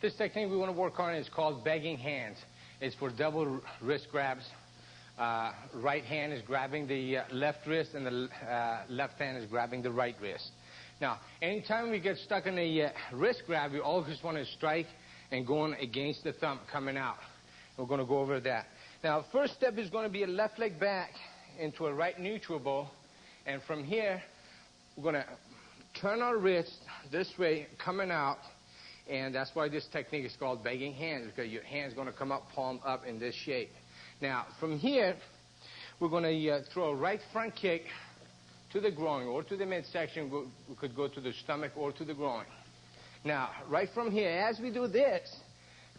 This technique we want to work on is called begging hands. It's for double wrist grabs. Right hand is grabbing the left wrist, and the left hand is grabbing the right wrist. Now, anytime we get stuck in a wrist grab, we always want to strike and going against the thumb coming out. We're going to go over that. Now, first step is going to be a left leg back into a right neutral bow. And from here, we're going to turn our wrist this way, coming out. And that's why this technique is called begging hands, because your hand's going to come up, palm up in this shape. Now, from here, we're going to throw a right front kick to the groin or to the midsection. We could go to the stomach or to the groin. Now, right from here, as we do this,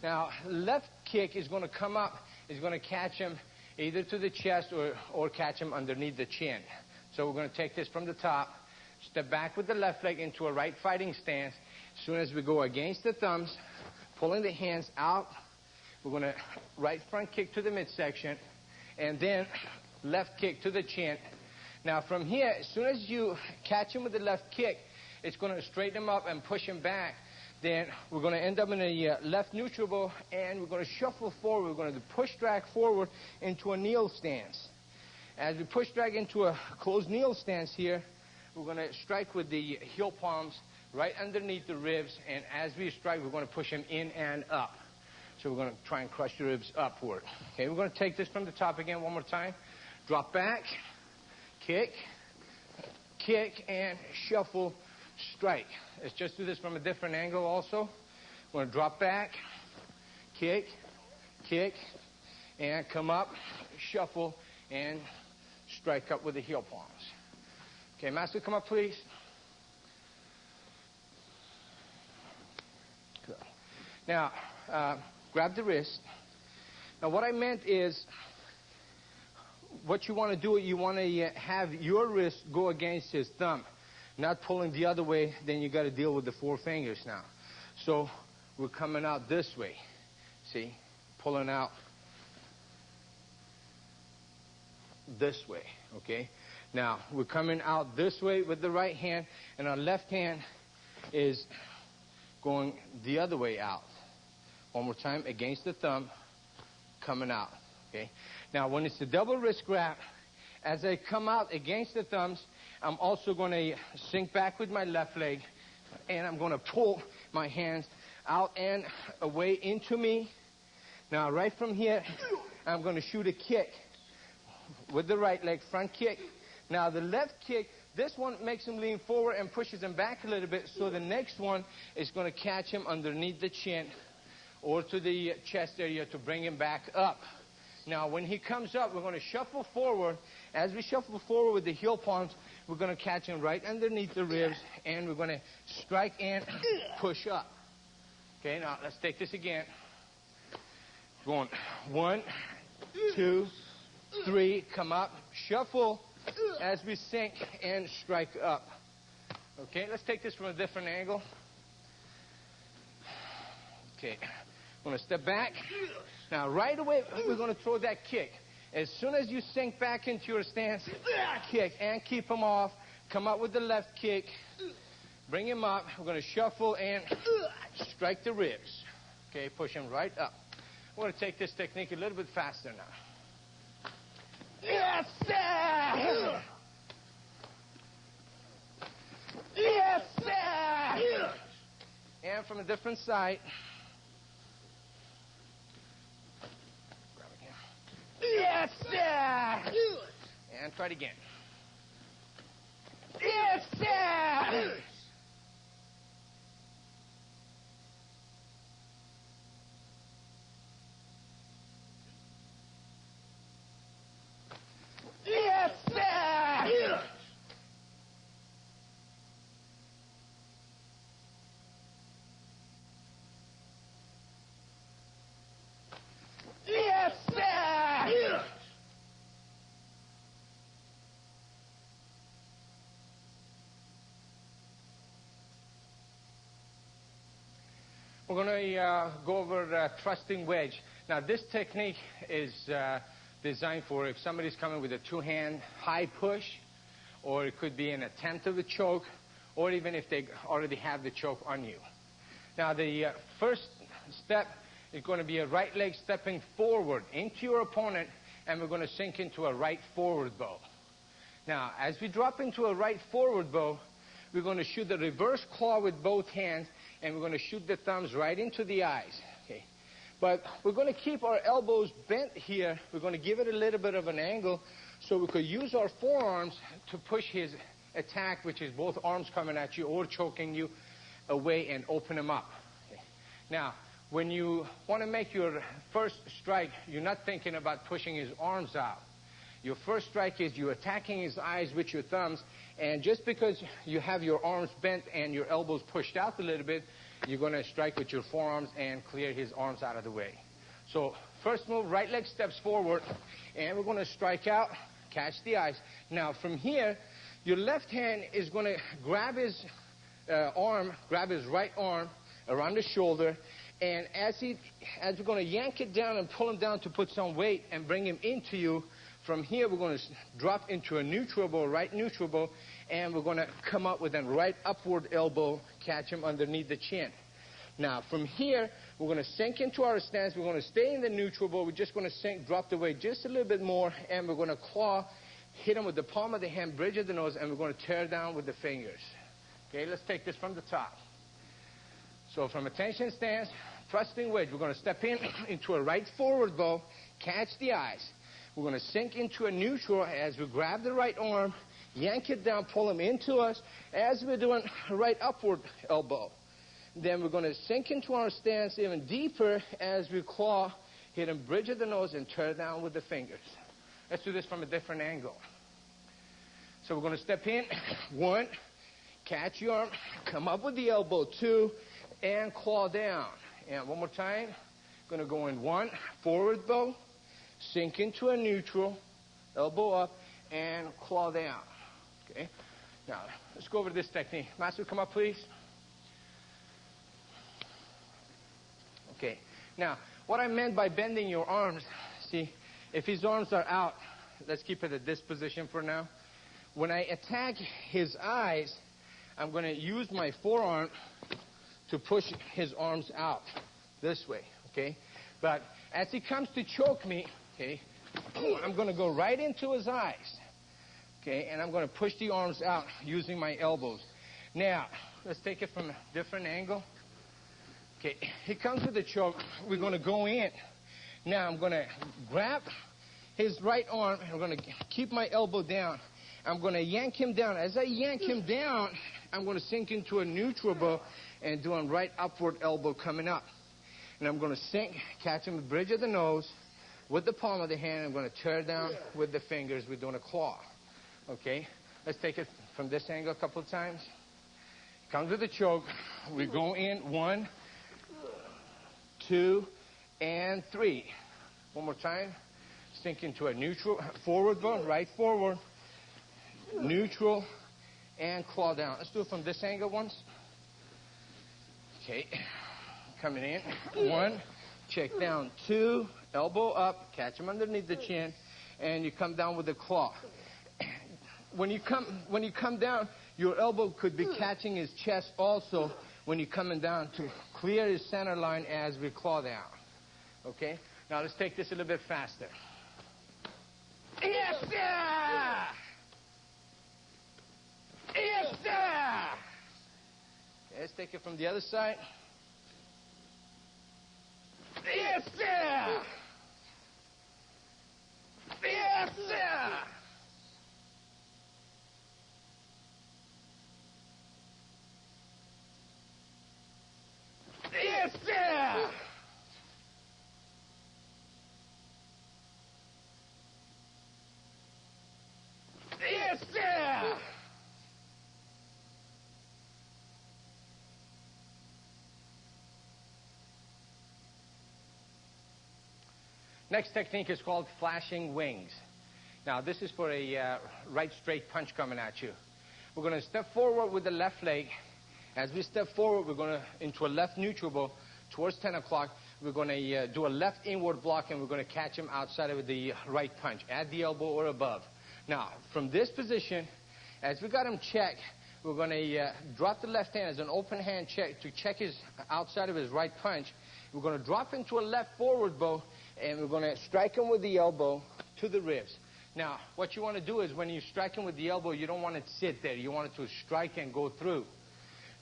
now, left kick is going to come up, is going to catch him either to the chest or catch him underneath the chin. So we're going to take this from the top, step back with the left leg into a right fighting stance. As soon as we go against the thumbs, pulling the hands out, we're going to right front kick to the midsection, and then left kick to the chin. Now from here, as soon as you catch him with the left kick, it's going to straighten him up and push him back. Then we're going to end up in a left neutral bow, and we're going to shuffle forward. We're going to push drag forward into a kneel stance. As we push drag into a closed kneel stance here, we're going to strike with the heel palms right underneath the ribs, and as we strike, we're going to push him in and up. So we're going to try and crush the ribs upward. Okay, we're going to take this from the top again one more time. Drop back, kick, kick, and shuffle, strike. Let's just do this from a different angle also. We're going to drop back, kick, kick, and come up, shuffle, and strike up with the heel palms. Okay, Master, come up, please. Good. Now, grab the wrist. Now, what I meant is, what you want to do, you want to have your wrist go against his thumb, not pulling the other way. Then you got to deal with the four fingers now. So we're coming out this way. See, pulling out this way. Okay. Now we're coming out this way with the right hand, and our left hand is going the other way out. One more time, against the thumb, coming out. Okay. Now, when it's the double wrist grab, as I come out against the thumbs, I'm also going to sink back with my left leg, and I'm going to pull my hands out and away into me. Now, right from here, I'm going to shoot a kick with the right leg, front kick. Now, the left kick, this one makes him lean forward and pushes him back a little bit, so the next one is going to catch him underneath the chin or to the chest area to bring him back up. Now, when he comes up, we're going to shuffle forward. As we shuffle forward with the heel palms, we're going to catch him right underneath the ribs, and we're going to strike and push up. Okay, now let's take this again. Going 1, 2, 3, come up, shuffle as we sink and strike up. Okay, let's take this from a different angle. Okay, I'm going to step back. Now, right away, we're going to throw that kick. As soon as you sink back into your stance, kick and keep him off. Come up with the left kick. Bring him up. We're going to shuffle and strike the ribs. Okay, push him right up. We're going to take this technique a little bit faster now. Yes, sir! Yes, sir! And from a different side. Yes, sir! And try it again. Yes, sir! Yes, sir! Yes, sir! We're going to go over thrusting wedge. Now, this technique is designed for if somebody's coming with a two-hand high push, or it could be an attempt of a choke, or even if they already have the choke on you. Now, the first step is going to be a right leg stepping forward into your opponent, and we're going to sink into a right forward bow. Now, as we drop into a right forward bow, we're going to shoot the reverse claw with both hands, and we're going to shoot the thumbs right into the eyes. Okay. But we're going to keep our elbows bent here. We're going to give it a little bit of an angle so we could use our forearms to push his attack, which is both arms coming at you or choking you, away and open him up. Okay. Now, when you want to make your first strike, you're not thinking about pushing his arms out. Your first strike is you're attacking his eyes with your thumbs, and just because you have your arms bent and your elbows pushed out a little bit, you're going to strike with your forearms and clear his arms out of the way. So first move, right leg steps forward, and we're going to strike out, catch the eyes. Now from here, your left hand is going to grab his grab his right arm around the shoulder, and as we're going to yank it down and pull him down to put some weight and bring him into you, from here we're going to drop into a neutral bow, right neutral bow, and we're going to come up with a right upward elbow, catch him underneath the chin. Now from here, we're going to sink into our stance. We're going to stay in the neutral bow. We're just going to sink, drop the weight just a little bit more, and we're going to claw, hit him with the palm of the hand, bridge of the nose, and we're going to tear down with the fingers. Okay, let's take this from the top. So from attention stance, thrusting wedge, we're going to step into a right forward bow, catch the eyes. We're going to sink into a neutral as we grab the right arm, yank it down, pull him into us as we're doing a right upward elbow. Then we're going to sink into our stance even deeper as we claw, hit him bridge of the nose, and tear down with the fingers. Let's do this from a different angle. So we're going to step in, 1, catch your arm, come up with the elbow, 2, and claw down. And one more time, going to go in 1, forward bow, sink into a neutral, elbow up, and claw down. Okay. Now, let's go over this technique. Master, come up, please. Okay. Now, what I meant by bending your arms, see, if his arms are out, let's keep it at this position for now. When I attack his eyes, I'm going to use my forearm to push his arms out this way, okay? But as he comes to choke me, okay, I'm going to go right into his eyes, okay, and I'm going to push the arms out using my elbows. Now, let's take it from a different angle. Okay, he comes with the choke. We're going to go in. Now I'm going to grab his right arm, and I'm going to keep my elbow down. I'm going to yank him down. As I yank him down, I'm going to sink into a neutral bow and do a right upward elbow coming up. And I'm going to sink, catch him with the bridge of the nose, with the palm of the hand. I'm going to tear down with the fingers. We're doing a claw. Okay? Let's take it from this angle a couple of times. Comes with the choke. We go in 1, 2, and 3. One more time. Sink into a neutral, forward bow, right forward, neutral, and claw down. Let's do it from this angle once. Okay. Coming in. 1, check down. 2, elbow up, catch him underneath the chin, and you come down with the claw. When you come down, your elbow could be catching his chest also when you're coming down to clear his center line as we claw down. Okay? Now let's take this a little bit faster. Yes, sir! Yes, sir! Okay, let's take it from the other side. Yes, sir! Yes, sir! Yes, sir! Yes, sir! Next technique is called flashing wings. Now, this is for a right straight punch coming at you. We're going to step forward with the left leg. As we step forward, we're going to into a left neutral bow towards 10 o'clock. We're going to do a left inward block, and we're going to catch him outside of the right punch, at the elbow or above. Now, from this position, as we got him checked, we're going to drop the left hand as an open hand check to check his outside of his right punch. We're going to drop into a left forward bow, and we're going to strike him with the elbow to the ribs. Now, what you want to do is when you strike him with the elbow, you don't want it to sit there. You want it to strike and go through.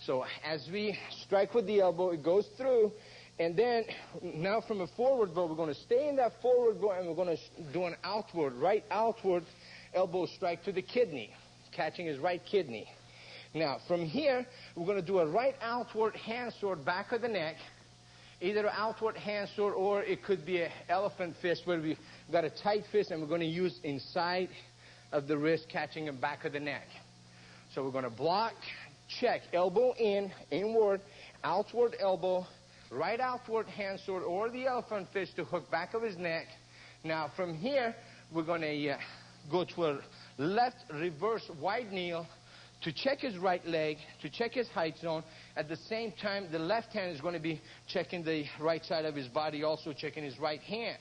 So as we strike with the elbow, it goes through. And then, now from a forward bow, we're going to stay in that forward bow, and we're going to do an outward, right outward elbow strike to the kidney, catching his right kidney. Now, from here, we're going to do a right outward hand sword, back of the neck, either an outward hand sword, or it could be an elephant fist, where we've got a tight fist, and we're going to use inside of the wrist, catching him back of the neck. So we're going to block, check, elbow in, inward, outward elbow, right outward hand sword or the elephant fist to hook back of his neck. Now from here, we're going to go to a left reverse wide kneel to check his right leg, to check his height zone. At the same time, the left hand is going to be checking the right side of his body, also checking his right hand.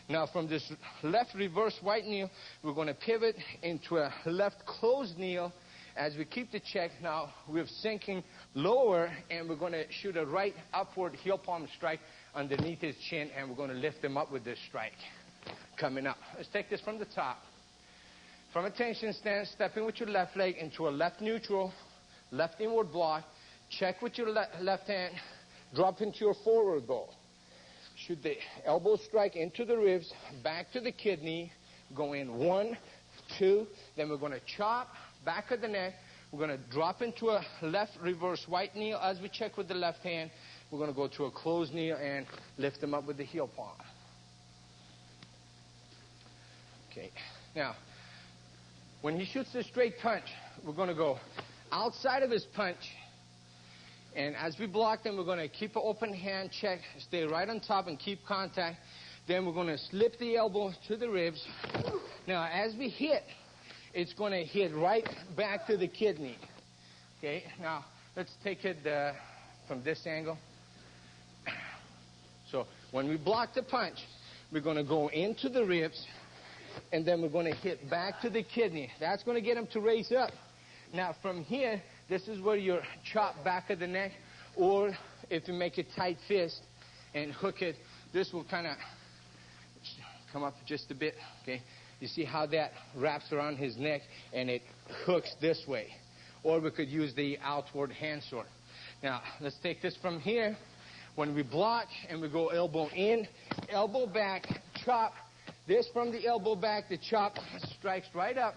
Now from this left reverse wide kneel, we're going to pivot into a left closed kneel. As we keep the check, now we're sinking lower, and we're going to shoot a right upward heel palm strike underneath his chin, and we're going to lift him up with this strike. Coming up. Let's take this from the top. From a tension stance, stepping with your left leg into a left neutral, left inward block. Check with your left hand. Drop into your forward bow. Shoot the elbow strike into the ribs, back to the kidney. Go in 1, 2. Then we're going to chop. Back of the neck, we're going to drop into a left reverse white kneel as we check with the left hand. We're going to go to a closed kneel and lift them up with the heel palm. Okay. Now, when he shoots the straight punch, we're going to go outside of his punch. And as we block them, we're going to keep an open hand check, stay right on top and keep contact. Then we're going to slip the elbow to the ribs. Now, as we hit, it's going to hit right back to the kidney. Okay, now let's take it from this angle. So when we block the punch, we're going to go into the ribs, and then we're going to hit back to the kidney. That's going to get him to raise up. Now from here, this is where you chop back of the neck, or if you make a tight fist and hook it, this will kind of come up just a bit. Okay. You see how that wraps around his neck and it hooks this way. Or we could use the outward hand sword. Now, let's take this from here. When we block and we go elbow in, elbow back, chop. This from the elbow back, the chop strikes right up.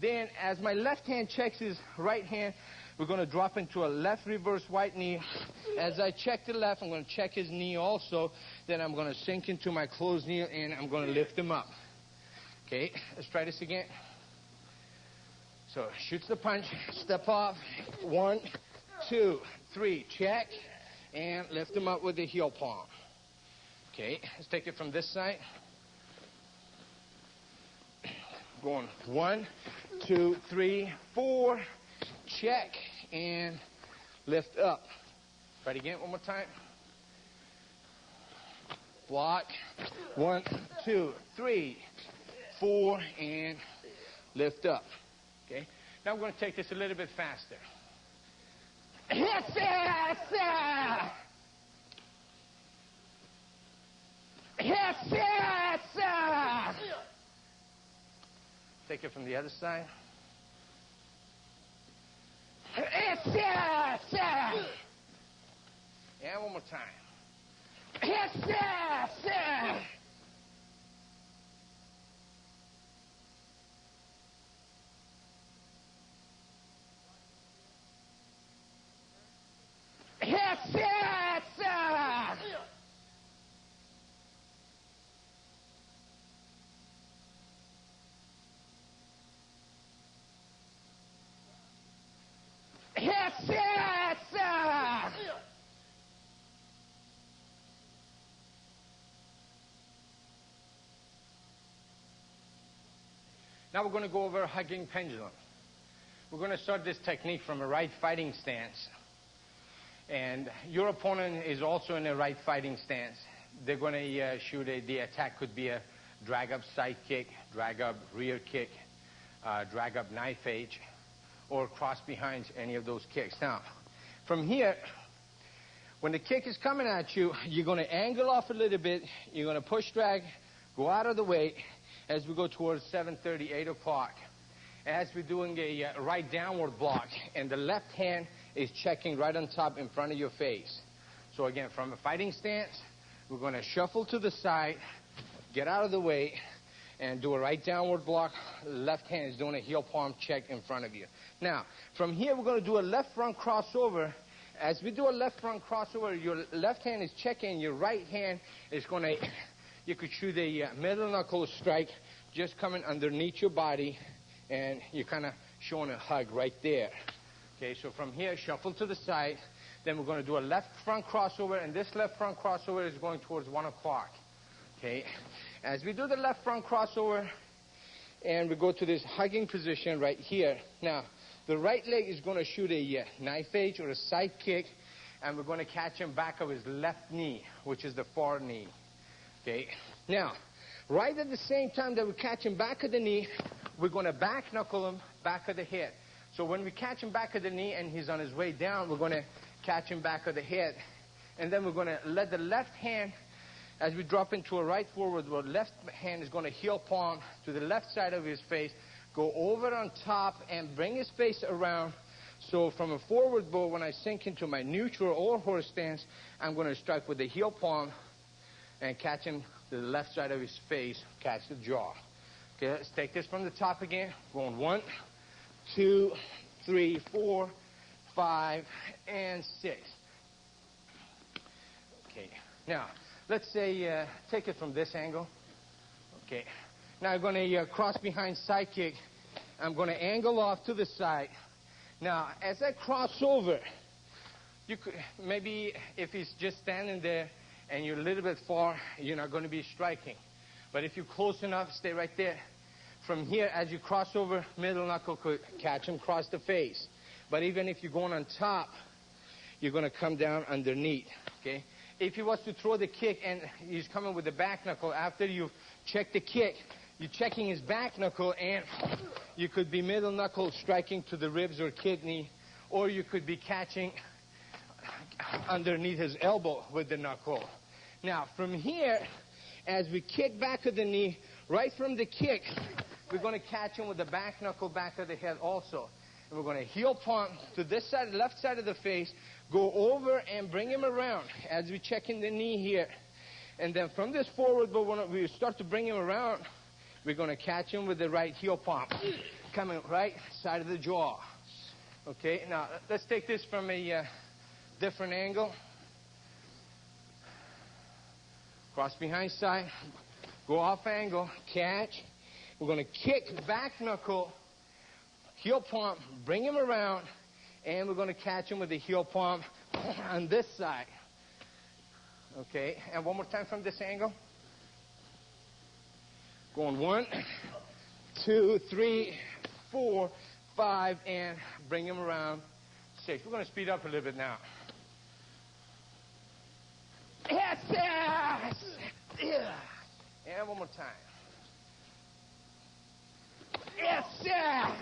Then, as my left hand checks his right hand, we're going to drop into a left reverse white knee. As I check the left, I'm going to check his knee also. Then I'm going to sink into my closed knee, and I'm going to lift him up. Okay, let's try this again. So, shoots the punch, step off, 1, 2, 3, check, and lift him up with the heel palm. Okay, let's take it from this side. Going 1, 2, 3, 4, check, and lift up. Try it again one more time. Block, 1, 2, 3, 4, and lift up. Okay. Now I'm going to take this a little bit faster. Take it from the other side. And one more time. Now we're going to go over a hugging pendulum. We're going to start this technique from a right fighting stance. And your opponent is also in a right fighting stance. They're going to shoot the attack could be a drag up side kick, drag up rear kick, drag up knife edge, or cross behind any of those kicks. Now, from here, When the kick is coming at you, you're going to angle off a little bit. You're going to push drag, go out of the way as we go towards 7:30, 8 o'clock. As we're doing a right downward block, and the left hand is checking right on top in front of your face. So again, from a fighting stance, we're going to shuffle to the side, get out of the way, and do a right downward block. Left hand is doing a heel palm check in front of you. Now, from here, we're going to do a left front crossover. As we do a left front crossover, your left hand is checking, your right hand is going to, you could shoot a middle knuckle strike just coming underneath your body, and you're kind of showing a hug right there. Okay, so from here, shuffle to the side. Then we're going to do a left front crossover, and this left front crossover is going towards 1 o'clock. Okay, as we do the left front crossover, and we go to this hugging position right here. Now, the right leg is going to shoot a knife edge or a side kick, and we're going to catch him back of his left knee, which is the far knee. Okay, now, right at the same time that we catch him back of the knee, we're going to back knuckle him back of the head. So when we catch him back of the knee and he's on his way down, we're going to catch him back of the head. And then we're going to let the left hand, as we drop into a right forward, the left hand is going to heel palm to the left side of his face, go over on top and bring his face around. So from a forward bow, when I sink into my neutral or horse stance, I'm going to strike with the heel palm and catch him to the left side of his face, catch the jaw. Okay, let's take this from the top again. Going 1, 2, 3, 4, 5, and 6. Okay, now let's say take it from this angle. Okay, now I'm going to cross behind side kick. I'm going to angle off to the side. Now, as I cross over, you could maybe if he's just standing there and you're a little bit far, you're not going to be striking. But if you're close enough, stay right there. From here, as you cross over, middle knuckle could catch him across the face. But even if you're going on top, you're going to come down underneath. Okay? If he was to throw the kick and he's coming with the back knuckle, after you've checked the kick, you're checking his back knuckle, and you could be middle knuckle striking to the ribs or kidney, or you could be catching underneath his elbow with the knuckle. Now, from here, as we kick back of the knee, right from the kick, we're going to catch him with the back knuckle back of the head also. And we're going to heel palm to this side, left side of the face, go over and bring him around as we check in the knee here. And then from this forward, but when we start to bring him around, we're going to catch him with the right heel palm, coming right side of the jaw. Okay, now let's take this from a different angle. Cross behind side, go off angle, catch. We're going to kick back knuckle, heel palm, bring him around, and we're going to catch him with the heel palm on this side. Okay, and one more time from this angle. Going 1, 2, 3, 4, 5, and bring him around 6. We're going to speed up a little bit now. Yes, yes, yeah. And one more time. Yes, sir.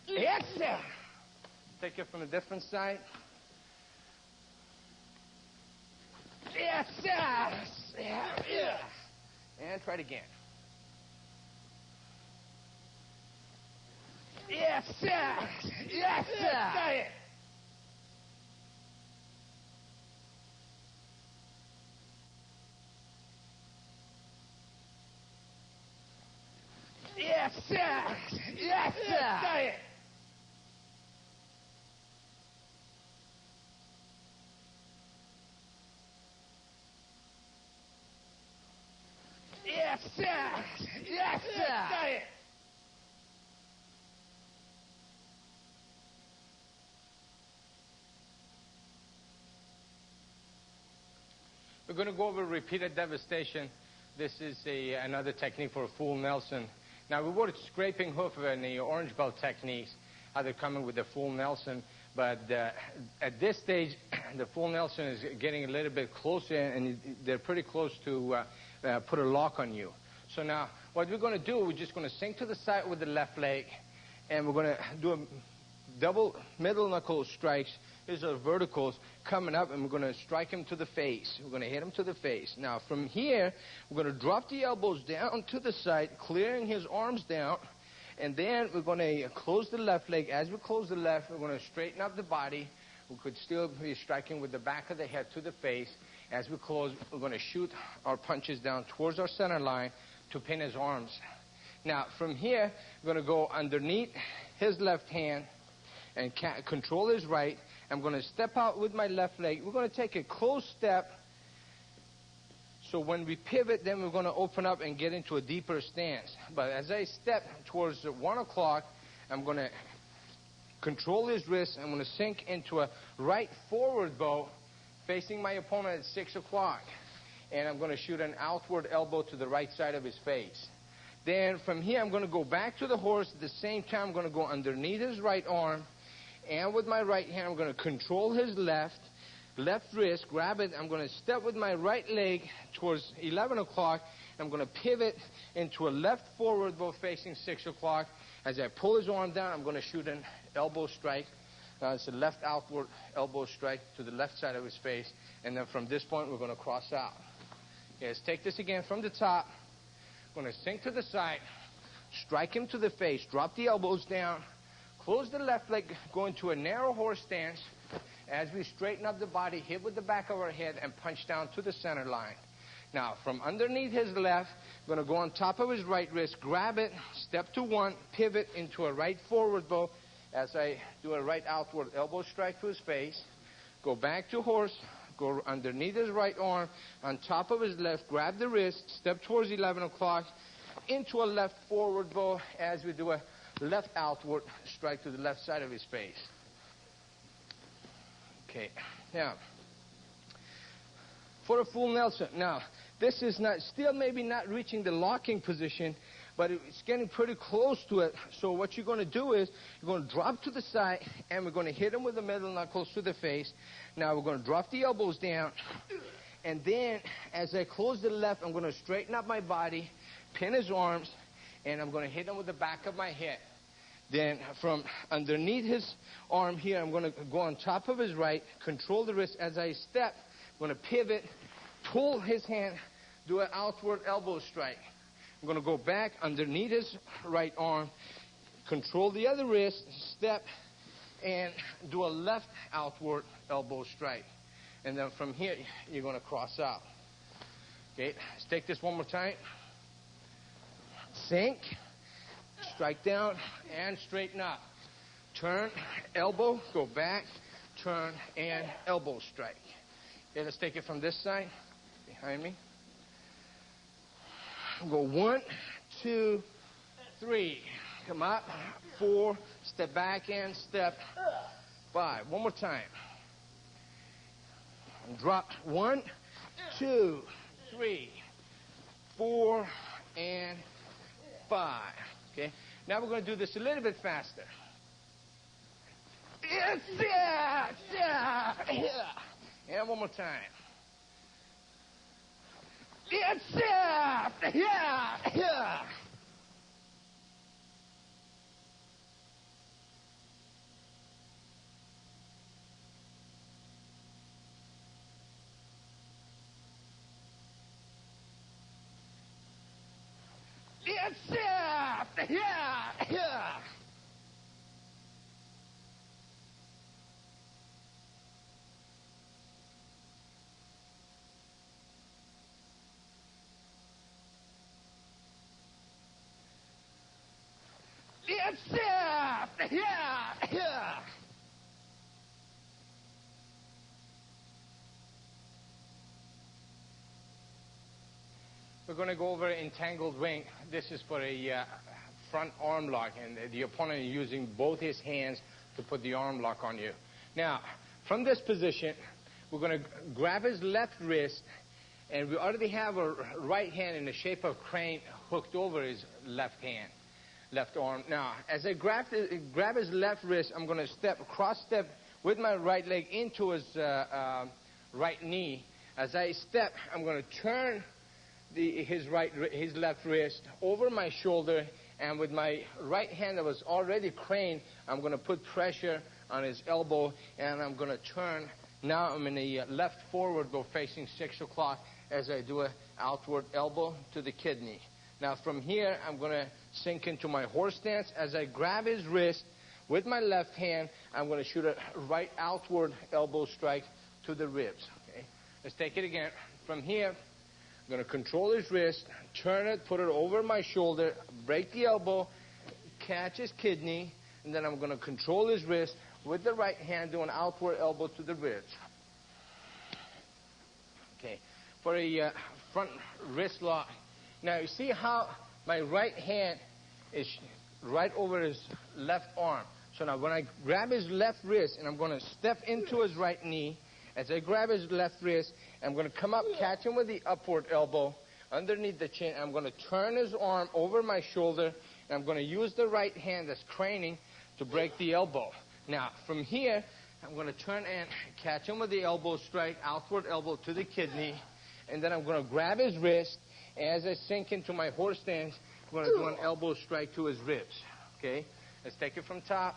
Yes, sir. Take it from a different side. Yes, sir. Yeah, yeah. And try it again. Yes, sir. Yes, sir. Yes, sir. Yes, sir. Yes, sir. Yes, sir. We're going to go over repeated devastation. This is another technique for a full Nelson. Now, we were scraping hoof in the orange belt techniques, how they're coming with the full Nelson. But at this stage, the full Nelson is getting a little bit closer, and they're pretty close to put a lock on you. So now, what we're going to do, we're just going to sink to the side with the left leg, and we're going to do a double middle knuckle strikes. These are verticals coming up, and we're going to strike him to the face. We're going to hit him to the face. Now, from here, we're going to drop the elbows down to the side, clearing his arms down. And then we're going to close the left leg. As we close the left, we're going to straighten up the body. We could still be striking with the back of the head to the face. As we close, we're going to shoot our punches down towards our center line to pin his arms. Now, from here, we're going to go underneath his left hand and control his right. I'm going to step out with my left leg. We're going to take a close step. So when we pivot, then we're going to open up and get into a deeper stance. But as I step towards 1 o'clock, I'm going to control his wrist. I'm going to sink into a right forward bow, facing my opponent at 6 o'clock. And I'm going to shoot an outward elbow to the right side of his face. Then from here, I'm going to go back to the horse. At the same time, I'm going to go underneath his right arm. And with my right hand, I'm going to control his left wrist, grab it. I'm going to step with my right leg towards 11 o'clock. I'm going to pivot into a left forward bow facing 6 o'clock. As I pull his arm down, I'm going to shoot an elbow strike. It's a left outward elbow strike to the left side of his face. And then from this point, we're going to cross out. Okay, let's take this again from the top. I'm going to sink to the side, strike him to the face, drop the elbows down, close the left leg, go into a narrow horse stance. As we straighten up the body, hit with the back of our head, and punch down to the center line. Now, from underneath his left, I'm going to go on top of his right wrist, grab it, step to one, pivot into a right forward bow as I do a right outward elbow strike to his face. Go back to horse, go underneath his right arm, on top of his left, grab the wrist, step towards 11 o'clock, into a left forward bow as we do a left outward strike to the left side of his face. Okay, now, for a full Nelson. Now, this is not, still maybe not reaching the locking position, but it's getting pretty close to it. So what you're going to do is, you're going to drop to the side, and we're going to hit him with the middle knuckles to the face. Now, we're going to drop the elbows down, and then, as I close the left, I'm going to straighten up my body, pin his arms, and I'm going to hit him with the back of my head. Then from underneath his arm here, I'm going to go on top of his right, control the wrist. As I step, I'm going to pivot, pull his hand, do an outward elbow strike. I'm going to go back underneath his right arm, control the other wrist, step, and do a left outward elbow strike. And then from here, you're going to cross out. Okay, let's take this one more time. Sink. Strike down and straighten up. Turn, elbow, go back, turn, and elbow strike. Okay, let's take it from this side, behind me. Go 1, 2, 3. Come up. 4, step back and step. 5. One more time. Drop. 1, 2, 3, 4, and 5. Okay, now we're going to do this a little bit faster. And one more time. We're going to go over entangled ring. This is for a front arm lock, and the opponent is using both his hands to put the arm lock on you. Now, from this position, we're going to grab his left wrist, and we already have a right hand in the shape of crane hooked over his left hand, left arm. Now, as I grab his left wrist, I'm going to cross step with my right leg into his right knee. As I step, I'm going to turn his left wrist over my shoulder And with my right hand that was already craned, I'm going to put pressure on his elbow, and I'm going to turn. Now I'm in the left forward, go facing 6 o'clock as I do an outward elbow to the kidney. Now from here, I'm going to sink into my horse stance. As I grab his wrist with my left hand, I'm going to shoot a right outward elbow strike to the ribs. Okay? Let's take it again. From here, I'm going to control his wrist, turn it, put it over my shoulder, break the elbow, catch his kidney, and then I'm going to control his wrist with the right hand, do an outward elbow to the ribs. Okay, for a front wrist lock. Now you see how my right hand is right over his left arm. So now when I grab his left wrist and I'm going to step into his right knee, as I grab his left wrist, I'm going to come up, catch him with the upward elbow underneath the chin. I'm going to turn his arm over my shoulder, and I'm going to use the right hand that's craning to break the elbow. Now, from here, I'm going to turn and catch him with the elbow strike, outward elbow to the kidney, and then I'm going to grab his wrist. As I sink into my horse stance, I'm going to do an elbow strike to his ribs. Okay? Let's take it from top.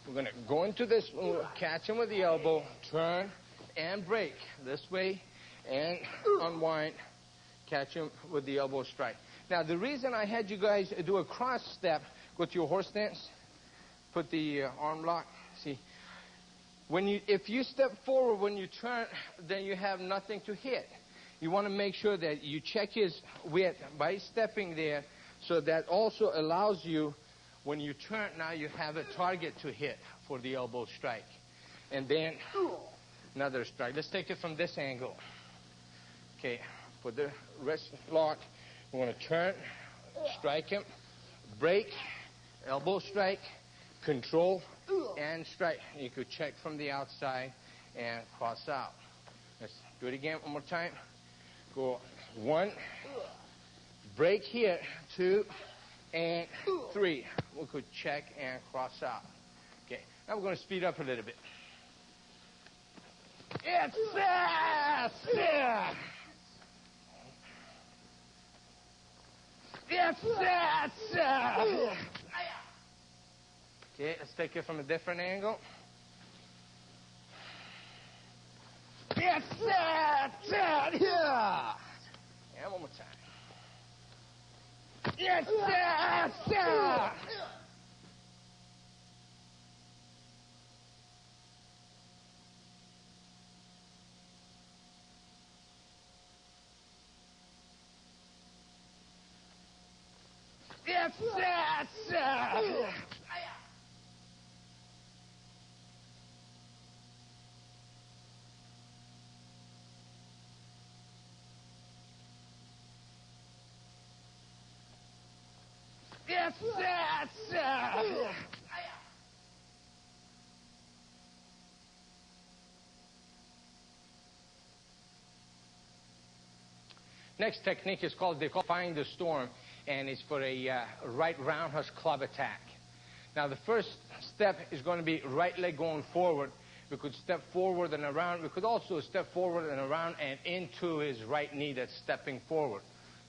We're going to go into this, catch him with the elbow, turn and break this way, and unwind, catch him with the elbow strike. Now, the reason I had you guys do a cross step, go to your horse stance, put the arm lock. See, if you step forward when you turn, then you have nothing to hit. You want to make sure that you check his width by stepping there, so that also allows you, when you turn, now you have a target to hit for the elbow strike. And then another strike. Let's take it from this angle. Okay, put the wrist lock. We want to turn, strike him, break, elbow strike, control, and strike. You could check from the outside and cross out. Let's do it again one more time. Go 1, break here, 2, and 3. We could check and cross out. Okay, now we're going to speed up a little bit. It's fast! Yeah! It's fast! Yeah! Okay, let's take it from a different angle. It's fast! Yeah! And one more time. Yes, sir! Sir! Yes, sir! Sir! Yes, sir! Next technique is called Defying the Storm, and it's for a right roundhouse club attack. Now, the first step is going to be right leg going forward. We could step forward and around. We could also step forward and around and into his right knee that's stepping forward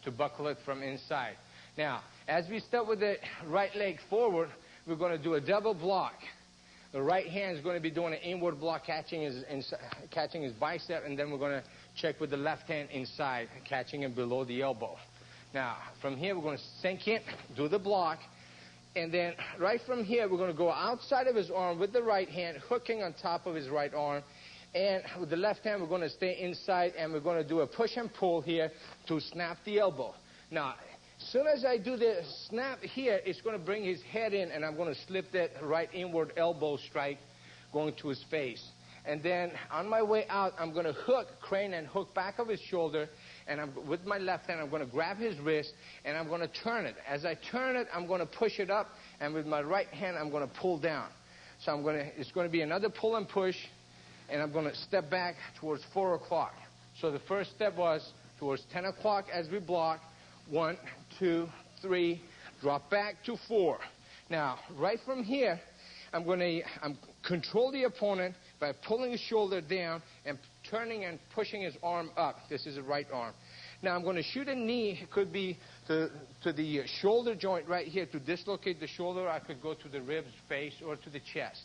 to buckle it from inside. Now, as we step with the right leg forward, we're going to do a double block. The right hand is going to be doing an inward block, catching his bicep, and then we're going to check with the left hand inside, catching him below the elbow. Now, from here, we're going to sink in, do the block, and then right from here, we're going to go outside of his arm with the right hand, hooking on top of his right arm, and with the left hand, we're going to stay inside, and we're going to do a push and pull here to snap the elbow. Now, as soon as I do the snap here, it's going to bring his head in, and I'm going to slip that right inward elbow strike going to his face. And then on my way out, I'm going to hook, crane and hook back of his shoulder, and with my left hand, I'm going to grab his wrist, and I'm going to turn it. As I turn it, I'm going to push it up, and with my right hand, I'm going to pull down. So it's going to be another pull and push, and I'm going to step back towards 4 o'clock. So the first step was towards 10 o'clock as we block. 1, 2, 3, drop back to 4. Now, right from here, I'm control the opponent by pulling his shoulder down and turning and pushing his arm up. This is the right arm. Now I'm going to shoot a knee. It could be to the shoulder joint right here to dislocate the shoulder. I could go to the ribs, face, or to the chest.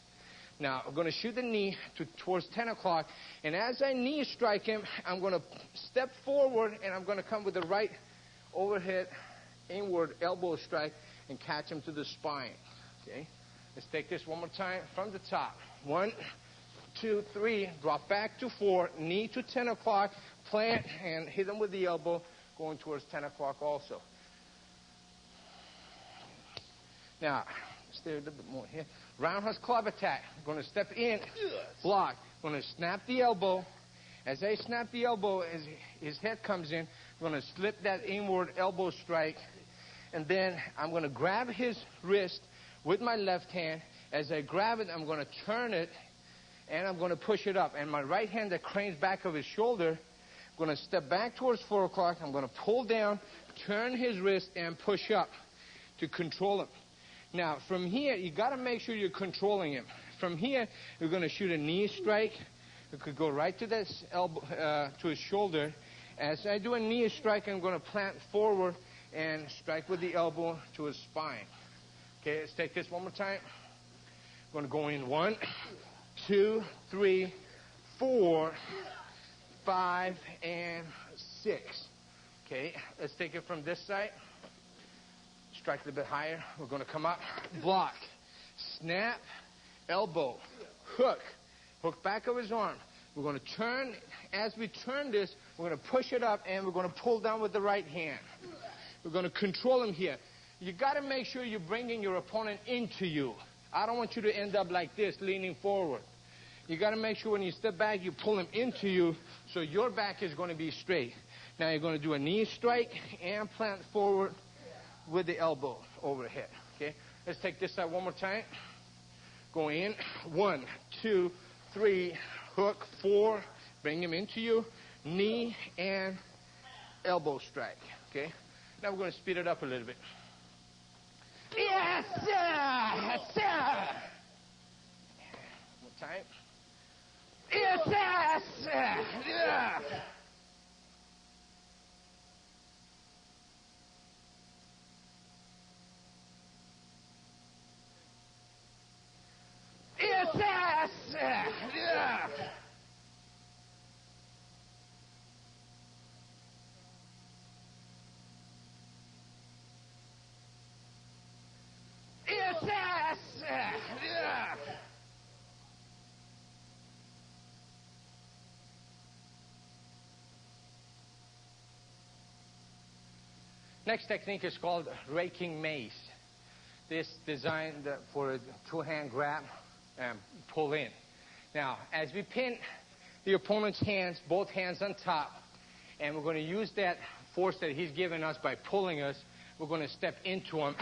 Now I'm going to shoot the knee towards 10 o'clock. And as I knee strike him, I'm going to step forward and I'm going to come with the right overhead inward elbow strike and catch him to the spine. Okay? Let's take this one more time from the top. 1, 2, 3, drop back to 4, knee to 10 o'clock, plant, and hit him with the elbow, going towards 10 o'clock also. Now, stay a little bit more here. Roundhouse club attack. I'm going to step in, block. I'm going to snap the elbow. As I snap the elbow, as his head comes in, I'm going to slip that inward elbow strike, and then I'm going to grab his wrist with my left hand. As I grab it, I'm going to turn it, and I'm going to push it up. And my right hand that cranes back of his shoulder, I'm going to step back towards 4 o'clock. I'm going to pull down, turn his wrist, and push up to control him. Now, from here, you got to make sure you're controlling him. From here, you're going to shoot a knee strike. You could go right to this elbow, to his shoulder. As I do a knee strike, I'm going to plant forward and strike with the elbow to his spine. Okay, let's take this one more time. I'm going to go in 1, 2, 3, 4, 5, and 6. Okay, let's take it from this side. Strike a little bit higher. We're going to come up, block, snap, elbow, hook, hook back of his arm. We're going to turn. As we turn this, we're going to push it up, and we're going to pull down with the right hand. We're going to control him here. You got to make sure you're bringing your opponent into you. I don't want you to end up like this, leaning forward. You got to make sure when you step back, you pull him into you, so your back is going to be straight. Now you're going to do a knee strike and plant forward with the elbow overhead. Okay, let's take this side one more time. Go in. 1, 2, 3, hook, 4. Bring him into you. Knee and elbow strike. Okay. Now we're going to speed it up a little bit. Yes, sir! Yes, sir! One more time. Yes, sir! Yeah. Yes, sir! Yeah. Yes, yeah. Next technique is called raking mace. This designed for a two-hand grab and pull in. Now, as we pin the opponent's hands, both hands on top, and we're going to use that force that he's given us by pulling us, we're going to step into him.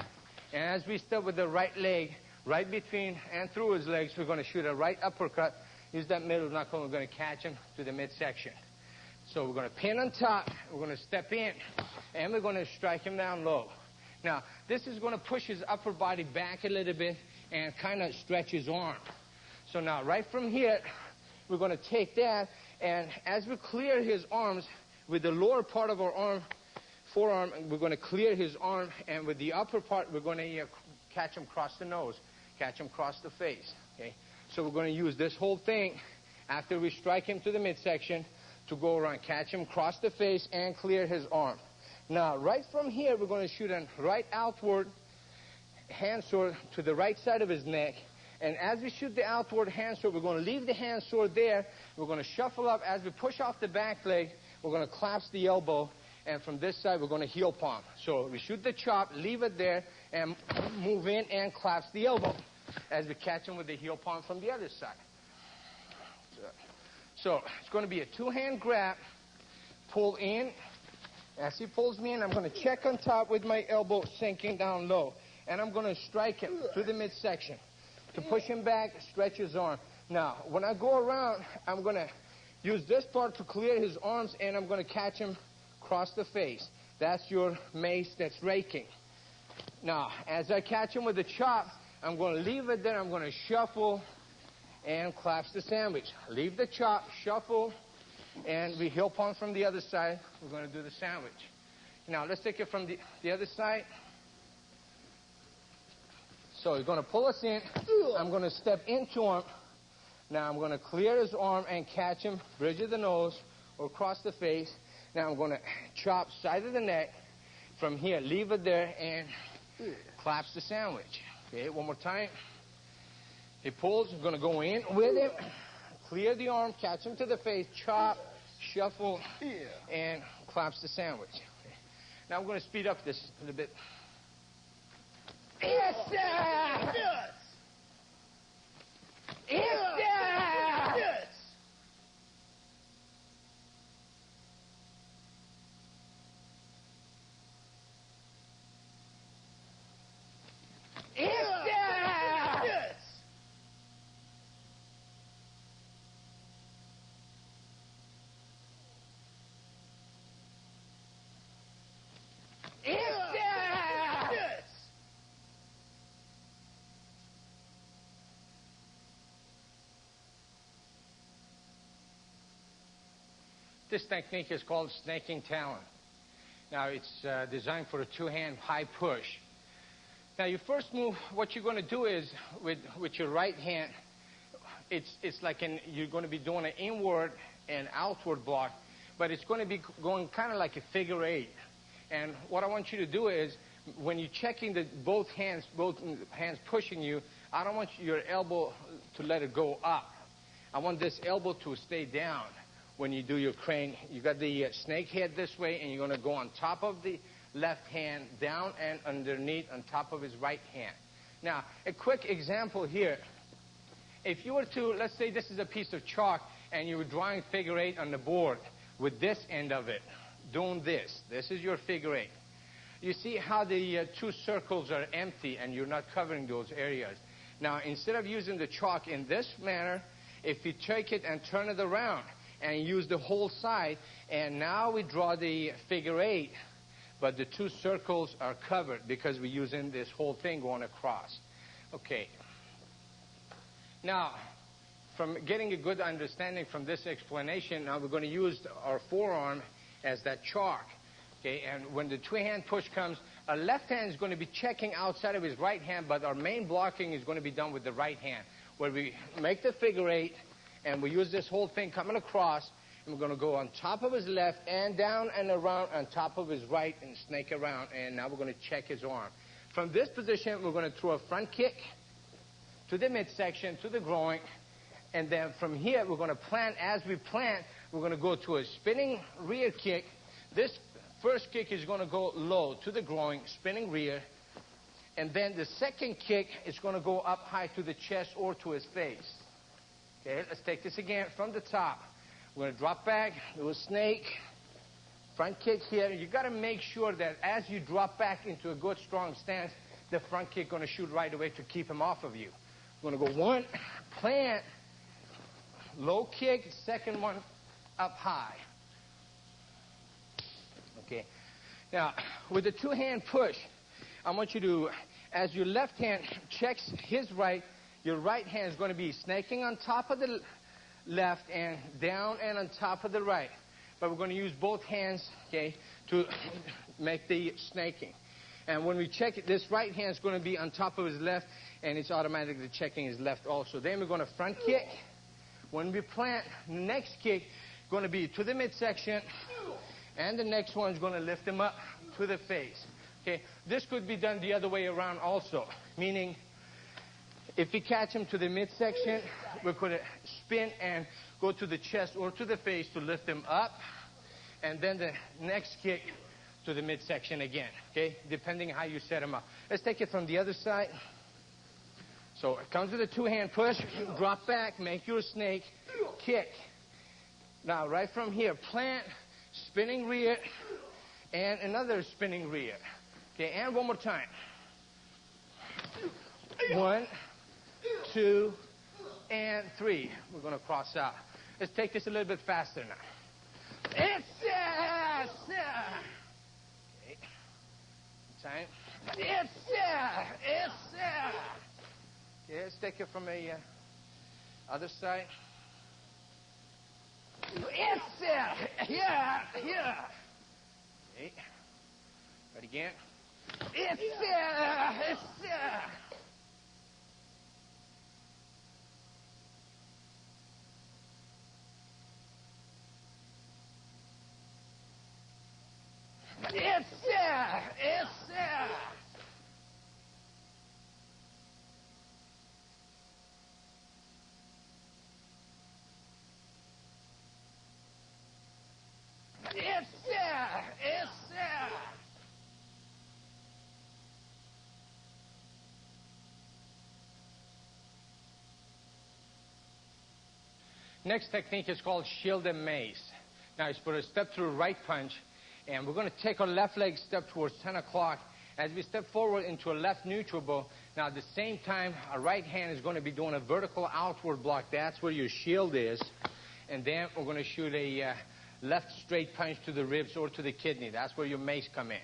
And as we step with the right leg, right between and through his legs, we're going to shoot a right uppercut. Use that middle knuckle, and we're going to catch him to the midsection. So we're going to pin on top, we're going to step in, and we're going to strike him down low. Now, this is going to push his upper body back a little bit and kind of stretch his arm. So now, right from here, we're going to take that, and as we clear his arms, with the lower part of our arm, forearm, we're going to clear his arm, and with the upper part, we're going to catch him across the nose, catch him across the face. Okay? So we're going to use this whole thing after we strike him to the midsection to go around, catch him across the face, and clear his arm. Now, right from here, we're going to shoot a right outward hand sword to the right side of his neck. And as we shoot the outward hand sword, we're going to leave the hand sword there. We're going to shuffle up. As we push off the back leg, we're going to collapse the elbow. And from this side, we're going to heel palm. So we shoot the chop, leave it there, and move in and collapse the elbow as we catch him with the heel palm from the other side. So it's going to be a two-hand grab, pull in. As he pulls me in, I'm going to check on top with my elbow sinking down low. And I'm going to strike him to the midsection to push him back, stretch his arm. Now, when I go around, I'm going to use this part to clear his arms, and I'm going to catch him across the face. That's your mace that's raking. Now, as I catch him with the chop, I'm going to leave it there. I'm going to shuffle and collapse the sandwich. Leave the chop, shuffle, And we heel palm from the other side. We're going to do the sandwich. Now, let's take it from the other side. So he's going to pull us in. I'm going to step into him. Now I'm going to clear his arm and catch him, bridge of the nose or across the face. Now I'm going to chop side of the neck from here, leave it there, and collapse the sandwich. Okay, one more time. He pulls. I'm going to go in with him, clear the arm, catch him to the face, chop, shuffle, and collapse the sandwich. Okay. Now I'm going to speed up this a little bit. Yes, sir! Yes! Yes, sir! Yes! Yes, sir! Yes! Yes, sir! Yes! This technique is called snaking talon. Now, it's designed for a two-hand high push. Now, your first move, what you're going to do is, with your right hand, it's like you're going to be doing an inward and outward block, but it's going to be going kind of like a figure eight. And what I want you to do is, when you're checking both hands pushing you, I don't want your elbow to let it go up. I want this elbow to stay down. When you do your crane, you got the snake head this way, and you're going to go on top of the left hand, down and underneath on top of his right hand. Now, a quick example here. If you were to, let's say this is a piece of chalk, and you were drawing figure eight on the board with this end of it, doing this. This is your figure eight. You see how the two circles are empty, and you're not covering those areas. Now, instead of using the chalk in this manner, if you take it and turn it around, and use the whole side, and now we draw the figure eight, but the two circles are covered because we're using this whole thing going across. Okay. Now, from getting a good understanding from this explanation, now we're going to use our forearm as that chalk. Okay, and when the two-hand push comes, our left hand is going to be checking outside of his right hand, but our main blocking is going to be done with the right hand, where we make the figure eight, and we use this whole thing coming across, and we're going to go on top of his left and down and around on top of his right and snake around, and now we're going to check his arm. From this position, we're going to throw a front kick to the midsection, to the groin, and then from here, we're going to plant. As we plant, we're going to go to a spinning rear kick. This first kick is going to go low to the groin, spinning rear, and then the second kick is going to go up high to the chest or to his face. Okay, let's take this again from the top. We're going to drop back, do a snake, front kick here. You got to make sure that as you drop back into a good strong stance, the front kick going to shoot right away to keep him off of you. We're going to go one, plant, low kick, second one up high. Okay. Now, with the two-hand push, I want you to, as your left hand checks his right, your right hand is going to be snaking on top of the left and down and on top of the right. But we're going to use both hands, okay, to make the snaking. And when we check it, this right hand is going to be on top of his left, and it's automatically checking his left also. Then we're going to front kick. When we plant, the next kick is going to be to the midsection, and the next one is going to lift him up to the face. Okay, this could be done the other way around also, meaning if we catch him to the midsection, we're going to spin and go to the chest or to the face to lift him up, and then the next kick to the midsection again, okay, depending how you set him up. Let's take it from the other side. So it comes with a two-hand push, drop back, make your snake, kick. Now, right from here, plant, spinning rear, and another spinning rear. Okay, and one more time. 1, 2, and 3. We're going to cross out. Let's take this a little bit faster now. Okay. Time. Okay, let's take it from the other side. It's yeah. Okay. Right again. It's Next technique is called shield and mace. Now it's for a step through right punch, and we're going to take our left leg step towards 10 o'clock. As we step forward into a left neutral bow, now at the same time, our right hand is going to be doing a vertical outward block. That's where your shield is. And then we're going to shoot a left straight punch to the ribs or to the kidney. That's where your mace come in.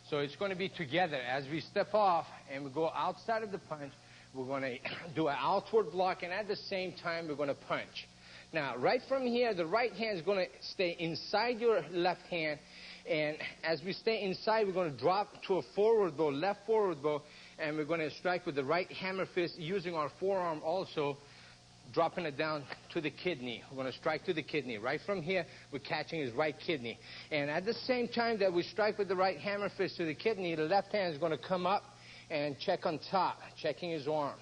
So it's going to be together. As we step off and we go outside of the punch, we're going to do an outward block, and at the same time, we're going to punch. Now, right from here, the right hand is going to stay inside your left hand. And as we stay inside, we're going to drop to a forward bow, left forward bow, and we're going to strike with the right hammer fist using our forearm also, dropping it down to the kidney. We're going to strike to the kidney. Right from here, we're catching his right kidney. And at the same time that we strike with the right hammer fist to the kidney, the left hand is going to come up and check on top, checking his arm.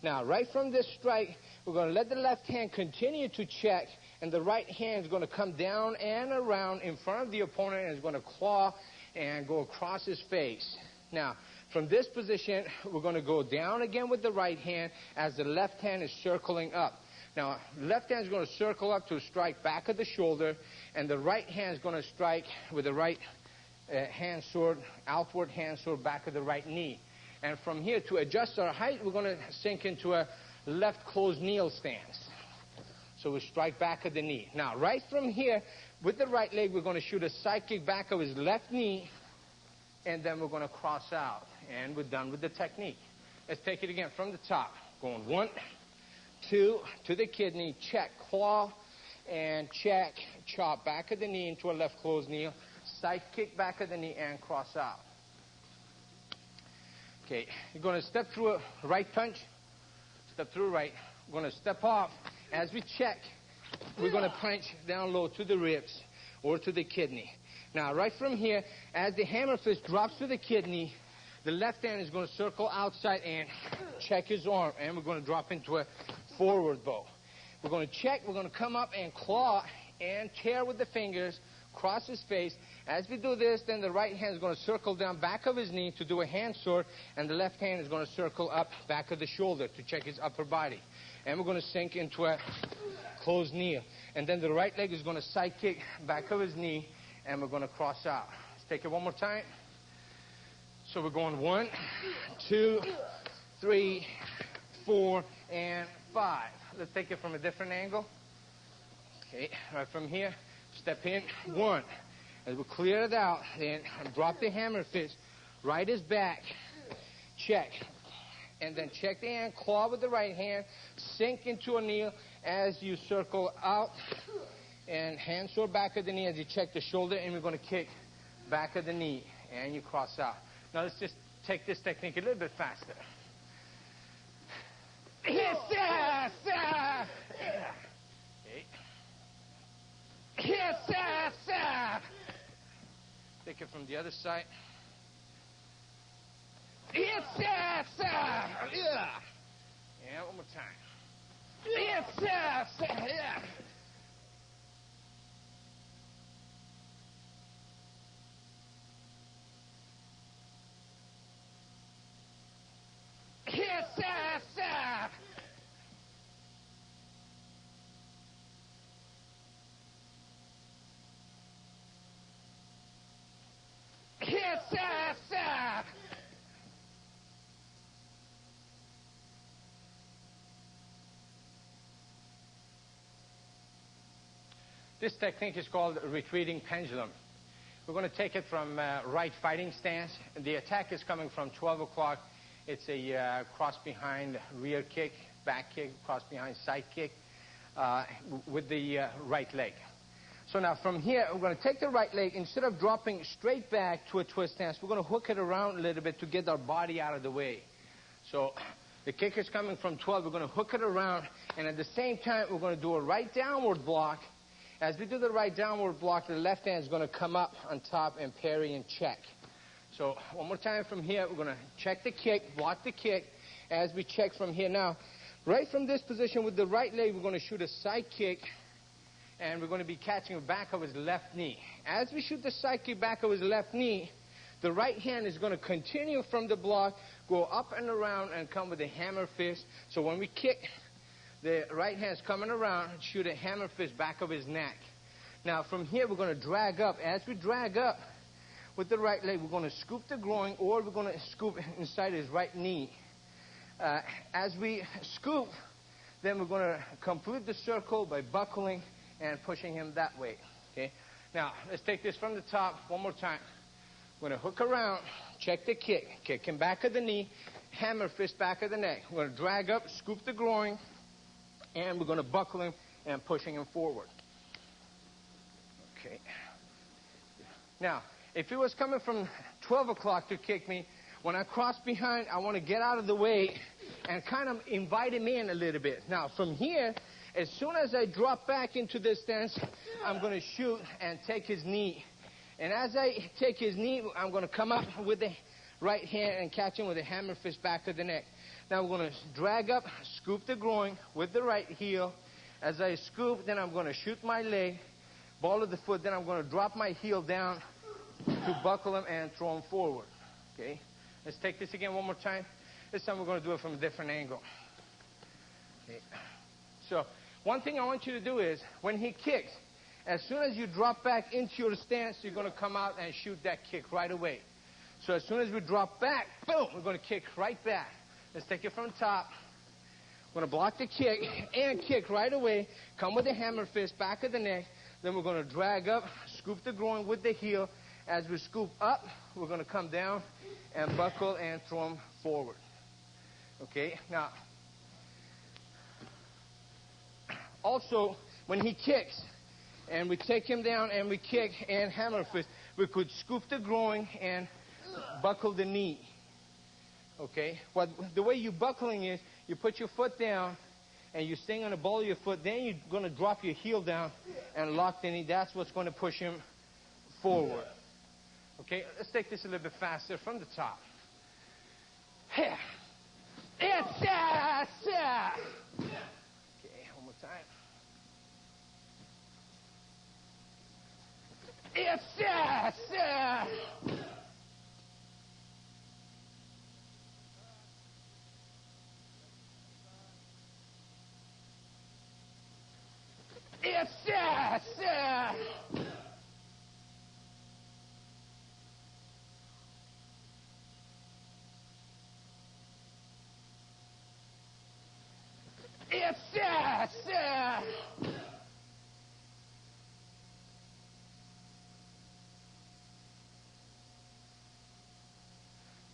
Now, right from this strike, we're going to let the left hand continue to check, and the right hand is going to come down and around in front of the opponent and is going to claw and go across his face. Now, from this position, we're going to go down again with the right hand as the left hand is circling up. Now, left hand is going to circle up to strike back of the shoulder, and the right hand is going to strike with the right hand sword, outward hand sword, back of the right knee. And from here, to adjust our height, we're going to sink into a left closed kneel stance. So we strike back of the knee. Now, right from here, with the right leg, we're going to shoot a side kick back of his left knee, and then we're going to cross out. And we're done with the technique. Let's take it again from the top. Going 1, 2, to the kidney, check, claw, and check, chop, back of the knee into a left closed kneel, side kick back of the knee, and cross out. Okay, you're going to step through a right punch, step through right. We're going to step off. As we check, we're going to punch down low to the ribs or to the kidney. Now, right from here, as the hammer fist drops to the kidney, the left hand is going to circle outside and check his arm, and we're going to drop into a forward bow. We're going to check, we're going to come up and claw and tear with the fingers, cross his face. As we do this, then the right hand is going to circle down back of his knee to do a hand sword, and the left hand is going to circle up back of the shoulder to check his upper body. And we're going to sink into a closed kneel. And then the right leg is going to side kick back of his knee, and we're going to cross out. Let's take it one more time. So we're going 1, 2, 3, 4, and 5. Let's take it from a different angle. Okay, right from here, step in, 1. As we clear it out, then drop the hammer fist, right his back, check. And then check the hand, claw with the right hand, sink into a kneel as you circle out, and hand sword back of the knee as you check the shoulder, and we're going to kick back of the knee, and you cross out. Now let's just take this technique a little bit faster. Okay. Take it from the other side. Yeah, one more time. Yeah. This technique is called retreating pendulum. We're going to take it from right fighting stance. The attack is coming from 12 o'clock. It's a cross behind rear kick, back kick, cross behind side kick with the right leg. So now from here, we're going to take the right leg. Instead of dropping straight back to a twist stance, we're going to hook it around a little bit to get our body out of the way. So the kick is coming from 12. We're going to hook it around. And at the same time, we're going to do a right downward block. As we do the right downward block, the left hand is going to come up on top and parry and check. So one more time from here, we're going to check the kick, block the kick. As we check from here now, right from this position with the right leg, we're going to shoot a side kick. And we're going to be catching the back of his left knee. As we shoot the side kick back of his left knee, the right hand is going to continue from the block, go up and around, and come with a hammer fist. So when we kick, the right hand is coming around, shoot a hammer fist back of his neck. Now from here, we're going to drag up. As we drag up with the right leg, we're going to scoop the groin, or we're going to scoop inside his right knee. As we scoop, then we're going to complete the circle by buckling and pushing him that way. Okay. Now, let's take this from the top one more time. We're going to hook around, check the kick, kick him back of the knee, hammer fist back of the neck. We're going to drag up, scoop the groin, and we're going to buckle him and pushing him forward. Okay. Now, if he was coming from 12 o'clock to kick me, when I cross behind, I want to get out of the way and kind of invite him in a little bit. Now, from here, as soon as I drop back into this stance, I'm going to shoot and take his knee. And as I take his knee, I'm going to come up with the right hand and catch him with a hammer fist back of the neck. Now we're going to drag up, scoop the groin with the right heel. As I scoop, then I'm going to shoot my leg, ball of the foot. Then I'm going to drop my heel down to buckle him and throw him forward. Okay? Let's take this again one more time. This time we're going to do it from a different angle. Okay. So one thing I want you to do is, when he kicks, as soon as you drop back into your stance, you're going to come out and shoot that kick right away. So as soon as we drop back, boom, we're going to kick right back. Let's take it from the top. We're going to block the kick and kick right away. Come with the hammer fist, back of the neck. Then we're going to drag up, scoop the groin with the heel. As we scoop up, we're going to come down and buckle and throw him forward. Okay, now, also, when he kicks, and we take him down and we kick and hammer fist, we could scoop the groin and buckle the knee. Okay? But the way you're buckling is, you put your foot down and you're staying on the ball of your foot. Then you're going to drop your heel down and lock the knee. That's what's going to push him forward. Okay? Let's take this a little bit faster from the top. Okay, one more time. It's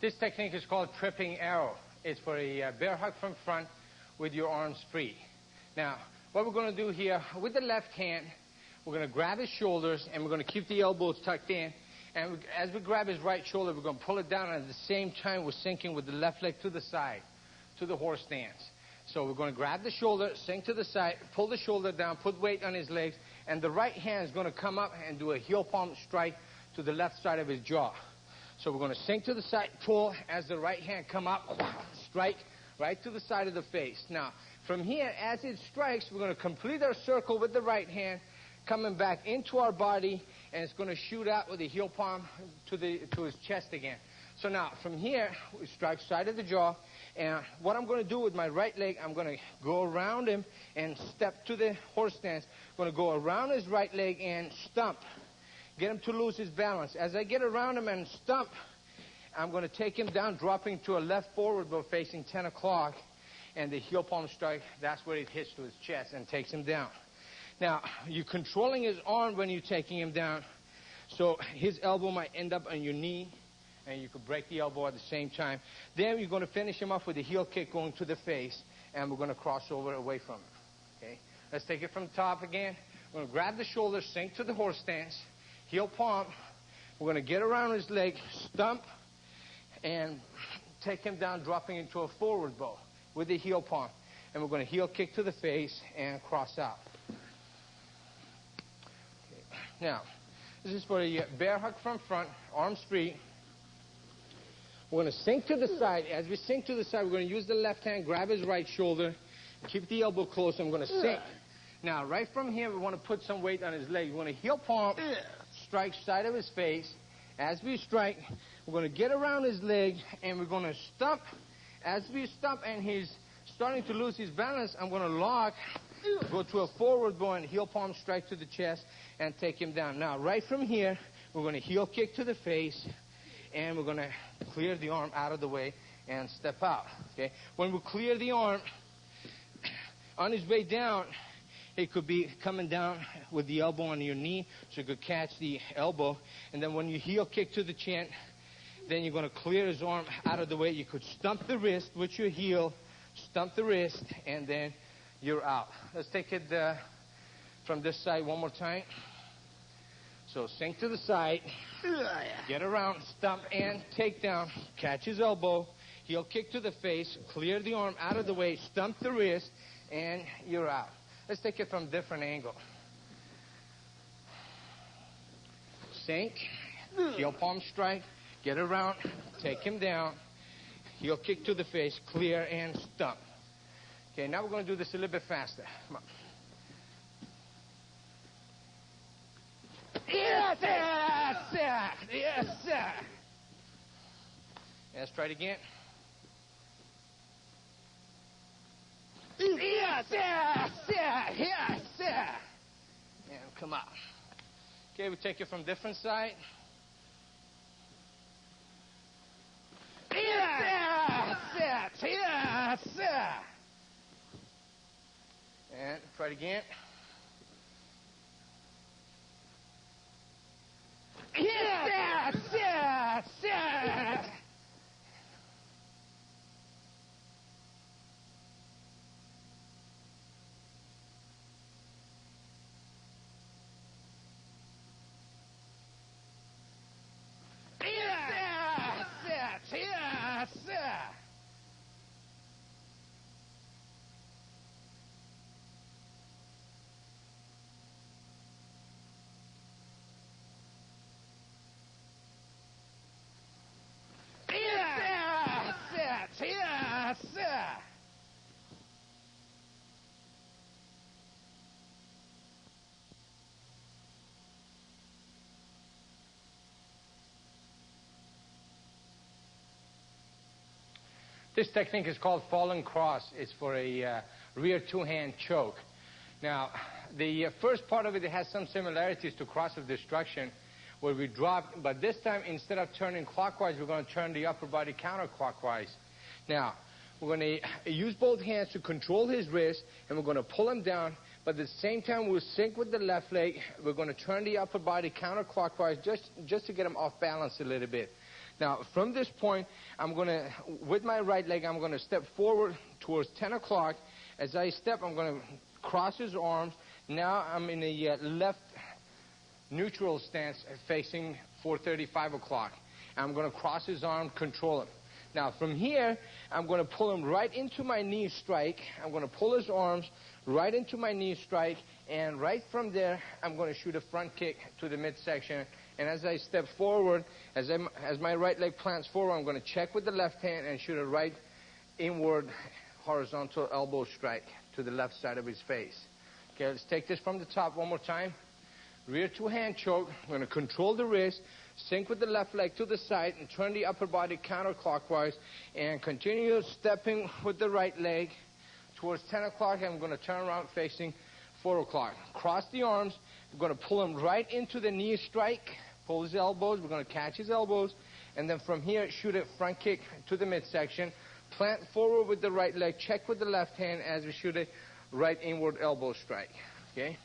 This technique is called tripping arrow. It's for a bear hug from front with your arms free. Now, what we're going to do here, with the left hand, we're going to grab his shoulders and we're going to keep the elbows tucked in. And as we grab his right shoulder, we're going to pull it down, and at the same time, we're sinking with the left leg to the side, to the horse stance. So we're going to grab the shoulder, sink to the side, pull the shoulder down, put weight on his legs, and the right hand is going to come up and do a heel palm strike to the left side of his jaw. So we're going to sink to the side, pull, as the right hand come up, strike right to the side of the face. Now, from here, as it strikes, we're going to complete our circle with the right hand, coming back into our body, and it's going to shoot out with the heel palm to his chest again. So now, from here, we strike side of the jaw, and what I'm going to do with my right leg, I'm going to go around him and step to the horse stance. I'm going to go around his right leg and stump. Get him to lose his balance. As I get around him and stump, I'm going to take him down, dropping to a left forward, but facing 10 o'clock. And the heel palm strike, that's where it hits to his chest and takes him down. Now, you're controlling his arm when you're taking him down. So his elbow might end up on your knee, and you could break the elbow at the same time. Then you're going to finish him off with a heel kick going to the face, and we're going to cross over away from him. Okay? Let's take it from the top again. We're going to grab the shoulder, sink to the horse stance, heel palm. We're going to get around his leg, stump, and take him down, dropping into a forward bow with the heel palm. And we're going to heel kick to the face and cross out. Okay. Now, this is for a bear hug from front, arms free. We're going to sink to the side. As we sink to the side, we're going to use the left hand, grab his right shoulder, keep the elbow close, and we're going to sink. Now, right from here, we want to put some weight on his leg. We want to heel palm, strike side of his face. As we strike, we're going to get around his leg, and we're going to stump. As we stump, and he's starting to lose his balance, I'm going to lock, go to a forward bow, and heel palm strike to the chest, and take him down. Now, right from here, we're going to heel kick to the face, and we're going to clear the arm out of the way and step out. Okay? When we clear the arm, on his way down, it could be coming down with the elbow on your knee, so you could catch the elbow. And then when you heel kick to the chin, then you're going to clear his arm out of the way. You could stump the wrist with your heel, stump the wrist, and then you're out. Let's take it from this side one more time. So sink to the side, get around, stump, and take down. Catch his elbow, heel kick to the face, clear the arm out of the way, stump the wrist, and you're out. Let's take it from a different angle. Sink, heel palm strike, get around, take him down, heel kick to the face, clear, and stump. Okay, now we're going to do this a little bit faster. Come on. Yes, yes, yes, yes, sir. Let's try it again. Yes, yes, yes, yes, yes. And come out. Okay, we take it from different side. Yes, yes, yes, yes, yes. And try it again. Yes, yes, yes, yes. This technique is called fallen cross. It's for a rear two-hand choke. Now, the first part of it has some similarities to cross of destruction, where we drop, but this time, instead of turning clockwise, we're going to turn the upper body counterclockwise. Now, we're going to use both hands to control his wrist, and we're going to pull him down, but at the same time, we'll sink with the left leg. We're going to turn the upper body counterclockwise just to get him off balance a little bit. Now, from this point, I'm going to, with my right leg, I'm going to step forward towards 10 o'clock. As I step, I'm going to cross his arms. Now I'm in a left neutral stance facing 4:30, 5 o'clock. I'm going to cross his arm, control him. Now, from here, I'm going to pull him right into my knee strike. I'm going to pull his arms right into my knee strike, and right from there, I'm going to shoot a front kick to the midsection. And as I step forward, as my right leg plants forward, I'm going to check with the left hand and shoot a right inward horizontal elbow strike to the left side of his face. Okay, let's take this from the top one more time. Rear two-hand choke. We're going to control the wrist, sink with the left leg to the side, and turn the upper body counterclockwise, and continue stepping with the right leg towards 10 o'clock. I'm going to turn around facing 4 o'clock. Cross the arms. We're going to pull him right into the knee strike. Pull his elbows. We're going to catch his elbows. And then from here, shoot a front kick to the midsection. Plant forward with the right leg. Check with the left hand as we shoot a right inward elbow strike. Okay?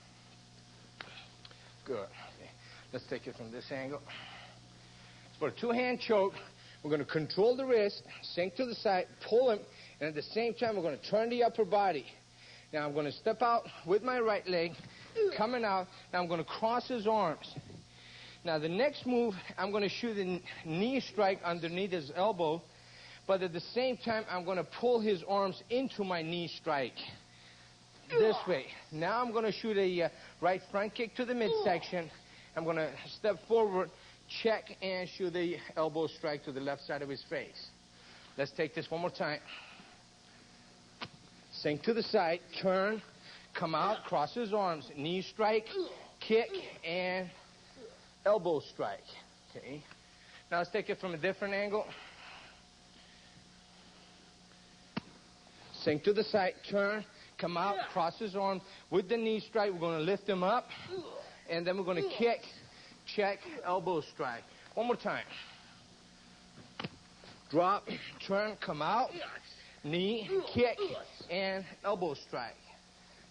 Good. Okay. Let's take it from this angle. For a two-hand choke, we're going to control the wrist, sink to the side, pull him, and at the same time, we're going to turn the upper body. Now, I'm going to step out with my right leg, coming out. Now I'm going to cross his arms. Now the next move, I'm going to shoot a knee strike underneath his elbow, but at the same time, I'm going to pull his arms into my knee strike. This way. Now I'm going to shoot a right front kick to the midsection. I'm going to step forward, check, and shoot the elbow strike to the left side of his face. Let's take this one more time. Sink to the side, turn, come out, cross his arms, knee strike, kick, and elbow strike. Okay. Now let's take it from a different angle. Sink to the side, turn, come out, cross his arm. With the knee strike, we're going to lift him up, and then we're going to kick, check, elbow strike. One more time. Drop, turn, come out, knee, kick, and elbow strike.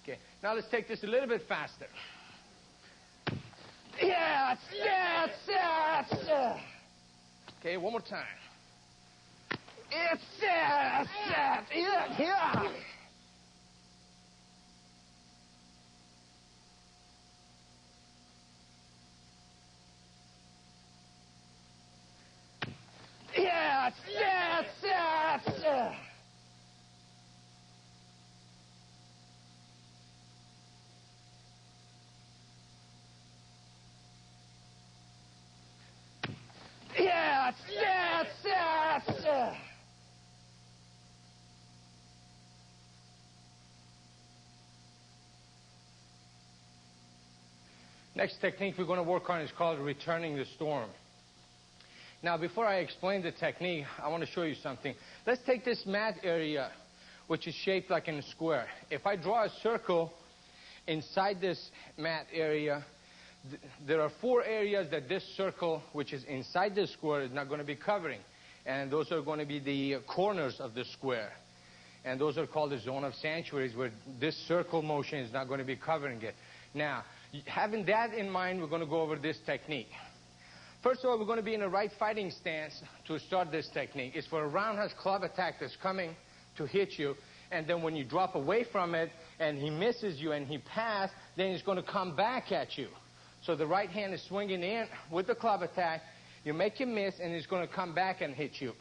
Okay, now let's take this a little bit faster. Yes, yes, yes. Okay, one more time. It's yes, yes, yeah. Yes, yes, yes. Yes, yes, yes. Next technique we're going to work on is called returning the storm. Now, before I explain the technique, I want to show you something. Let's take this mat area, which is shaped like in a square. If I draw a circle inside this mat area, there are 4 areas that this circle, which is inside the square, is not going to be covering. And those are going to be the corners of the square. And those are called the zone of sanctuaries, where this circle motion is not going to be covering it. Now, having that in mind, we're going to go over this technique. First of all, we're going to be in a right fighting stance to start this technique. It's for a roundhouse club attack that's coming to hit you. And then when you drop away from it and he misses you and he passes, then he's going to come back at you. So the right hand is swinging in with the club attack. You make him miss, and he's going to come back and hit you.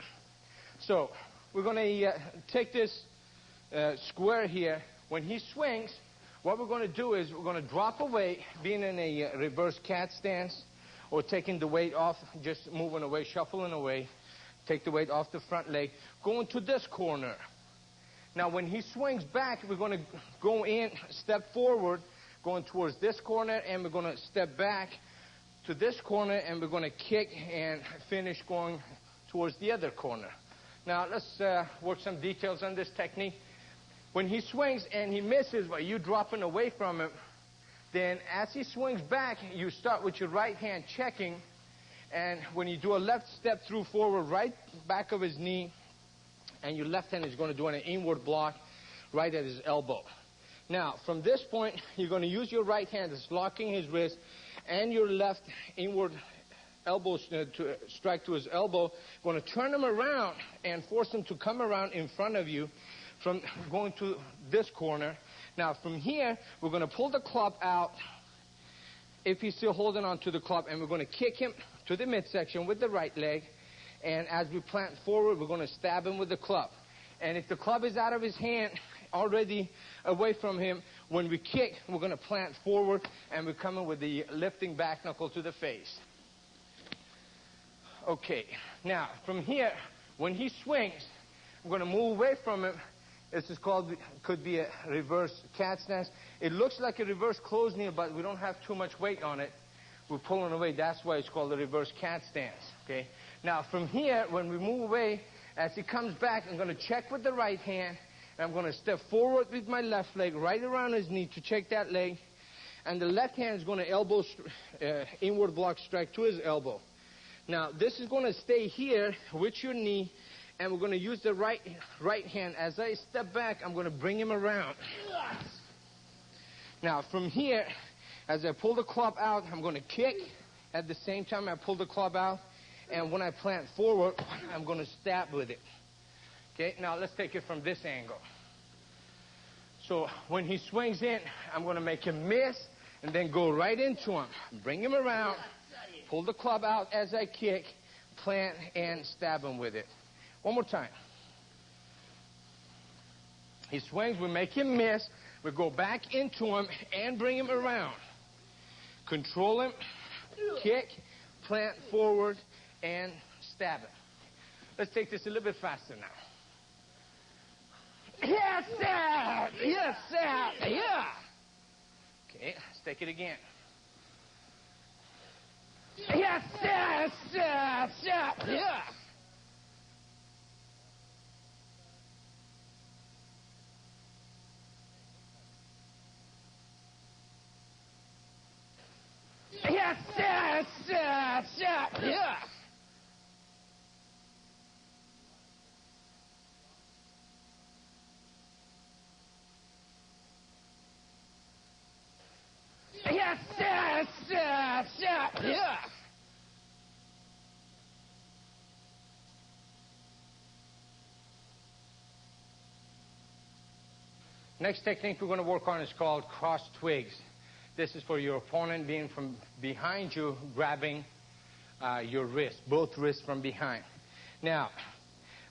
So we're going to take this square here. When he swings, what we're going to do is we're going to drop away, being in a reverse cat stance, or taking the weight off, just moving away, shuffling away. Take the weight off the front leg. Going to this corner. Now, when he swings back, we're going to go in, step forward, going towards this corner, and we're going to step back to this corner, and we're going to kick and finish going towards the other corner. Now, let's work some details on this technique. When he swings and he misses by you dropping away from him, then as he swings back, you start with your right hand checking, and when you do a left step through forward, right back of his knee, and your left hand is going to do an inward block right at his elbow. Now, from this point, you're going to use your right hand as locking his wrist and your left inward elbow to strike to his elbow. You're going to turn him around and force him to come around in front of you from going to this corner. Now, from here, we're going to pull the club out if he's still holding on to the club, and we're going to kick him to the midsection with the right leg. And as we plant forward, we're going to stab him with the club. And if the club is out of his hand, already away from him, when we kick, we're going to plant forward, and we're coming with the lifting back knuckle to the face. Okay. Now, from here, when he swings, we're going to move away from him. This is called, could be a reverse cat stance. It looks like a reverse closed knee, but we don't have too much weight on it. We're pulling away. That's why it's called a reverse cat stance. Okay. Now, from here, when we move away, as he comes back, I'm going to check with the right hand. And I'm going to step forward with my left leg right around his knee to check that leg. And the left hand is going to elbow inward block strike to his elbow. Now, this is going to stay here with your knee. And we're going to use the right hand. As I step back, I'm going to bring him around. Now, from here, as I pull the club out, I'm going to kick. At the same time, I pull the club out. And when I plant forward, I'm going to stab with it. Okay, now let's take it from this angle. So when he swings in, I'm going to make him miss. and then go right into him. Bring him around, pull the club out as I kick, plant, and stab him with it. One more time. He swings, we make him miss, we go back into him and bring him around. Control him, kick, plant forward, and stab him. Let's take this a little bit faster now. Yes, sir! Yes, sir! Yeah! Okay, let's take it again. Yes, sir! Sir! Sir! Yeah! Yes, sir! Sir! Sir! Yeah! Yes, sir! Sir! Sir! Yeah! Next technique we're going to work on is called cross twigs. This is for your opponent being from behind you, grabbing your wrist, both wrists from behind. Now,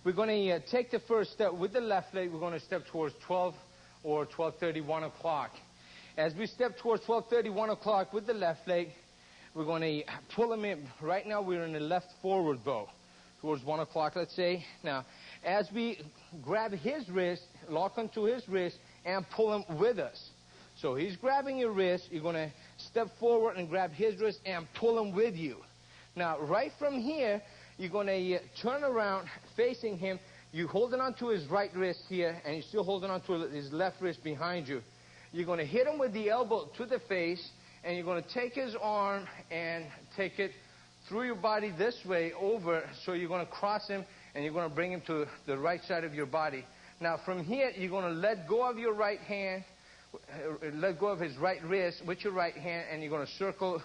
we're going to take the first step with the left leg. We're going to step towards 12 or 12:30, 1 o'clock. As we step towards 12:30, 1 o'clock with the left leg, we're going to pull him in. Right now, we're in the left forward bow, towards 1 o'clock, let's say. Now, as we grab his wrist, lock onto his wrist, and pull him with us. So he's grabbing your wrist. You're going to step forward and grab his wrist and pull him with you. Now, right from here, you're going to turn around facing him. You're holding onto his right wrist here, and you're still holding onto his left wrist behind you. You're going to hit him with the elbow to the face, and you're going to take his arm and take it through your body this way over. So you're going to cross him, and you're going to bring him to the right side of your body. Now, from here, you're going to let go of your right hand, let go of his right wrist with your right hand, and you're going to circle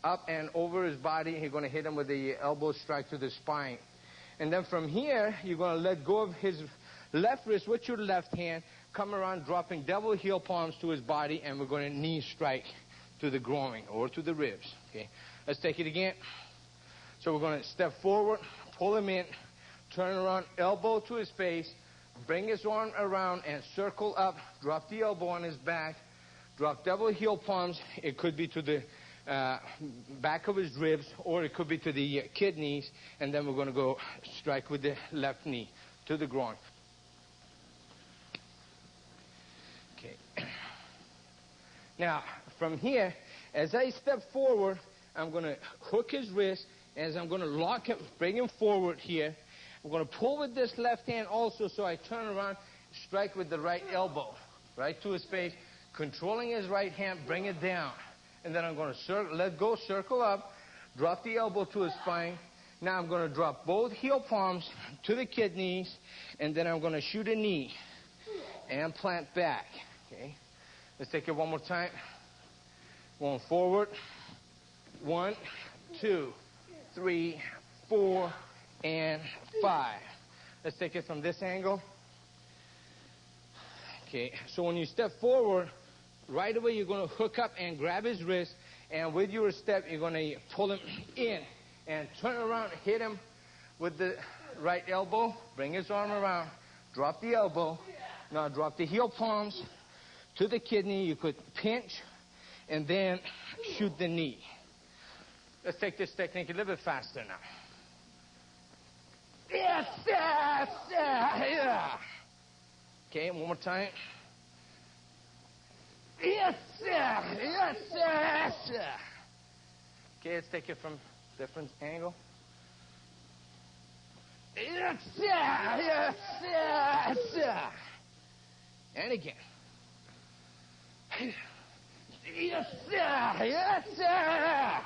up and over his body. You're going to hit him with the elbow strike to the spine. And then from here, you're going to let go of his left wrist with your left hand, come around dropping double heel palms to his body, and we're going to knee strike to the groin or to the ribs. Okay, let's take it again. So we're going to step forward, pull him in, turn around, elbow to his face, bring his arm around and circle up, drop the elbow on his back, drop double heel palms. It could be to the back of his ribs, or it could be to the kidneys, and then we're going to go strike with the left knee to the groin. Okay. Now, from here, as I step forward, I'm going to hook his wrist. As I'm going to lock him, bring him forward here. I'm going to pull with this left hand also, so I turn around, strike with the right elbow, right to his face, controlling his right hand, bring it down. And then I'm going to let go, circle up, drop the elbow to his spine. Now I'm going to drop both heel palms to the kidneys, and then I'm going to shoot a knee and plant back. Okay, let's take it one more time. Going forward. 1, 2, 3, 4, and 5. Let's take it from this angle. Okay, so when you step forward, right away you're going to hook up and grab his wrist, and with your step you're going to pull him in and turn around, hit him with the right elbow, bring his arm around, drop the elbow. Now drop the heel palms to the kidney. You could pinch and then shoot the knee. Let's take this technique a little bit faster now. Yes, yes, yeah. Okay, one more time. Yes, sir. Yes, sir. Okay, let's take it from a different angle. Yes, sir. Yes, sir. And again. Yes, sir. Yes, sir.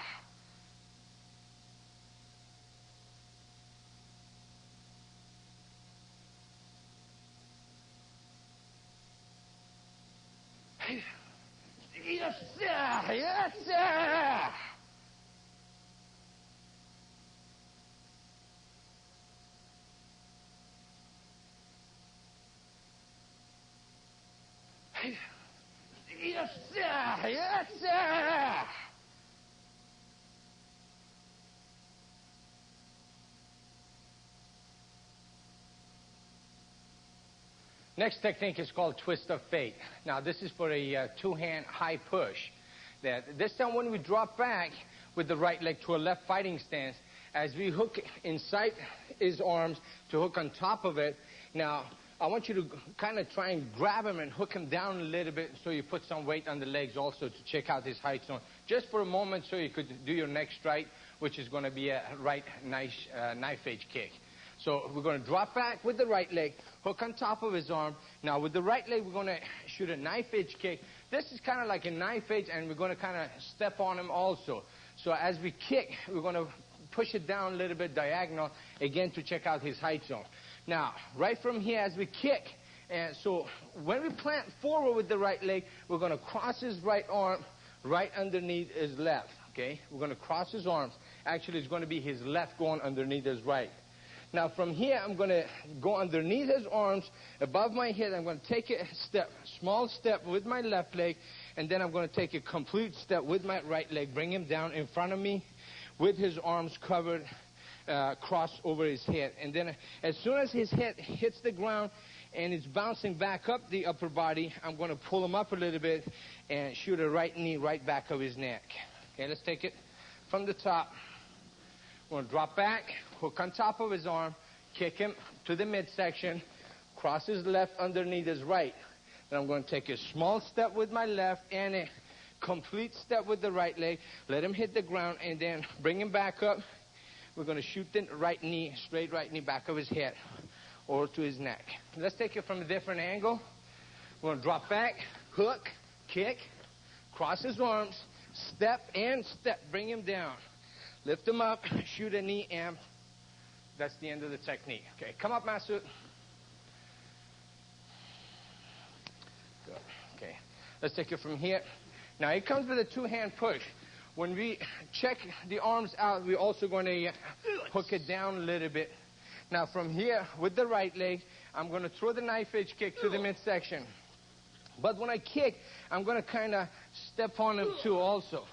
Yes, sir. Yes, sir. Yes, sir. Yes, sir. Next technique is called twist of fate. Now, this is for a two-hand high push. This time when we drop back with the right leg to a left fighting stance, as we hook inside his arms to hook on top of it, now, I want you to kind of try and grab him and hook him down a little bit so you put some weight on the legs also to check out his height zone. Just for a moment so you could do your next strike, which is going to be a right nice knife edge kick. So we're going to drop back with the right leg, hook on top of his arm. Now with the right leg, we're going to shoot a knife edge kick. This is kind of like a knife edge, and we're going to kind of step on him also. So as we kick, we're going to push it down a little bit diagonal, again to check out his height zone. Now, right from here as we kick, and so when we plant forward with the right leg, we're going to cross his right arm right underneath his left, okay? We're going to cross his arms. Actually, it's going to be his left going underneath his right. Now, from here, I'm going to go underneath his arms, above my head. I'm going to take a step, small step with my left leg, and then I'm going to take a complete step with my right leg, bring him down in front of me with his arms covered, crossed over his head. And then as soon as his head hits the ground and it's bouncing back up the upper body, I'm going to pull him up a little bit and shoot a right knee right back of his neck. Okay, let's take it from the top. We're going to drop back, hook on top of his arm, kick him to the midsection, cross his left underneath his right. Then I'm going to take a small step with my left and a complete step with the right leg, let him hit the ground, and then bring him back up. We're going to shoot the right knee, straight right knee back of his head or to his neck. Let's take it from a different angle. We're going to drop back, hook, kick, cross his arms, step and step, bring him down. Lift him up, shoot a knee, and that's the end of the technique. Okay, come up, Masood. Good. Okay, let's take it from here. Now, it comes with a two-hand push. When we check the arms out, we're also going to hook it down a little bit. Now, from here, with the right leg, I'm going to throw the knife edge kick to the midsection. But when I kick, I'm going to kind of step on him too also,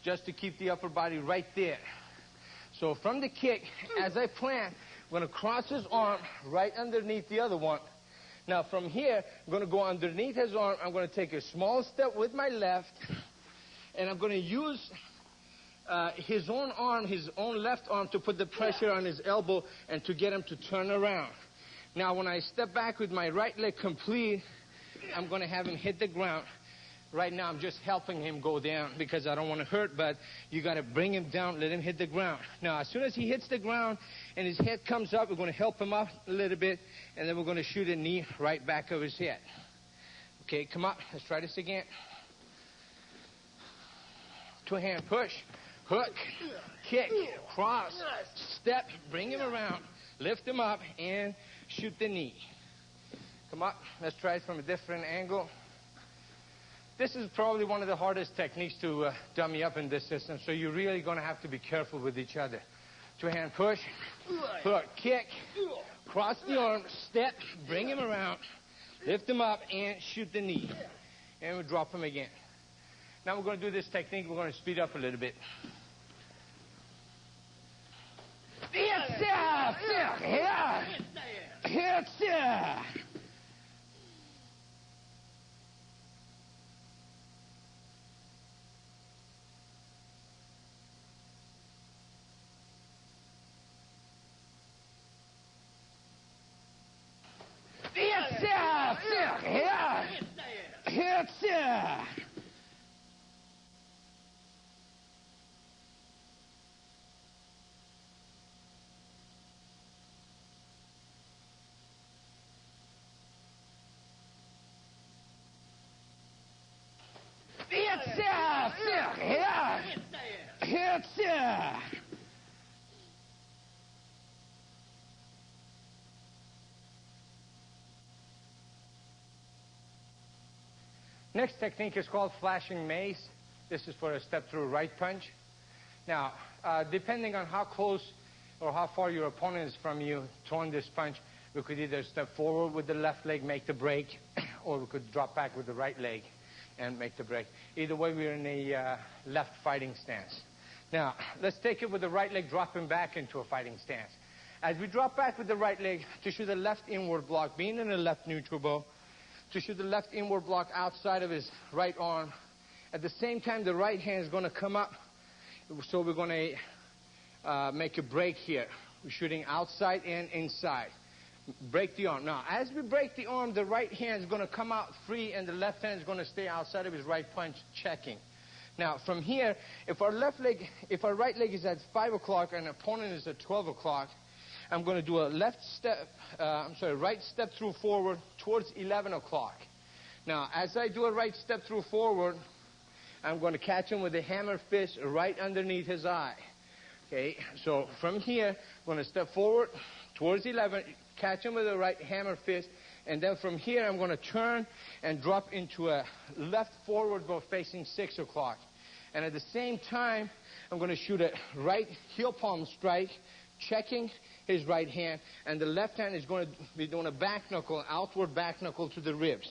just to keep the upper body right there. So from the kick, as I plant, I'm going to cross his arm right underneath the other one. Now, from here, I'm going to go underneath his arm. I'm going to take a small step with my left, and I'm going to use his own arm, his own left arm, to put the pressure on his elbow and to get him to turn around. Now, when I step back with my right leg complete, I'm going to have him hit the ground. Right now, I'm just helping him go down because I don't want to hurt, but you got to bring him down, let him hit the ground. Now, as soon as he hits the ground and his head comes up, we're going to help him up a little bit, and then we're going to shoot a knee right back of his head. Okay, come up. Let's try this again. Two-hand push, hook, kick, cross, step, bring him around, lift him up, and shoot the knee. Come up. Let's try it from a different angle. This is probably one of the hardest techniques to dummy up in this system, so you're really going to have to be careful with each other. Two-hand push, hook, kick, cross the arm, step, bring him around, lift him up, and shoot the knee. And we'll drop him again. Now we're going to do this technique. We're going to speed up a little bit. Yes, sir! Yes, sir! Next technique is called flashing mace. This is for a step-through right punch. Now, depending on how close or how far your opponent is from you throwing this punch, we could either step forward with the left leg, make the break, or we could drop back with the right leg and make the break. Either way, we're in a left fighting stance. Now, let's take it with the right leg dropping back into a fighting stance. As we drop back with the right leg to shoot the left inward block, being in a left neutral bow, to shoot the left inward block outside of his right arm. At the same time, the right hand is going to come up, so we're going to make a break here. We're shooting outside and inside. Break the arm. Now, as we break the arm, the right hand is going to come out free, and the left hand is going to stay outside of his right punch, checking. Now, from here, if our right leg is at 5 o'clock and opponent is at 12 o'clock, I'm going to do a right step through forward towards 11 o'clock. Now, as I do a right step through forward, I'm going to catch him with a hammer fist right underneath his eye. Okay, so from here, I'm going to step forward towards 11, catch him with a right hammer fist, and then from here, I'm going to turn and drop into a left forward bow facing 6 o'clock. And at the same time, I'm going to shoot a right heel palm strike, checking his right hand, and the left hand is going to be doing a back knuckle, outward back knuckle to the ribs.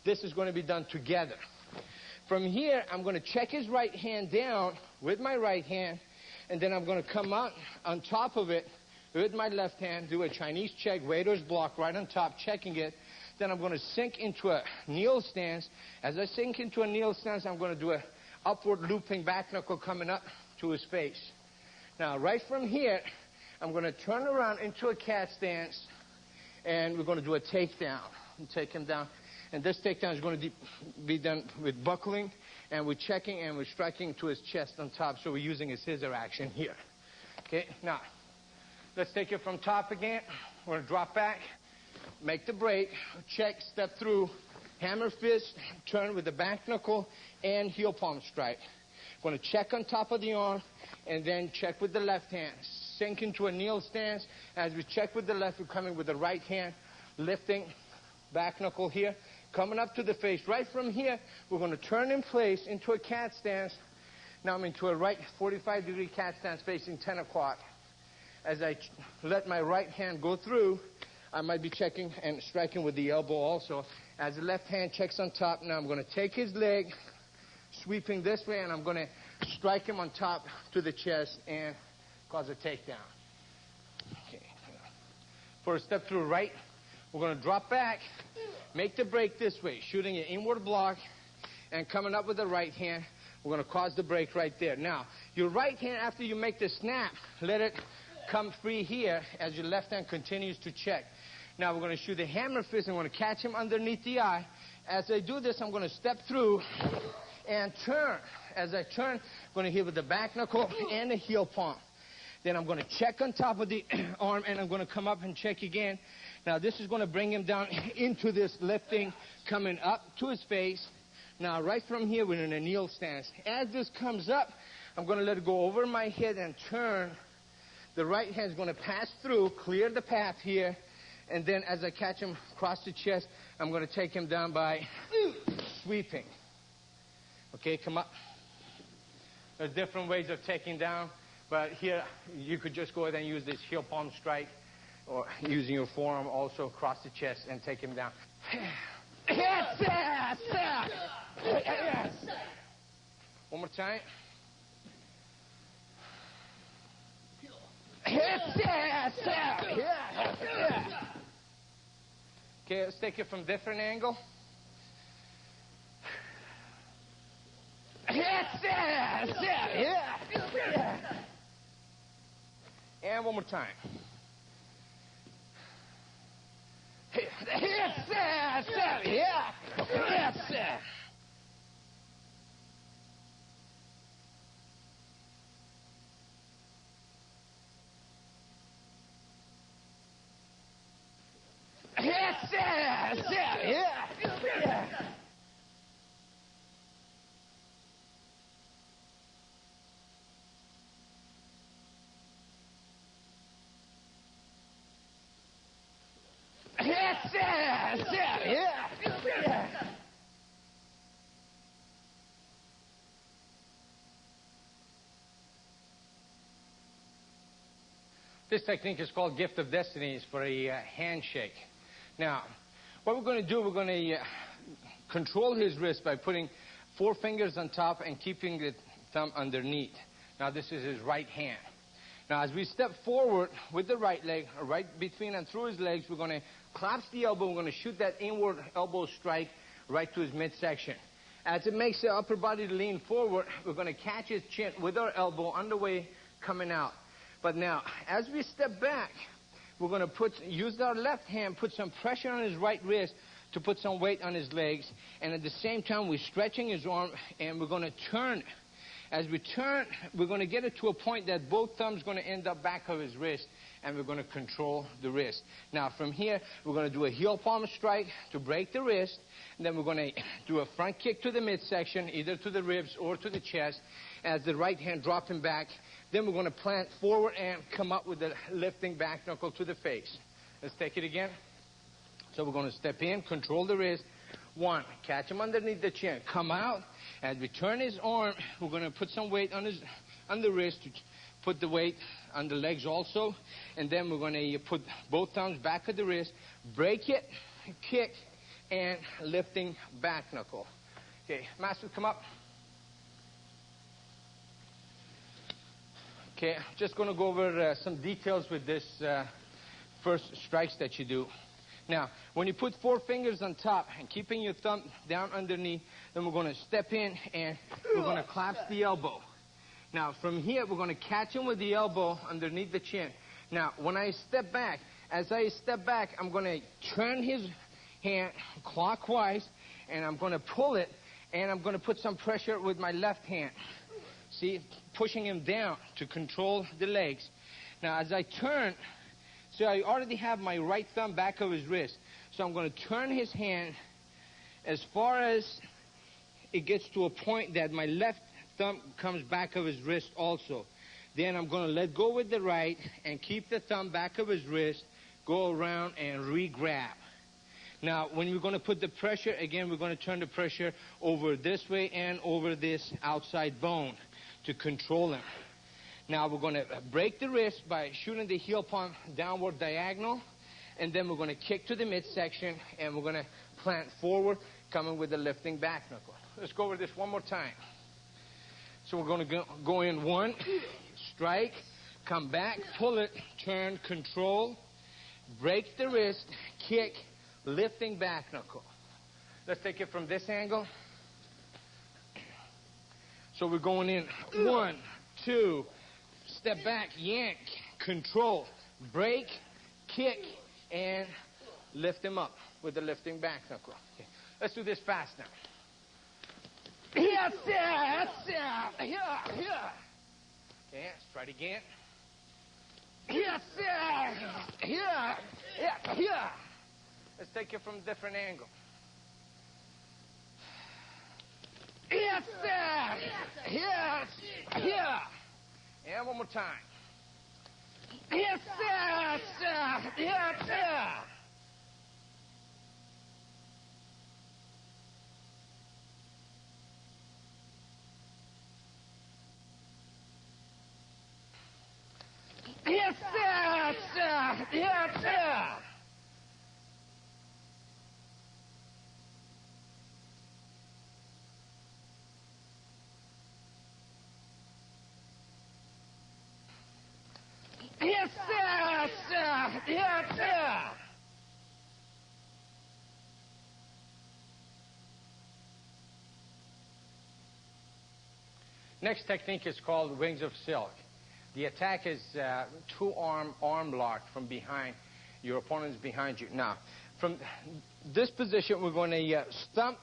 This is going to be done together. From here, I'm going to check his right hand down with my right hand, and then I'm going to come out on top of it with my left hand, do a Chinese check, waiter's block right on top, checking it. Then I'm going to sink into a kneel stance. As I sink into a kneel stance, I'm going to do a upward looping back knuckle coming up to his face. Now, right from here, I'm going to turn around into a cat stance, and we're going to do a takedown and take him down. And this takedown is going to be done with buckling, and we're checking, and we're striking to his chest on top, so we're using a scissor action here. Okay, now, let's take it from top again. We're going to drop back, make the break, check, step through, hammer fist, turn with the back knuckle, and heel palm strike. Going to check on top of the arm, and then check with the left hand. Sink into a kneel stance. As we check with the left, we're coming with the right hand, lifting, back knuckle here, coming up to the face. Right from here, we're going to turn in place into a cat stance. Now I'm into a right 45-degree cat stance facing 10 o'clock. As I let my right hand go through, I might be checking and striking with the elbow also. As the left hand checks on top, now I'm going to take his leg, sweeping this way, and I'm going to strike him on top to the chest and cause a takedown. Okay. For a step through right, we're going to drop back, make the break this way, shooting an inward block, and coming up with the right hand, we're going to cause the break right there. Now, your right hand, after you make the snap, let it come free here as your left hand continues to check. Now, we're going to shoot a hammer fist, and I'm going to catch him underneath the eye. As I do this, I'm going to step through and turn. As I turn, I'm going to hit with the back knuckle and the heel palm. Then I'm going to check on top of the arm, and I'm going to come up and check again. Now, this is going to bring him down into this lifting, coming up to his face. Now, right from here, we're in a kneel stance. As this comes up, I'm going to let it go over my head and turn. The right hand is going to pass through, clear the path here, and then as I catch him across the chest, I'm going to take him down by sweeping. Okay, come up. There's different ways of taking down. But here, you could just go ahead and use this heel palm strike, or using your forearm also across the chest and take him down. One more time. Okay, let's take it from different angle. And one more time. This technique is called Gift of Destiny. It's for a handshake. Now, what we're going to do, we're going to control his wrist by putting 4 fingers on top and keeping the thumb underneath. Now this is his right hand. Now as we step forward with the right leg, right between and through his legs, we're going to collapse the elbow. We're going to shoot that inward elbow strike right to his midsection. As it makes the upper body lean forward, we're going to catch his chin with our elbow on the way coming out. But now, as we step back, we're going to use our left hand, put some pressure on his right wrist to put some weight on his legs. And at the same time, we're stretching his arm, and we're going to turn. As we turn, we're going to get it to a point that both thumbs are going to end up back of his wrist, and we're going to control the wrist. Now, from here, we're going to do a heel palm strike to break the wrist. And then we're going to do a front kick to the midsection, either to the ribs or to the chest, as the right hand dropping back. Then we're going to plant forward and come up with the lifting back knuckle to the face. Let's take it again. So we're going to step in, control the wrist. 1, catch him underneath the chin. Come out. As we turn his arm, we're going to put some weight on the wrist to put the weight on the legs also. And then we're going to put both thumbs back of the wrist, break it, kick, and lifting back knuckle. Okay, Master, come up. Okay, I'm just going to go over some details with this first strikes that you do. Now, when you put 4 fingers on top and keeping your thumb down underneath, then we're going to step in and we're going to collapse the elbow. Now, from here, we're going to catch him with the elbow underneath the chin. Now, when I step back, as I step back, I'm going to turn his hand clockwise, and I'm going to pull it, and I'm going to put some pressure with my left hand. See, pushing him down to control the legs. Now, as I turn, so I already have my right thumb back of his wrist. So I'm going to turn his hand as far as it gets to a point that my left thumb comes back of his wrist also. Then I'm going to let go with the right and keep the thumb back of his wrist, go around and re-grab. Now, when we're going to put the pressure, again, we're going to turn the pressure over this way and over this outside bone to control him. Now, we're going to break the wrist by shooting the heel palm downward diagonal, and then we're going to kick to the midsection, and we're going to plant forward, coming with the lifting back knuckle. Let's go over this one more time. So we're going to go in 1, strike, come back, pull it, turn, control, break the wrist, kick, lifting back knuckle. Let's take it from this angle. So we're going in 1, 2, step back, yank, control, break, kick, and lift him up with the lifting back knuckle. Okay. Let's do this fast now. Yes, yes, yes, yeah. Okay, let's try it again. Yes, yes, yeah, yeah. Let's take it from a different angle. Yes, yes, yes, yeah. And one more time. Yes, yes, yes, yeah. Yes, yes, yes, yeah. Yes, yes, yes, yeah. Next technique is called wings of silk. The attack is 2-arm arm lock from behind. Your opponent's behind you. Now, from this position, we're going to stomp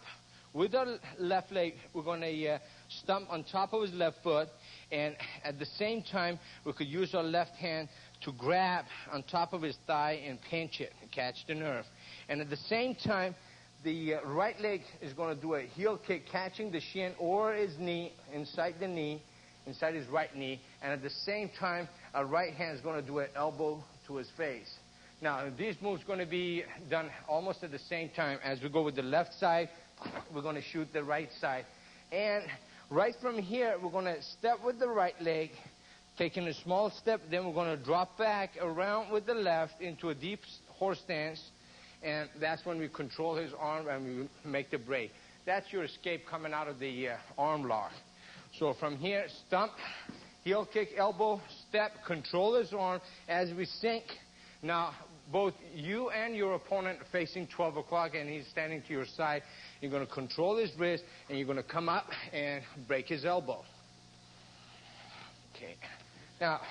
with our left leg. We're going to stomp on top of his left foot. And at the same time, we could use our left hand to grab on top of his thigh and pinch it and catch the nerve. And at the same time, the right leg is going to do a heel kick, catching the shin or his knee, inside his right knee. And at the same time, our right hand is going to do an elbow to his face. Now, these moves are going to be done almost at the same time. As we go with the left side, we're going to shoot the right side. And right from here, we're going to step with the right leg, taking a small step. Then we're going to drop back around with the left into a deep horse stance. and that's when we control his arm and we make the break. That's your escape coming out of the arm lock. So from here, stump, heel kick, elbow, step, control his arm as we sink. Now, both you and your opponent are facing 12 o'clock and he's standing to your side. You're going to control his wrist and you're going to come up and break his elbow. Okay. Now,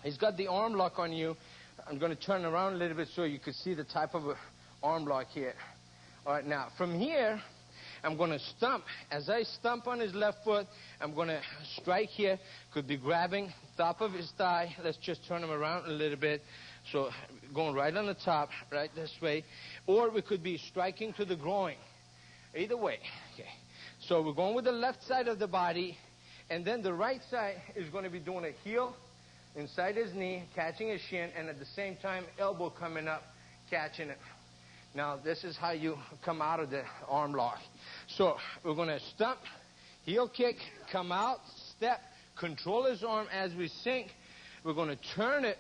he's got the arm lock on you. I'm going to turn around a little bit so you can see the type of arm lock here. All right, now, from here, I'm going to stump. As I stump on his left foot, I'm going to strike here. Could be grabbing top of his thigh. Let's just turn him around a little bit. So going right on the top, right this way. Or we could be striking to the groin. Either way. Okay. So we're going with the left side of the body. And then the right side is going to be doing a heel inside his knee, catching his shin. And at the same time, elbow coming up, catching it. Now, this is how you come out of the arm lock. So we're going to stump, heel kick, come out, step, control his arm as we sink. We're going to turn it,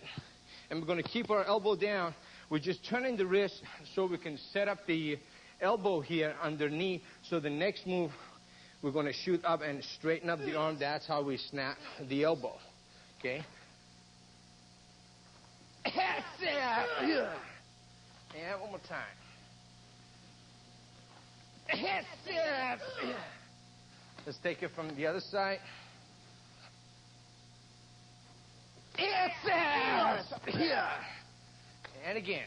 and we're going to keep our elbow down. We're just turning the wrist so we can set up the elbow here underneath. So the next move, we're going to shoot up and straighten up the arm. That's how we snap the elbow. Okay? Yeah, one more time. Let's take it from the other side. And again.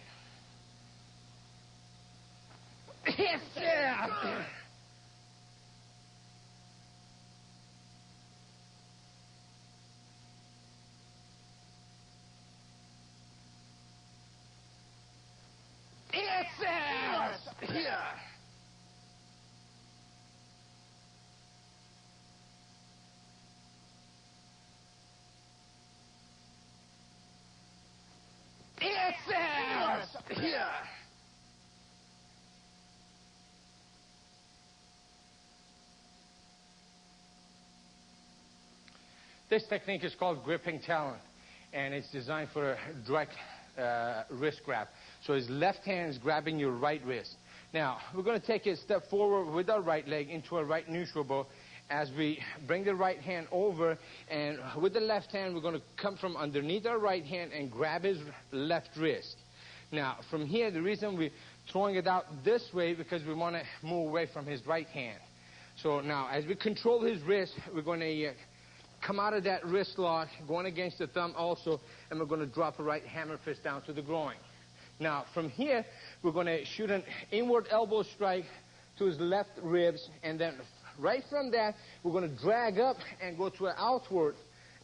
This technique is called gripping talon, and it's designed for a direct wrist grab. So his left hand is grabbing your right wrist. Now, we're going to take a step forward with our right leg into a right neutral bow as we bring the right hand over, and with the left hand, we're going to come from underneath our right hand and grab his left wrist. Now, from here, the reason we're throwing it out this way because we want to move away from his right hand. So now, as we control his wrist, we're going to come out of that wrist lock, going against the thumb also, and we're going to drop a right hammer fist down to the groin. Now, from here, we're going to shoot an inward elbow strike to his left ribs, and then right from that, we're going to drag up and go to an outward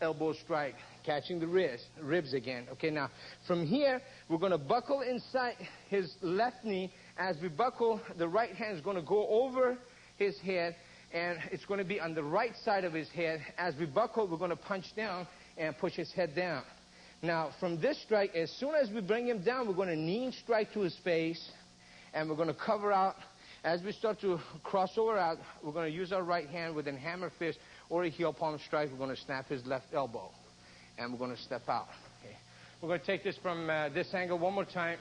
elbow strike, catching the ribs again. Okay, now, from here, we're going to buckle inside his left knee. As we buckle, the right hand is going to go over his head, and it's going to be on the right side of his head. As we buckle, we're going to punch down and push his head down. Now, from this strike, as soon as we bring him down, we're going to knee strike to his face, and we're going to cover out. As we start to cross over out, we're going to use our right hand with a hammer fist or a heel palm strike. We're going to snap his left elbow, and we're going to step out. Okay. We're going to take this from this angle one more time.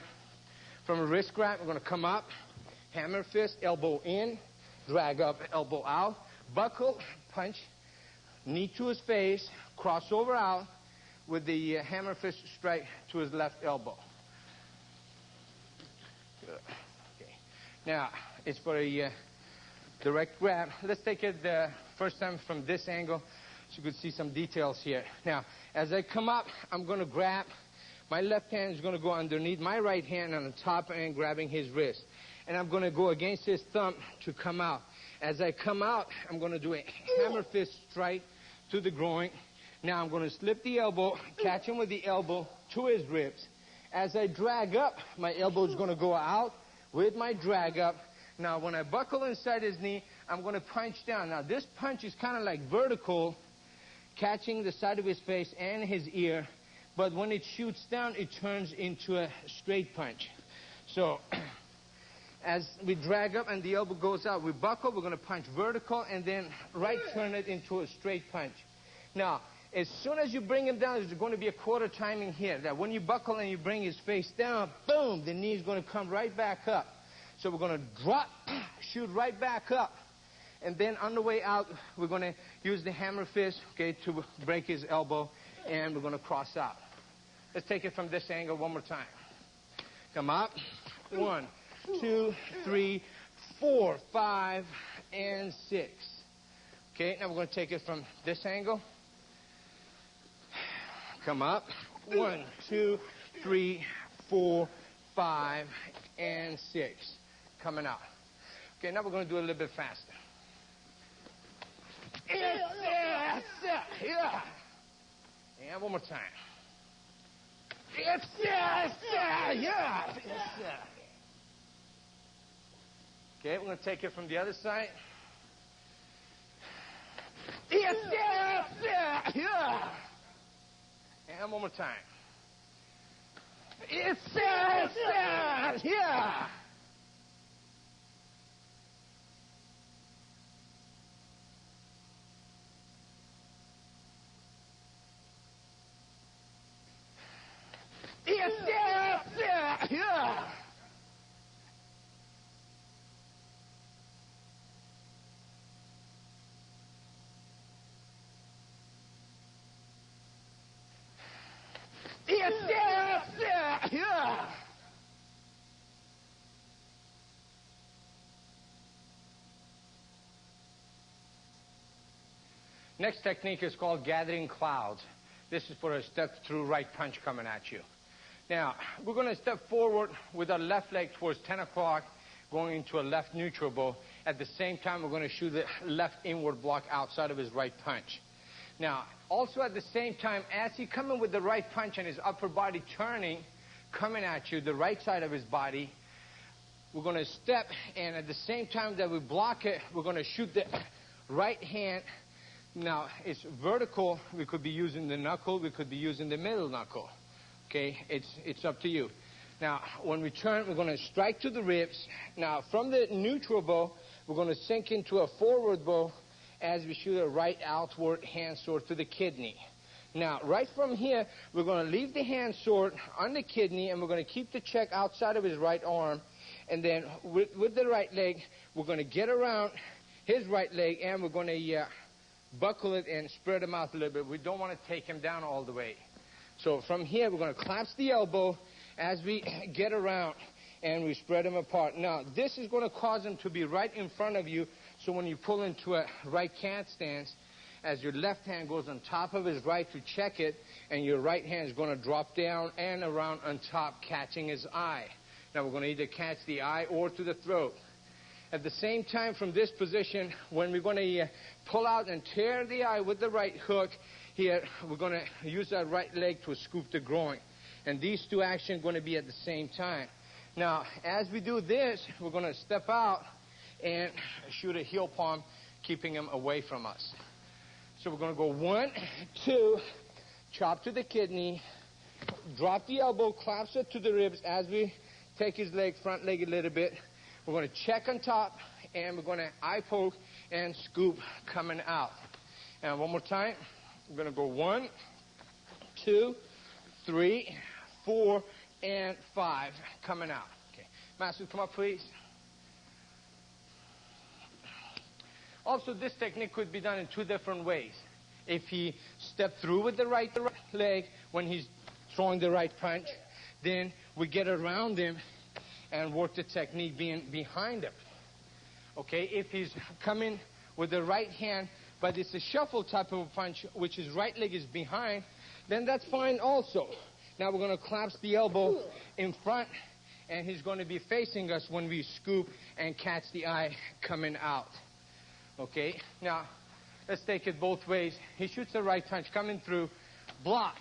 From a wrist grab, we're going to come up, hammer fist, elbow in, drag up, elbow out, buckle, punch, knee to his face, cross over out with the hammer fist strike to his left elbow. Good. Okay. Now, it's for a direct grab. Let's take it the first time from this angle so you can see some details here. Now, as I come up, I'm going to grab. My left hand is going to go underneath my right hand on the top end, grabbing his wrist. And I'm going to go against his thumb to come out. As I come out, I'm going to do a hammer fist strike to the groin. Now I'm going to slip the elbow, catch him with the elbow to his ribs. As I drag up, my elbow is going to go out with my drag up. Now when I buckle inside his knee, I'm going to punch down. Now this punch is kind of like vertical, catching the side of his face and his ear. But when it shoots down, it turns into a straight punch. So as we drag up and the elbow goes out, we buckle, we're going to punch vertical and then right turn it into a straight punch. Now, as soon as you bring him down, there's going to be a quarter timing here. That when you buckle and you bring his face down, boom, the knee is going to come right back up. So we're going to drop, shoot right back up. And then on the way out, we're going to use the hammer fist, okay, to break his elbow, and we're going to cross out. Let's take it from this angle one more time. Come up. 1, 2, 3, 4, 5, and 6. Okay, now we're going to take it from this angle. Come up. 1, 2, 3, 4, 5, and 6. Coming out. Okay, now we're going to do it a little bit faster. Yeah. And one more time. Yeah. Okay, we're going to take it from the other side. Yeah. And one more time. Yeah. Yeah. Next technique is called gathering clouds. This is for a step-through right punch coming at you. Now, we're going to step forward with our left leg towards 10 o'clock, going into a left neutral bow. At the same time, we're going to shoot the left inward block outside of his right punch. Now, also at the same time, as he coming with the right punch and his upper body turning, coming at you, the right side of his body, we're going to step, and at the same time that we block it, we're going to shoot the right hand. Now, it's vertical. We could be using the knuckle. We could be using the middle knuckle. Okay, it's up to you. Now, when we turn, we're going to strike to the ribs. Now, from the neutral bow, we're going to sink into a forward bow as we shoot a right outward hand sword to the kidney. Now, right from here, we're going to leave the hand sword on the kidney, and we're going to keep the check outside of his right arm. And then with the right leg, we're going to get around his right leg, and we're going to buckle it and spread him out a little bit. We don't want to take him down all the way. So from here, we're going to collapse the elbow as we get around, and we spread him apart. Now, this is going to cause him to be right in front of you, so when you pull into a right cant stance, as your left hand goes on top of his right to check it, and your right hand is going to drop down and around on top, catching his eye. Now, we're going to either catch the eye or to the throat. At the same time, from this position, when we're going to pull out and tear the eye with the right hook, here, we're going to use our right leg to scoop the groin. And these two actions are going to be at the same time. Now, as we do this, we're going to step out and shoot a heel palm, keeping him away from us. So we're going to go 1, 2, chop to the kidney, drop the elbow, collapse it to the ribs as we take his leg, front leg a little bit. We're going to check on top, and we're going to eye poke and scoop coming out. And one more time. We're going to go 1, 2, 3, 4, and 5 coming out. Okay. Master, come up, please. Also, this technique could be done in 2 different ways. If he stepped through with the right leg when he's throwing the right punch, then we get around him and work the technique being behind him. Okay, if he's coming with the right hand, but it's a shuffle type of a punch, which his right leg is behind, then that's fine also. Now we're going to collapse the elbow in front, and he's going to be facing us when we scoop and catch the eye coming out. Okay, now let's take it both ways. He shoots the right punch coming through, block,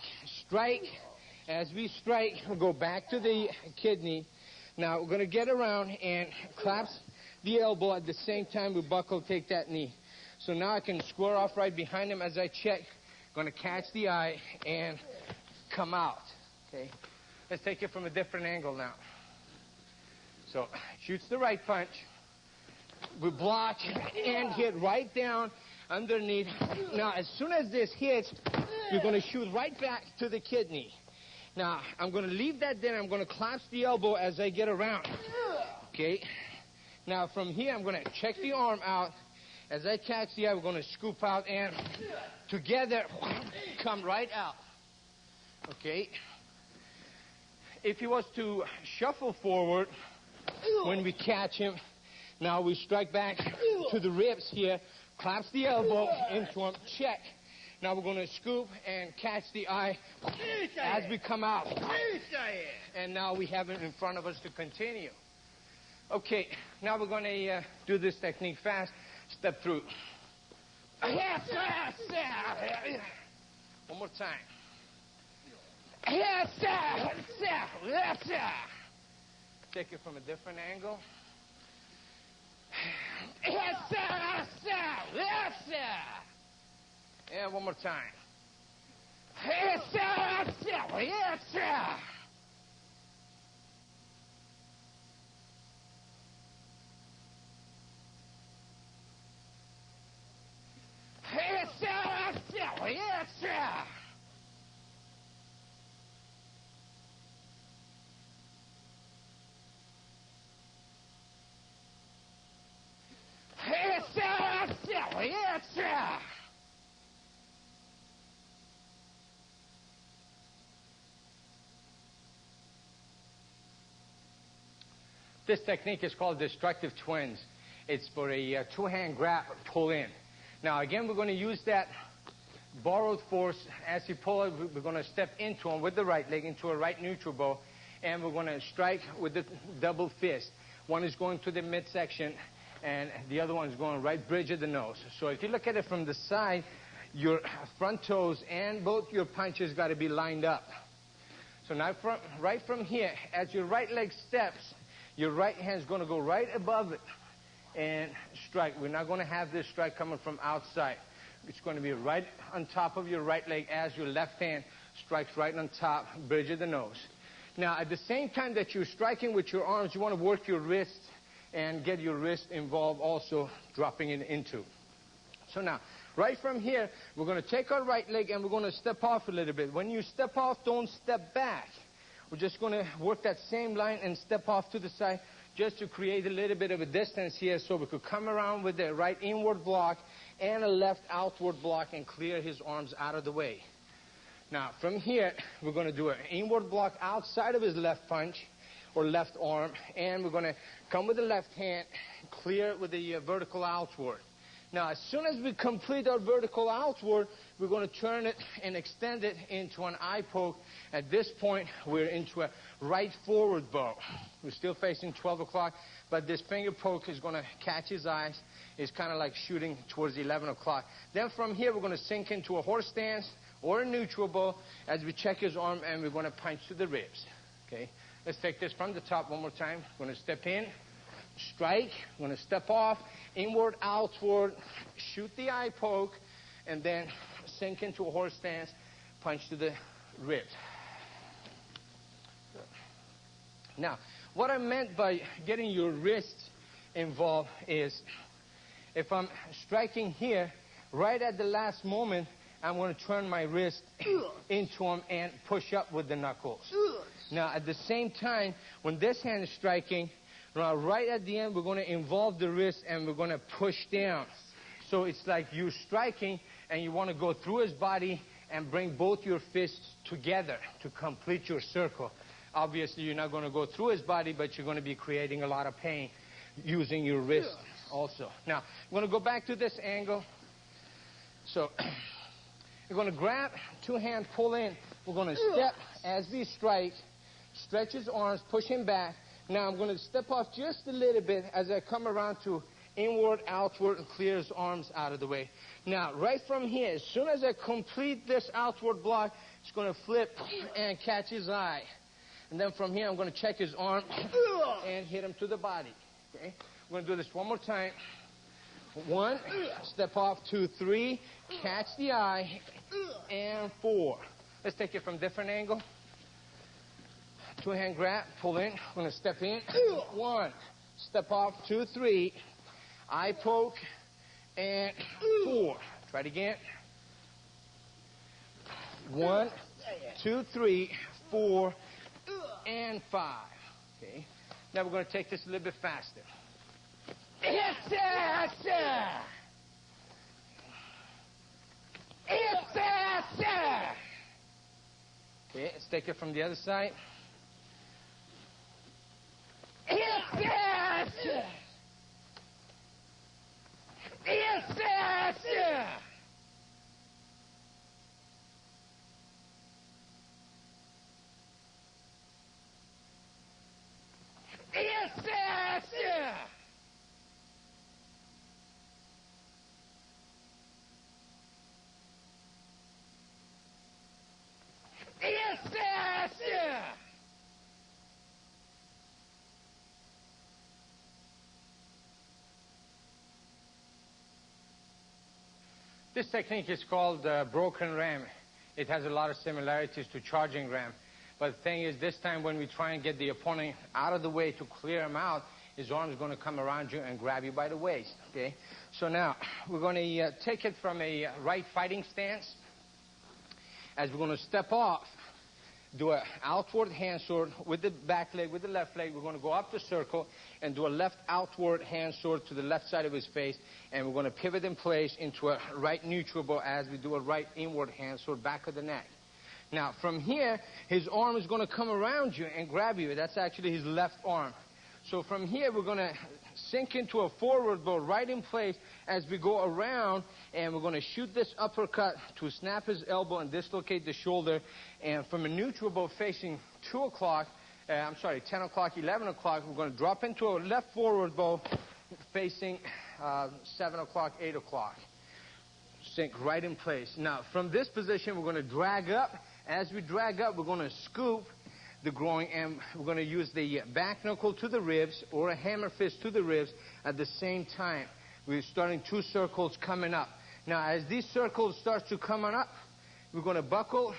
strike. As we strike, we'll go back to the kidney. Now we're going to get around and collapse the elbow at the same time we buckle, take that knee. So now I can square off right behind him as I check. Going to catch the eye and come out. Okay, let's take it from a different angle now. So shoots the right punch. We block and hit right down underneath. Now, as soon as this hits, We're going to shoot right back to the kidney. Now, I'm going to leave that there. I'm going to clasp the elbow as I get around. Okay? Now, from here, I'm going to check the arm out. As I catch the eye, we're going to scoop out and together come right out. Okay? If he was to shuffle forward when we catch him, now we strike back to the ribs here, clasp the elbow into him, check. Now we're going to scoop and catch the eye as we come out. And now we have it in front of us to continue. Okay, now we're going to do this technique fast. Step through. One more time. Take it from a different angle. And one more time. This technique is called destructive twins. It's for a two-hand grab, pull in. Now, again, we're going to use that borrowed force. As you pull it, we're going to step into him with the right leg into a right neutral bow, and we're going to strike with the double fist. One is going to the midsection, and the other one is going right bridge of the nose. So if you look at it from the side, your front toes and both your punches got to be lined up. So now, right from here, as your right leg steps, your right hand is going to go right above it and strike. We're not going to have this strike coming from outside. It's going to be right on top of your right leg as your left hand strikes right on top, bridge of the nose. Now, at the same time that you're striking with your arms, you want to work your wrist and get your wrist involved also, dropping it into. So now, right from here, we're going to take our right leg and we're going to step off a little bit. When you step off, don't step back. We're just going to work that same line and step off to the side just to create a little bit of a distance here so we could come around with the right inward block and a left outward block and clear his arms out of the way. Now, from here, we're going to do an inward block outside of his left punch or left arm, and we're going to come with the left hand, clear with the vertical outward. Now, as soon as we complete our vertical outward, we're going to turn it and extend it into an eye poke. At this point, we're into a right forward bow. We're still facing 12 o'clock, but this finger poke is going to catch his eyes. It's kind of like shooting towards 11 o'clock. Then from here, we're going to sink into a horse stance or a neutral bow as we check his arm, and we're going to punch to the ribs. Okay? Let's take this from the top one more time. We're going to step in, strike. We're going to step off, inward, outward, shoot the eye poke, and then sink into a horse stance, punch to the ribs. Now, what I meant by getting your wrist involved is if I'm striking here, right at the last moment, I'm going to turn my wrist into him and push up with the knuckles. Now, at the same time, when this hand is striking, now right at the end, we're going to involve the wrist and we're going to push down. So it's like you're striking and you want to go through his body and bring both your fists together to complete your circle. Obviously, you're not going to go through his body, but you're going to be creating a lot of pain using your wrist also. Now, I'm going to go back to this angle. So, we're going to grab, two-hand pull in. We're going to step as we strike, stretch his arms, push him back. Now, I'm going to step off just a little bit as I come around to inward, outward, and clear his arms out of the way. Now, right from here, as soon as I complete this outward block, it's going to flip and catch his eye. And then from here, I'm going to check his arm and hit him to the body. Okay? We're going to do this one more time. 1, step off, 2, 3, catch the eye, and 4. Let's take it from a different angle. Two-hand grab, pull in. We're going to step in. 1, step off, 2, 3, eye poke, and 4. Try it again. 1, 2, 3, 4, and 5. Okay. Now we're going to take this a little bit faster. Okay, let's take it from the other side. This technique is called broken ram. It has a lot of similarities to charging ram. But the thing is, this time when we try and get the opponent out of the way to clear him out, his arm is going to come around you and grab you by the waist. Okay? So now, we're going to take it from a right fighting stance. As we're going to step off, do an outward hand sword with the back leg, with the left leg. We're going to go up the circle and do a left outward hand sword to the left side of his face. And we're going to pivot in place into a right neutral bow as we do a right inward hand sword back of the neck. Now, from here, his arm is going to come around you and grab you. That's actually his left arm. So from here, we're going to sink into a forward bow right in place as we go around, and we're going to shoot this uppercut to snap his elbow and dislocate the shoulder. And from a neutral bow facing 10 o'clock, 11 o'clock, we're going to drop into a left forward bow facing 7 o'clock, 8 o'clock. Sink right in place. Now, from this position, we're going to drag up. As we drag up, we're going to scoop the groin, and we're going to use the back knuckle to the ribs or a hammer fist to the ribs at the same time. We're starting 2 circles coming up. Now, as these circles start to come on up, we're going to buckle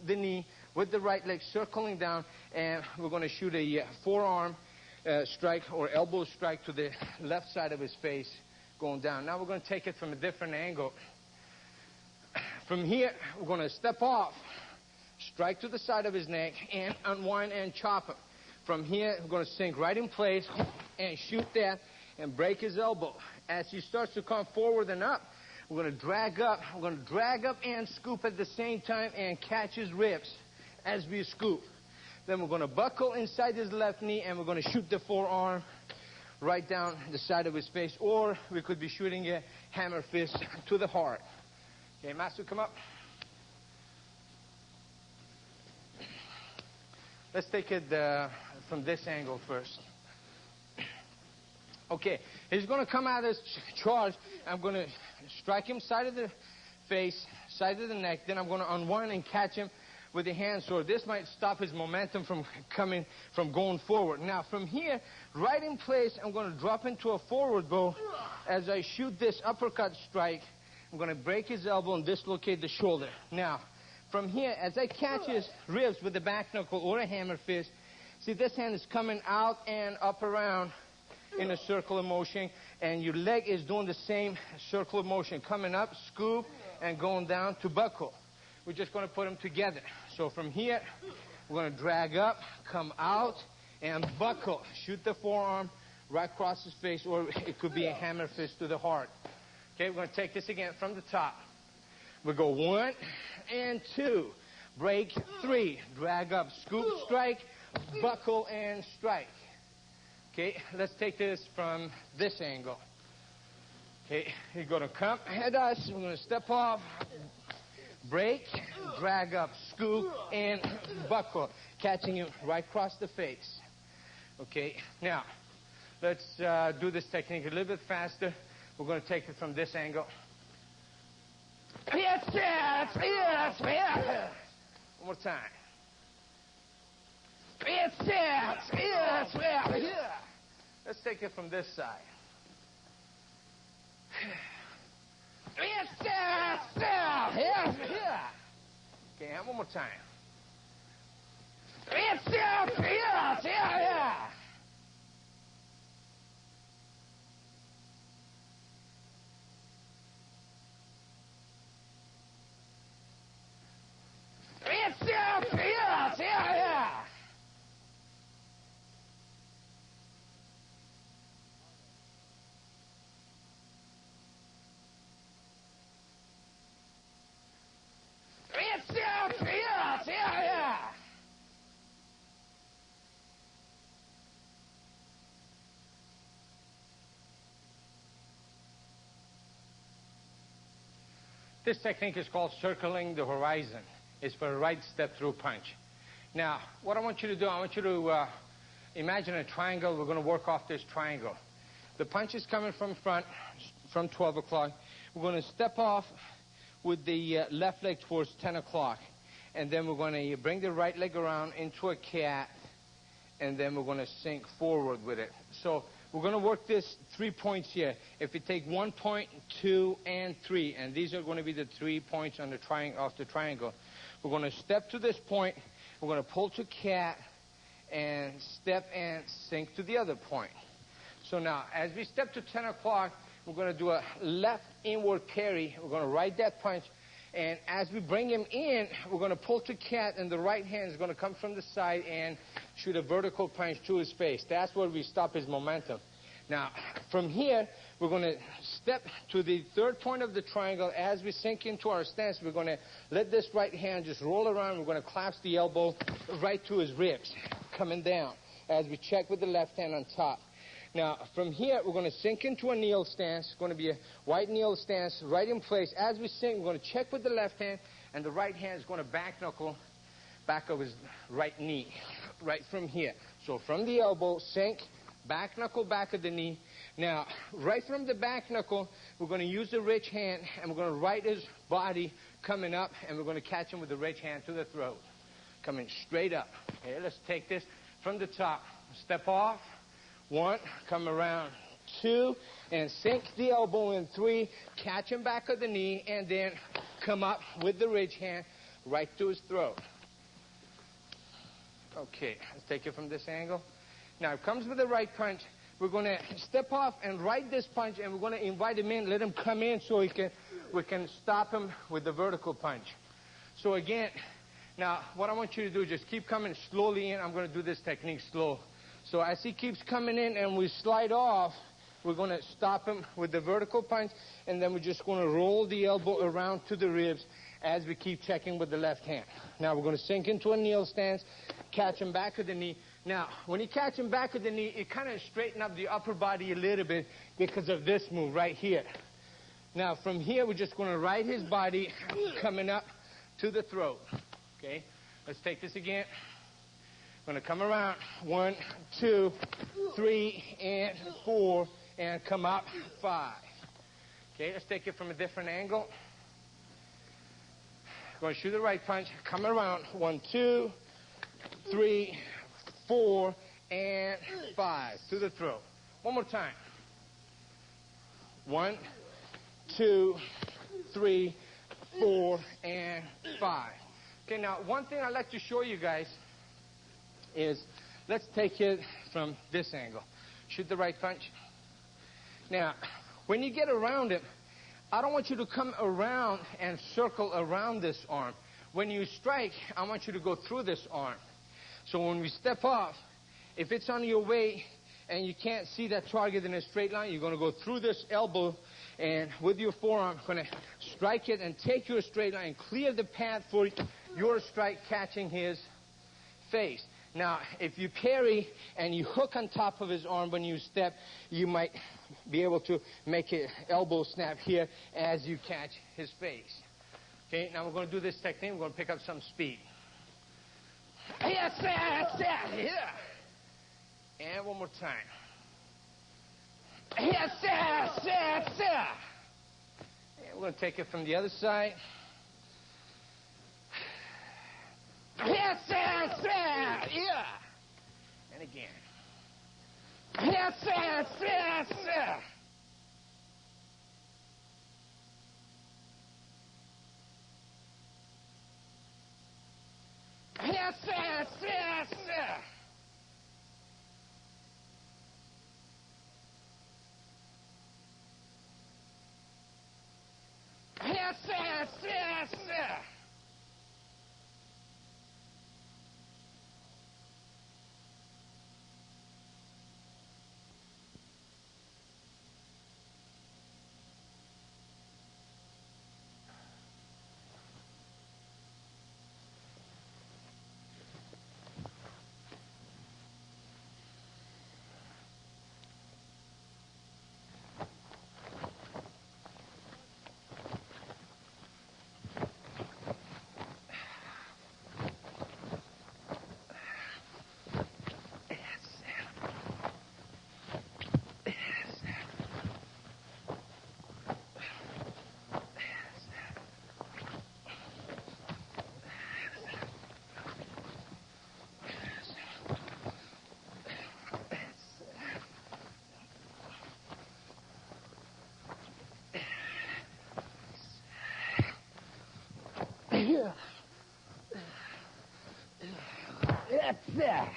the knee with the right leg circling down, and we're going to shoot a forearm strike or elbow strike to the left side of his face going down. Now we're going to take it from a different angle. From here, we're going to step off, strike to the side of his neck, and unwind and chop him. From here, we're going to sink right in place and shoot that and break his elbow. As he starts to come forward and up, we're going to drag up. We're going to drag up and scoop at the same time and catch his ribs as we scoop. Then we're going to buckle inside his left knee, and we're going to shoot the forearm right down the side of his face, or we could be shooting a hammer fist to the heart. Okay, Master, come up. Let's take it from this angle first. Okay, he's going to come out as charge. I'm going to strike him side of the face, side of the neck. Then I'm going to unwind and catch him with the hand sword. This might stop his momentum from going forward. Now, from here, right in place, I'm going to drop into a forward bow. As I shoot this uppercut strike, I'm going to break his elbow and dislocate the shoulder. Now, from here, as I catch his ribs with the back knuckle or a hammer fist, see, this hand is coming out and up around in a circular motion, and your leg is doing the same circular motion, coming up, scoop, and going down to buckle. We're just going to put them together. So from here, we're going to drag up, come out, and buckle. Shoot the forearm right across his face, or it could be a hammer fist to the heart. Okay, we're going to take this again from the top. We go 1 and 2, break 3, drag up, scoop, strike, buckle, and strike. Okay, let's take this from this angle. Okay, you're going to come at us. We're going to step off, break, drag up, scoop, and buckle, catching him right across the face. Okay, now, let's do this technique a little bit faster. We're going to take it from this angle. Yes, yes, yes, yes. One more time. Yes, yes, yes, yes. Let's take it from this side. Yes, yes, yes, yes, yes. Okay, and one more time. Yes, yes, yes, yes, yes. This technique is called circling the horizon. It's for a right step through punch. Now, what I want you to do, I want you to imagine a triangle. We're going to work off this triangle. The punch is coming from front, from 12 o'clock. We're going to step off with the left leg towards 10 o'clock. And then we're going to bring the right leg around into a cat. And then we're going to sink forward with it. So we're going to work this 3 points here. If you take 1 point, 2, and 3, and these are going to be the 3 points on the triangle. We're going to step to this point. We're going to pull to cat and step and sink to the other point. So now, as we step to 10 o'clock, we're going to do a left inward carry. We're going to ride that punch. And as we bring him in, we're going to pull to cat, and the right hand is going to come from the side and shoot a vertical punch to his face. That's where we stop his momentum. Now, from here, we're going to step to the third point of the triangle. As we sink into our stance, we're going to let this right hand just roll around. We're going to clasp the elbow right to his ribs, coming down, as we check with the left hand on top. Now, from here, we're going to sink into a kneel stance. It's going to be a white kneel stance right in place. As we sink, we're going to check with the left hand, and the right hand is going to back knuckle back of his right knee, right from here. So from the elbow, sink, back knuckle back of the knee. Now, right from the back knuckle, we're going to use the rich hand, and we're going to right his body coming up, and we're going to catch him with the rich hand to the throat, coming straight up. Okay, let's take this from the top. Step off. 1, come around. 2, and sink the elbow in. 3, catch him back of the knee, and then come up with the ridge hand right to his throat. Okay, let's take it from this angle. Now, it comes with the right punch. We're going to step off and ride this punch, and we're going to invite him in, let him come in so we can stop him with the vertical punch. So again, now, what I want you to do is just keep coming slowly in. I'm going to do this technique slow. So as he keeps coming in and we slide off, we're going to stop him with the vertical punch, and then we're just going to roll the elbow around to the ribs as we keep checking with the left hand. Now we're going to sink into a kneel stance, catch him back of the knee. Now, when you catch him back of the knee, it kind of straighten up the upper body a little bit because of this move right here. Now, from here, we're just going to ride his body coming up to the throat. Okay, let's take this again. Going to come around. 1, 2, 3, and 4, and come up. 5. Okay, let's take it from a different angle. Going to shoot the right punch. Come around. 1, 2, 3, 4, and 5 to the throat. One more time. 1, 2, 3, 4, and 5. Okay, now one thing I'd like to show you guys is, let's take it from this angle. Shoot the right punch. Now, when you get around it, I don't want you to come around and circle around this arm. When you strike, I want you to go through this arm. So when we step off, if it's on your way and you can't see that target in a straight line, you're going to go through this elbow, and with your forearm, going to strike it and take your straight line, clear the path for your strike catching his face. Now, if you parry and you hook on top of his arm when you step, you might be able to make an elbow snap here as you catch his face. Okay, now we're going to do this technique. We're going to pick up some speed. Yes, yeah. And one more time. Yes, yeah. And we're going to take it from the other side. Yes, yeah. And again. Yes, yeah. Yes, yeah. Yes, yeah. There.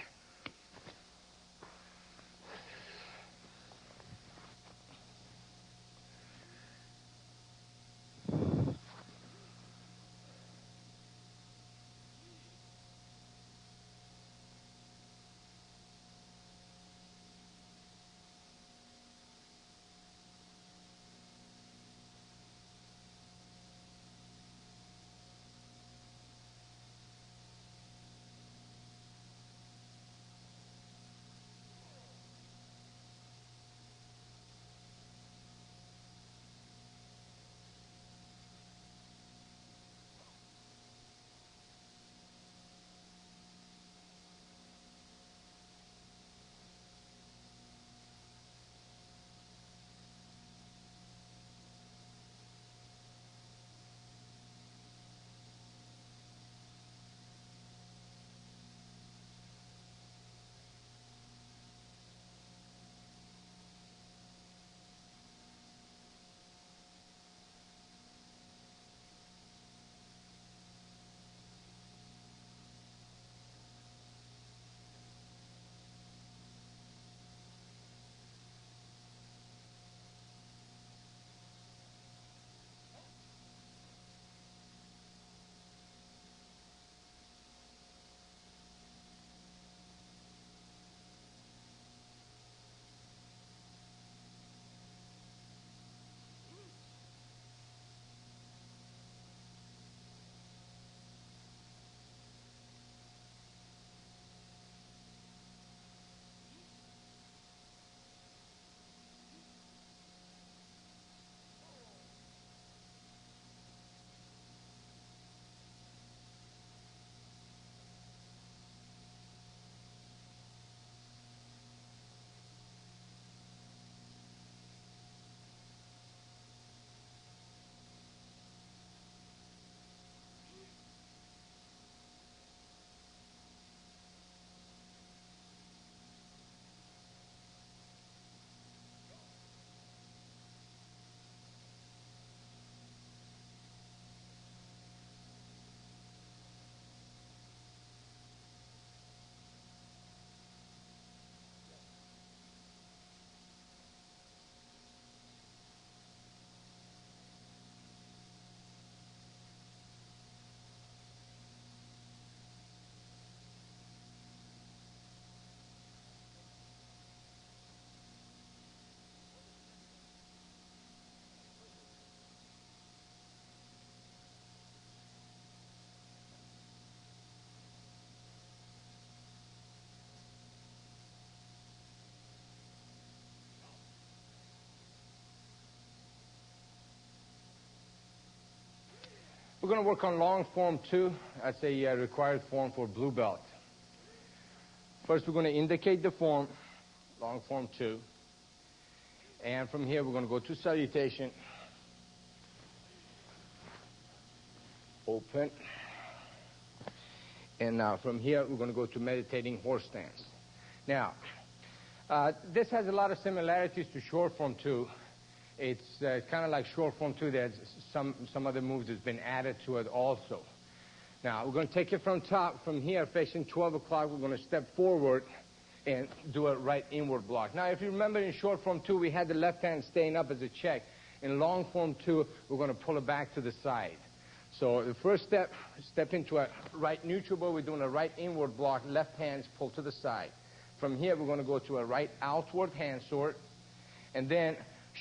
We're going to work on long form 2. That's a required form for blue belt. First, we're going to indicate the form, long form 2. And from here, we're going to go to salutation. Open. And now from here, we're going to go to meditating horse stance. Now, this has a lot of similarities to short form 2. It's kind of like short form 2. There's some other moves that's been added to it also. Now, we're going to take it from top. From here, facing 12 o'clock, we're going to step forward and do a right inward block. Now, if you remember in short form 2, we had the left hand staying up as a check. In long form 2, we're going to pull it back to the side. So the first step into a right neutral bow. We're doing a right inward block. Left hand's pulled to the side. From here, we're going to go to a right outward hand sword. And then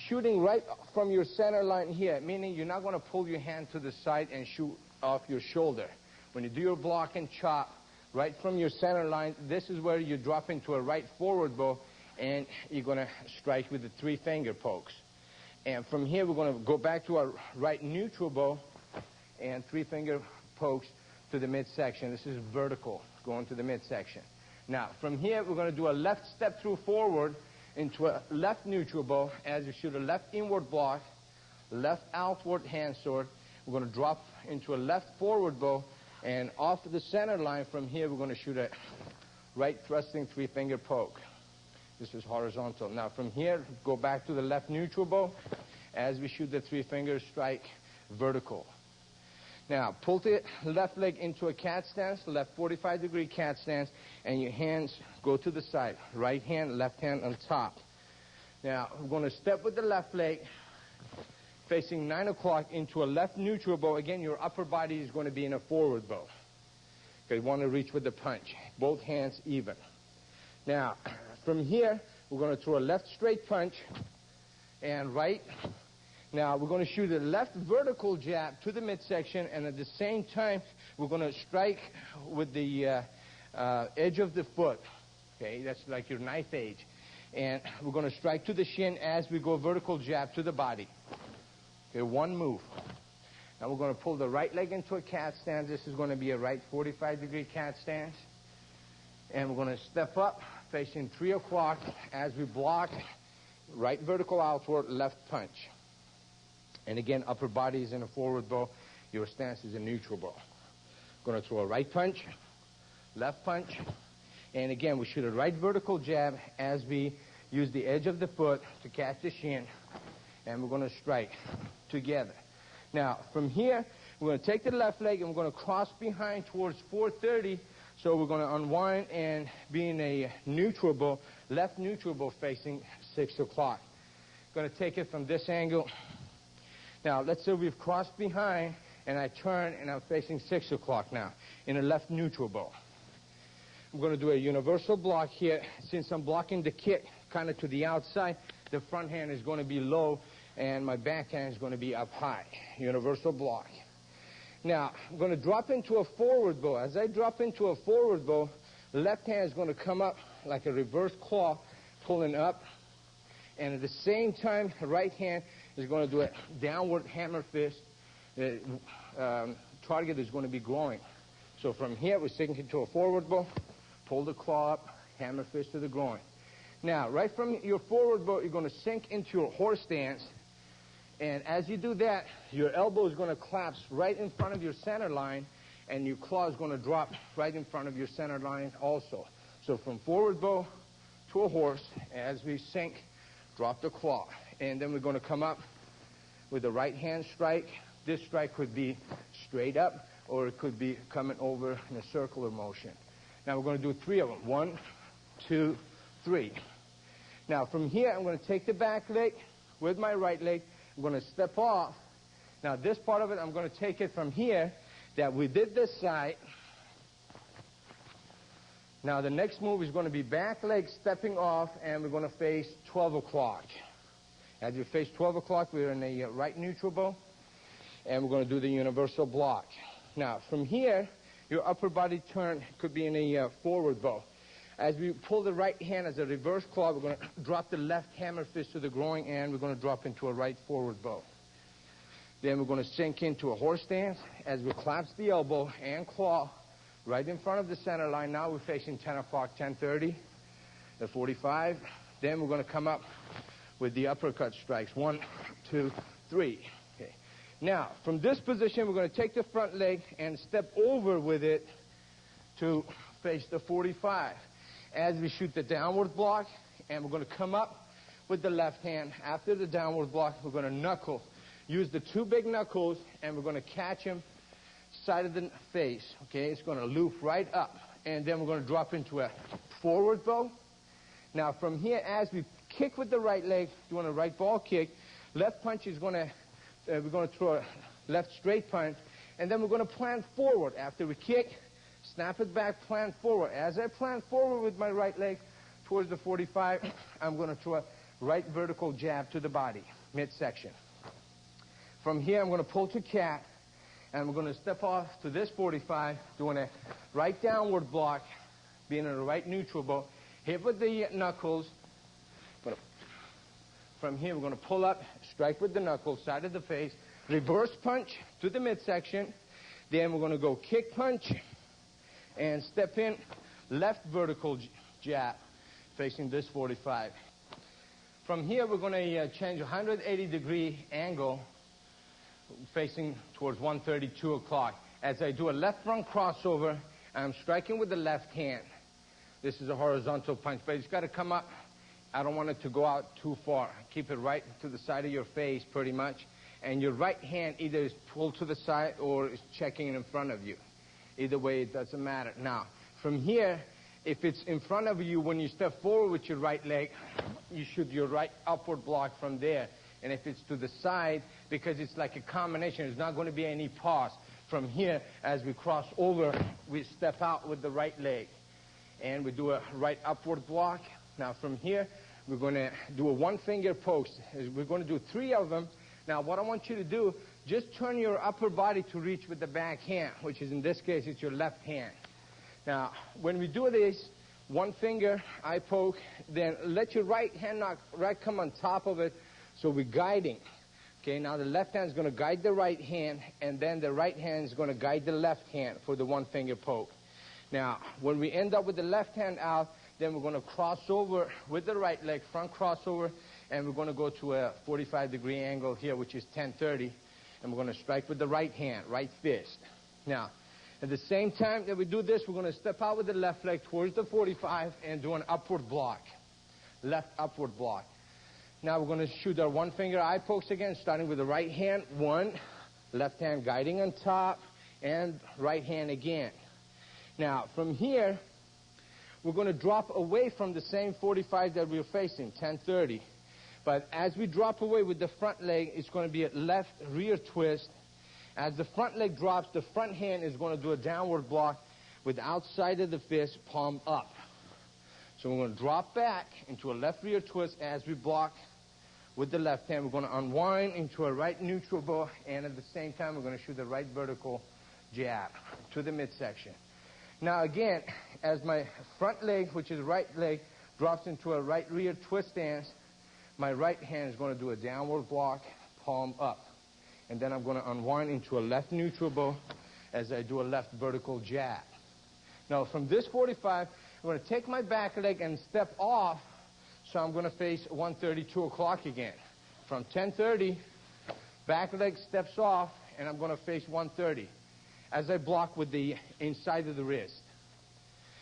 shooting right from your center line here, meaning you're not going to pull your hand to the side and shoot off your shoulder. When you do your block and chop, right from your center line, this is where you drop into a right forward bow, and you're going to strike with the 3-finger pokes. And from here, we're going to go back to our right neutral bow and 3-finger pokes to the midsection. This is vertical, going to the midsection. Now, from here, we're going to do a left step through forward into a left neutral bow as you shoot a left inward block, left outward hand sword. We're going to drop into a left forward bow, and off the center line from here, we're going to shoot a right thrusting 3-finger poke. This is horizontal. Now, from here, go back to the left neutral bow as we shoot the 3-finger strike vertical. Now, pull the left leg into a cat stance, left 45-degree cat stance, and your hands go to the side. Right hand, left hand on top. Now, we're going to step with the left leg, facing 9 o'clock into a left neutral bow. Again, your upper body is going to be in a forward bow. Okay, you want to reach with the punch. Both hands even. Now, from here, we're going to throw a left straight punch and right. Now, we're going to shoot a left vertical jab to the midsection, and at the same time, we're going to strike with the edge of the foot. Okay, that's like your knife edge. And we're going to strike to the shin as we go vertical jab to the body. Okay, one move. Now, we're going to pull the right leg into a cat stance. This is going to be a right 45-degree cat stance. And we're going to step up, facing 3 o'clock as we block right vertical outward, left punch. And again, upper body is in a forward bow. Your stance is a neutral bow. Going to throw a right punch, left punch. And again, we shoot a right vertical jab as we use the edge of the foot to catch the shin. And we're going to strike together. Now, from here, we're going to take the left leg and we're going to cross behind towards 430. So we're going to unwind and be in a neutral bow, left neutral bow facing 6 o'clock. Going to take it from this angle. Now, let's say we've crossed behind, and I turn, and I'm facing 6 o'clock now in a left neutral bow. I'm going to do a universal block here. Since I'm blocking the kick kind of to the outside, the front hand is going to be low, and my back hand is going to be up high. Universal block. Now, I'm going to drop into a forward bow. As I drop into a forward bow, the left hand is going to come up like a reverse claw, pulling up. And at the same time, the right hand is going to do a downward hammer fist. The target is going to be growing. So from here, we're sinking into a forward bow, pull the claw up, hammer fist to the groin. Now, right from your forward bow, you're going to sink into your horse stance. And as you do that, your elbow is going to collapse right in front of your center line, and your claw is going to drop right in front of your center line also. So from forward bow to a horse, as we sink, drop the claw. And then we're going to come up with the right hand strike. This strike could be straight up, or it could be coming over in a circular motion. Now we're going to do 3 of them. 1, 2, 3. Now from here, I'm going to take the back leg with my right leg. I'm going to step off. Now this part of it, I'm going to take it from here that we did this side. Now the next move is going to be back leg stepping off, and we're going to face 12 o'clock. As we face 12 o'clock, we're in a right neutral bow, and we're going to do the universal block. Now from here, your upper body turn could be in a forward bow. As we pull the right hand as a reverse claw, we're going to drop the left hammer fist to the groin, and we're going to drop into a right forward bow. Then we're going to sink into a horse stance as we collapse the elbow and claw right in front of the center line. Now we're facing 10 o'clock, 10:30, the 45. Then we're going to come up with the uppercut strikes. 1, 2, 3. Okay. Now, from this position, we're going to take the front leg and step over with it to face the 45. As we shoot the downward block, and we're going to come up with the left hand. After the downward block, we're going to knuckle. Use the 2 big knuckles, and we're going to catch him side of the face. Okay, it's going to loop right up. And then we're going to drop into a forward bow. Now, from here, as we kick with the right leg, doing a right ball kick, left punch is going to, we're going to throw a left straight punch. And then we're going to plant forward. After we kick, snap it back, plant forward. As I plant forward with my right leg towards the 45, I'm going to throw a right vertical jab to the body, midsection. From here, I'm going to pull to cat, and we're going to step off to this 45, doing a right downward block, being in a right neutral bow. Hit with the knuckles. From here, we're going to pull up, strike with the knuckles, side of the face, reverse punch to the midsection. Then we're going to go kick punch, and step in, left vertical jab, facing this 45. From here, we're going to change 180-degree angle, facing towards 132 o'clock. As I do a left front crossover, I'm striking with the left hand. This is a horizontal punch, but it's got to come up. I don't want it to go out too far. Keep it right to the side of your face, pretty much. and your right hand either is pulled to the side or is checking in front of you. Either way, it doesn't matter. Now, from here, if it's in front of you, when you step forward with your right leg, you shoot your right upward block from there. And if it's to the side, because it's like a combination, there's not going to be any pause. From here, as we cross over, we step out with the right leg. And we do a right upward block. Now, from here, we're going to do a one-finger post. We're going to do 3 of them. Now, what I want you to do, just turn your upper body to reach with the back hand, which is, in this case, it's your left hand. Now, when we do this, one finger, eye poke, then let your right hand come on top of it, so we're guiding. Okay, now the left hand is going to guide the right hand, and then the right hand is going to guide the left hand for the one finger poke. Now, when we end up with the left hand out, then we're going to cross over with the right leg, front crossover, and we're going to go to a 45-degree angle here, which is 1030, and we're going to strike with the right hand, right fist. Now, at the same time that we do this, we're going to step out with the left leg towards the 45 and do an upward block, left upward block. Now we're going to shoot our one-finger eye pokes again, starting with the right hand, 1, left hand guiding on top, and right hand again. Now, from here, we're going to drop away from the same 45 that we're facing, 1030. But as we drop away with the front leg, it's going to be a left rear twist. As the front leg drops, the front hand is going to do a downward block with the outside of the fist, palm up. So we're going to drop back into a left rear twist as we block with the left hand. We're going to unwind into a right neutral bow, and at the same time, we're going to shoot the right vertical jab to the midsection. Now again, as my front leg, which is right leg, drops into a right rear twist stance, my right hand is going to do a downward block, palm up. And then I'm going to unwind into a left neutral bow as I do a left vertical jab. Now from this 45, I'm going to take my back leg and step off, so I'm going to face 130, 2 o'clock again. From 1030, back leg steps off, and I'm going to face 130 as I block with the inside of the wrist.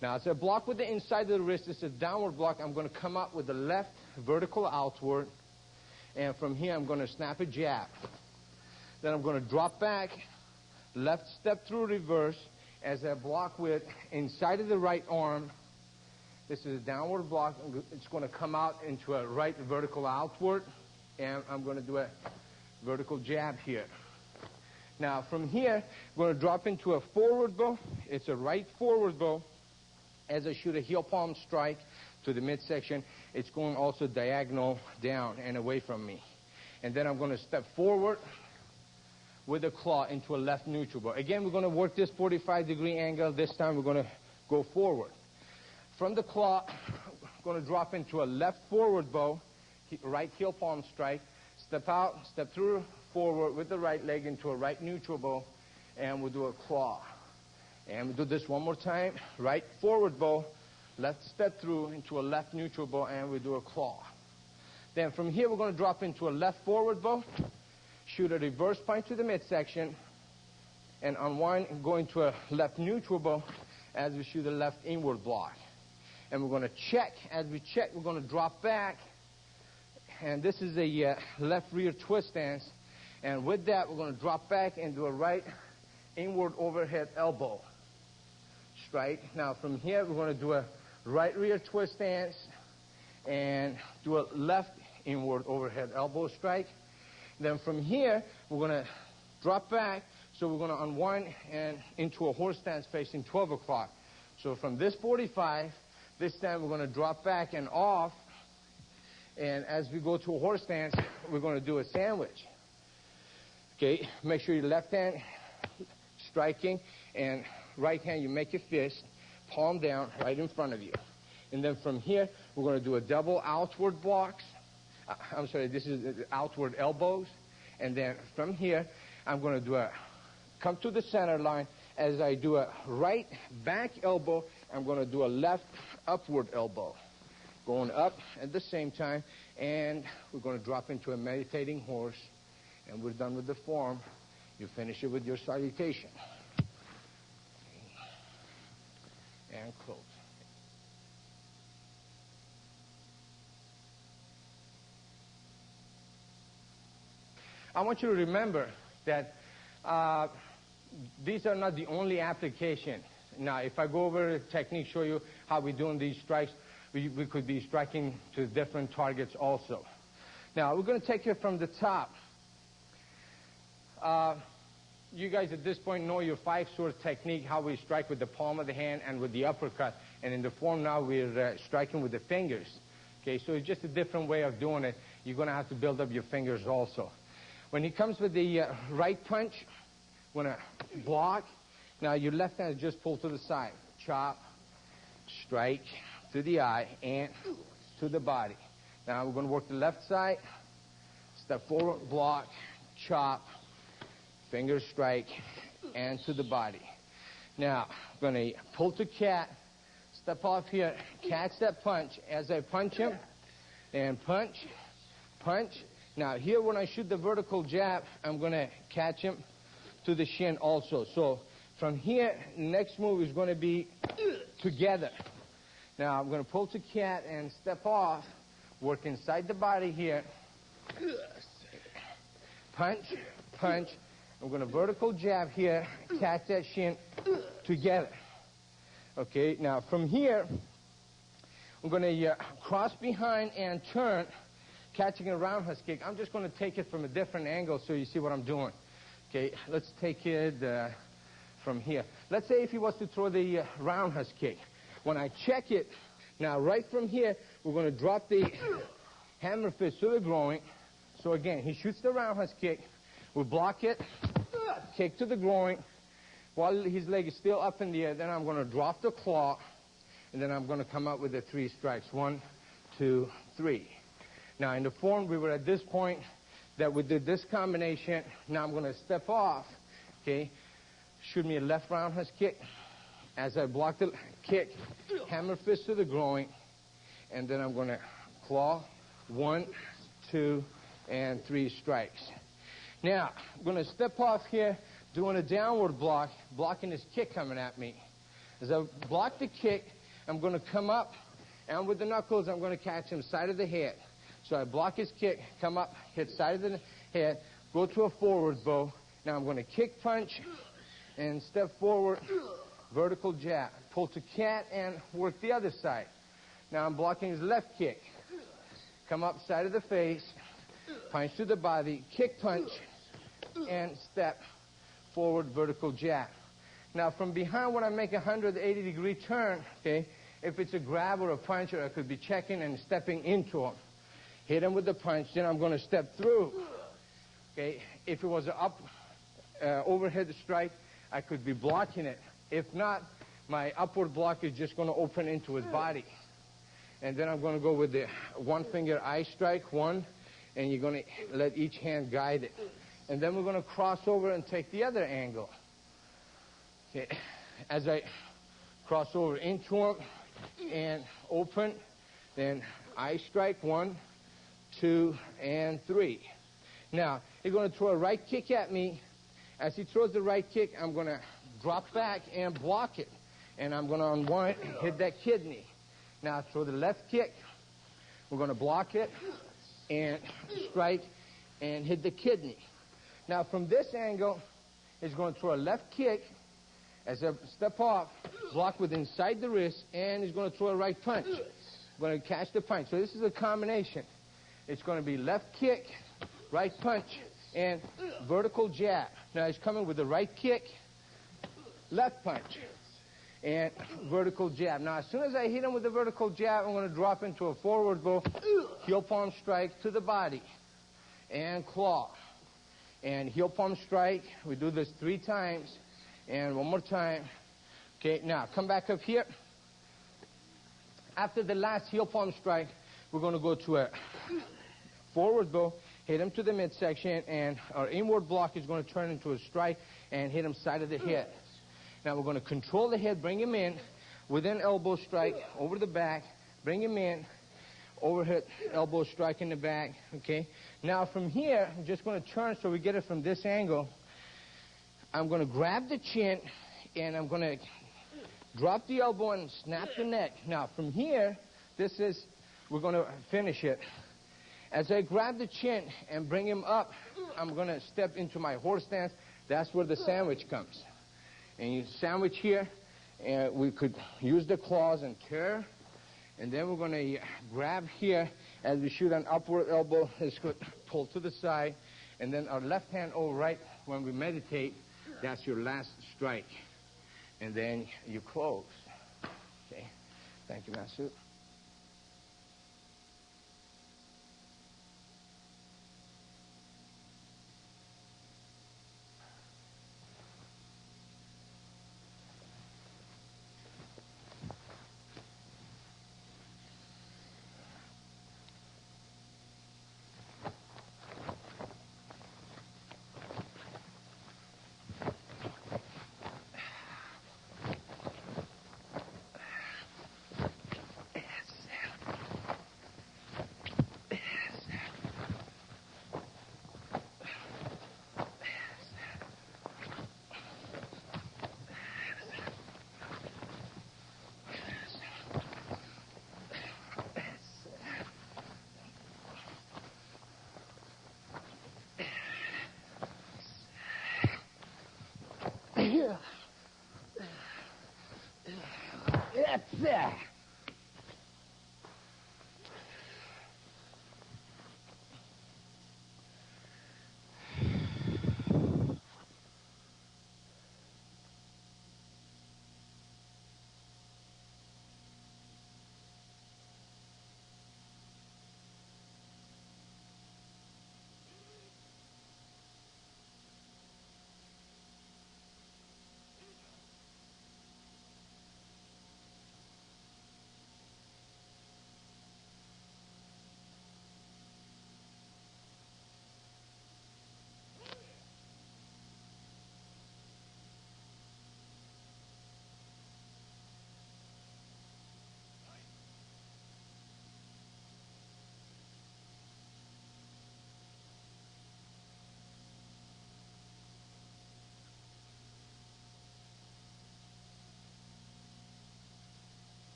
Now, as I block with the inside of the wrist, it's a downward block. I'm going to come up with the left vertical outward, and from here, I'm going to snap a jab. Then I'm going to drop back, left step through reverse, as I block with inside of the right arm. This is a downward block. It's going to come out into a right vertical outward, and I'm going to do a vertical jab here. Now, from here, I'm going to drop into a forward bow. It's a right forward bow. As I shoot a heel palm strike to the midsection, it's going also diagonal down and away from me. And then I'm going to step forward with a claw into a left neutral bow. Again, we're going to work this 45-degree angle. This time, we're going to go forward. From the claw, I'm going to drop into a left forward bow, right heel palm strike, step out, step through, forward with the right leg into a right neutral bow, and we'll do a claw. And we'll do this one more time. Right forward bow, left step through into a left neutral bow, and we do a claw. Then from here, we're going to drop into a left forward bow, shoot a reverse punch to the midsection, and unwind and go into a left neutral bow as we shoot a left inward block. And we're going to check. As we check, we're going to drop back. And this is a left rear twist stance. And with that, we're going to drop back and do a right inward overhead elbow strike. Now, from here, we're going to do a right rear twist stance and do a left inward overhead elbow strike. Then from here, we're going to drop back. So we're going to unwind and into a horse stance facing 12 o'clock. So from this 45, this time we're going to drop back and off. And as we go to a horse stance, we're going to do a sandwich. Okay, make sure your left hand striking and right hand you make your fist, palm down right in front of you. And then from here, we're going to do a double outward blocks. I'm sorry, this is outward elbows. And then from here, I'm going to do a come to the center line. As I do a right back elbow, I'm going to do a left upward elbow. Going up at the same time, and we're going to drop into a meditating horse, and we're done with the form. You finish it with your salutation. And close. I want you to remember that these are not the only application. Now, if I go over a technique, show you how we're doing these strikes, we could be striking to different targets also. Now, we're going to take it from the top. You guys at this point know your 5-sword technique, how we strike with the palm of the hand and with the uppercut. And in the form now, we're striking with the fingers. Okay, so it's just a different way of doing it. You're going to have to build up your fingers also. When he comes with the right punch, we're going to block. Now, your left hand is just pull to the side. Chop, strike to the eye, and to the body. Now, we're going to work the left side. Step forward, block, chop, finger strike, and to the body. Now, I'm going to pull to cat, step off here, catch that punch. As I punch him, and punch, punch. Now, here when I shoot the vertical jab, I'm going to catch him to the shin also. So, from here, next move is going to be together. Now, I'm going to pull to cat and step off, work inside the body here. Punch, punch. I'm going to vertical jab here, catch that shin together. Okay, now from here, I'm going to cross behind and turn, catching a roundhouse kick. I'm just going to take it from a different angle so you see what I'm doing. Okay, let's take it from here. Let's say if he was to throw the roundhouse kick. When I check it, now right from here, we're going to drop the hammer fist to the groin. So again, he shoots the roundhouse kick. We block it, kick to the groin. While his leg is still up in the air, then I'm going to drop the claw, and then I'm going to come out with the 3 strikes. 1, 2, 3. Now, in the form, we were at this point that we did this combination. Now I'm going to step off, okay, shoot me a left roundhouse kick. As I block the kick, hammer fist to the groin, and then I'm going to claw. 1, 2, and 3 strikes. Now, I'm going to step off here, doing a downward block, blocking his kick coming at me. As I block the kick, I'm going to come up, and with the knuckles, I'm going to catch him side of the head. So I block his kick, come up, hit side of the head, go to a forward bow. Now I'm going to kick punch and step forward, vertical jab. Pull to cat and work the other side. Now I'm blocking his left kick. Come up side of the face, punch to the body, kick punch, and step forward, vertical jab. Now from behind, when I make a 180-degree turn, okay, if it's a grab or a punch, or I could be checking and stepping into him. Hit him with the punch, then I'm going to step through. Okay, if it was an overhead strike, I could be blocking it. If not, my upward block is just going to open into his body. And then I'm going to go with the 1-finger eye strike, 1, and you're going to let each hand guide it. And then we're going to cross over and take the other angle. Okay. As I cross over into him and open, then eye strike, 1, 2, and 3. Now, he's going to throw a right kick at me. As he throws the right kick, I'm going to drop back and block it. And I'm going to unwind, hit that kidney. Now, throw the left kick. We're going to block it and strike and hit the kidney. Now, from this angle, he's going to throw a left kick. As I step off, block with inside the wrist, and he's going to throw a right punch. Going to catch the punch. So this is a combination. It's going to be left kick, right punch, and vertical jab. Now, he's coming with the right kick, left punch, and vertical jab. Now, as soon as I hit him with the vertical jab, I'm going to drop into a forward bow, heel palm strike to the body, and claw. And heel palm strike. We do this 3 times. And one more time. Okay, now come back up here. After the last heel palm strike, we're going to go to a forward bow, hit him to the midsection, and our inward block is going to turn into a strike and hit him side of the head. Now we're going to control the head, bring him in, with an elbow strike over the back, bring him in, overhead elbow strike in the back, okay? Now from here, I'm just going to turn so we get it from this angle. I'm going to grab the chin, and I'm going to drop the elbow and snap the neck. Now from here, we're going to finish it. As I grab the chin and bring him up, I'm going to step into my horse stance. That's where the sandwich comes. And you sandwich here, and we could use the claws and tear. And then we're going to grab here as we shoot an upward elbow. It's good, pull to the side. And then our left hand over right when we meditate, that's your last strike. And then you close. Okay. Thank you, Master. That's it.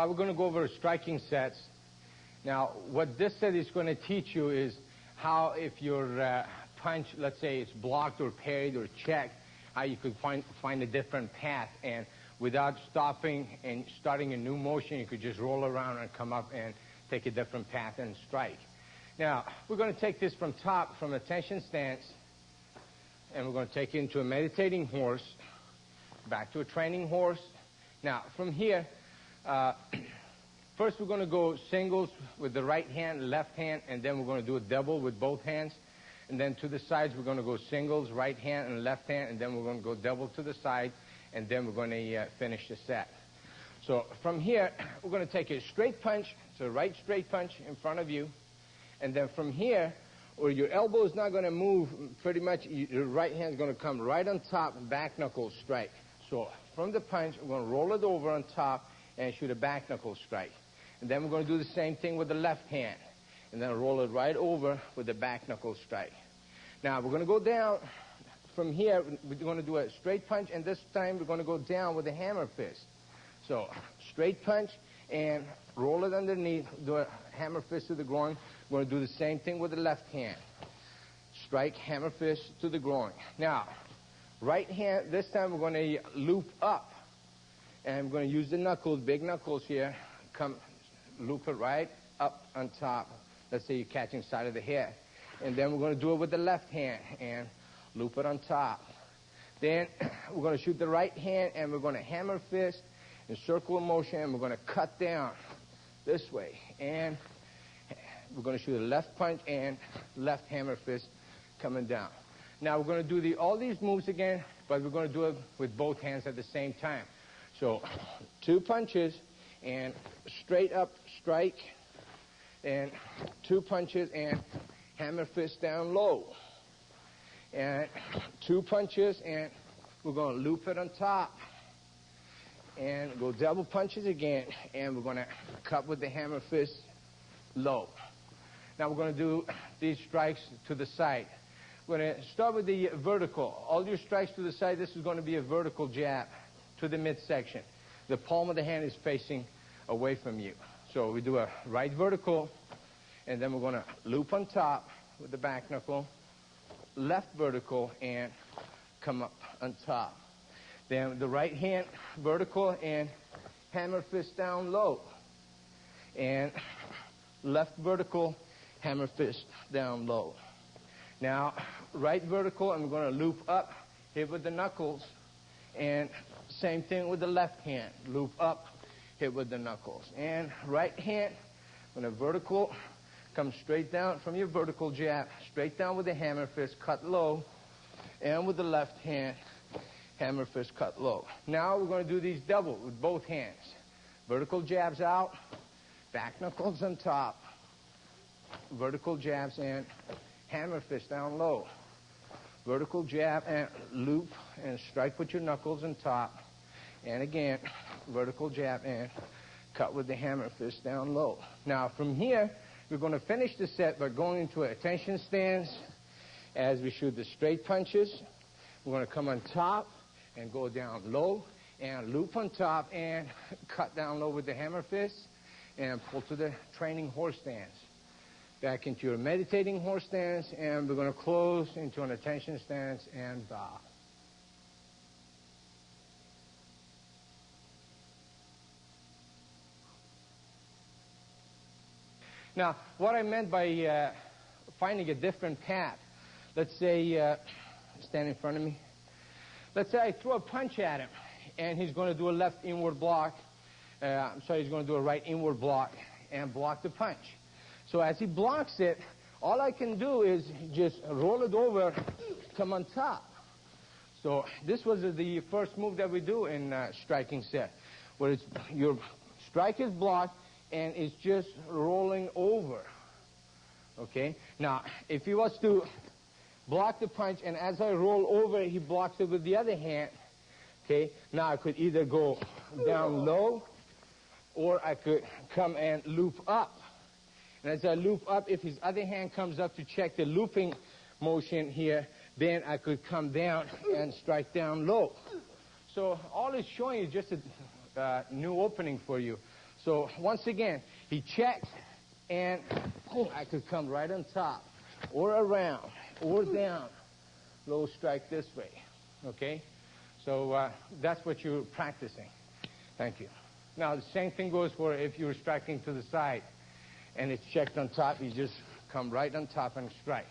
We're going to go over striking sets. Now, what this set is going to teach you is how, if your punch, let's say it's blocked or parried or checked, how you could find a different path. And without stopping and starting a new motion, you could just roll around and come up and take a different path and strike. Now, we're going to take this from top, from a tension stance, and we're going to take it into a meditating horse, back to a training horse. Now, from here, first we're going to go singles with the right hand, left hand, and then we're going to do a double with both hands. And then to the sides, we're going to go singles, right hand and left hand, and then we're going to go double to the side, and then we're going to finish the set. So from here, we're going to take a straight punch, so a right straight punch in front of you. And then from here, where your elbow is not going to move, pretty much your right hand is going to come right on top, back knuckle strike. So from the punch, we're going to roll it over on top and shoot a back knuckle strike. And then we're going to do the same thing with the left hand. And then roll it right over with the back knuckle strike. Now, we're going to go down from here. We're going to do a straight punch, and this time we're going to go down with a hammer fist. So, straight punch and roll it underneath, do a hammer fist to the groin. We're going to do the same thing with the left hand. Strike, hammer fist to the groin. Now, right hand, this time we're going to loop up. And we're going to use the knuckles, big knuckles here. Come, loop it right up on top. Let's say you're catching side of the head. And then we're going to do it with the left hand and loop it on top. Then we're going to shoot the right hand and we're going to hammer fist in circular motion, and we're going to cut down this way. And we're going to shoot a left punch and left hammer fist coming down. Now we're going to do all these moves again, but we're going to do it with both hands at the same time. So 2 punches and straight up strike, and 2 punches and hammer fist down low. And 2 punches and we're going to loop it on top. And go double punches again, and we're going to cut with the hammer fist low. Now we're going to do these strikes to the side. We're going to start with the vertical. All your strikes to the side, this is going to be a vertical jab to the midsection. The palm of the hand is facing away from you. So we do a right vertical, and then we're going to loop on top with the back knuckle, left vertical, and come up on top. Then the right hand vertical and hammer fist down low. And left vertical, hammer fist down low. Now, right vertical, and we're going to loop up, hit with the knuckles. And same thing with the left hand. Loop up, hit with the knuckles. And right hand, on a vertical, come straight down from your vertical jab, straight down with the hammer fist, cut low. And with the left hand, hammer fist cut low. Now we're going to do these double with both hands. Vertical jabs out, back knuckles on top, vertical jabs and hammer fist down low. Vertical jab and loop and strike with your knuckles on top. And again, vertical jab and cut with the hammer fist down low. Now from here, we're going to finish the set by going into a tension stance as we shoot the straight punches. We're going to come on top and go down low and loop on top and cut down low with the hammer fist and pull to the training horse stance. Back into your meditating horse stance, and we're going to close into an attention stance and bow. Now, what I meant by finding a different path, let's say, stand in front of me. Let's say I throw a punch at him, and he's going to do a left inward block. He's going to do a right inward block and block the punch. So as he blocks it, all I can do is just roll it over, come on top. So this was the first move that we do in striking set, where your strike is blocked, and it's just rolling over. Okay? Now, if he was to block the punch, and as I roll over, he blocks it with the other hand. Okay, now I could either go down low, or I could come and loop up. And as I loop up, if his other hand comes up to check the looping motion here, then I could come down and strike down low. So all it's showing is just a new opening for you. So once again, he checks, and I could come right on top, or around, or down. Low strike this way. Okay? So that's what you're practicing. Thank you. Now, the same thing goes for if you're striking to the side, and it's checked on top, you just come right on top and strike.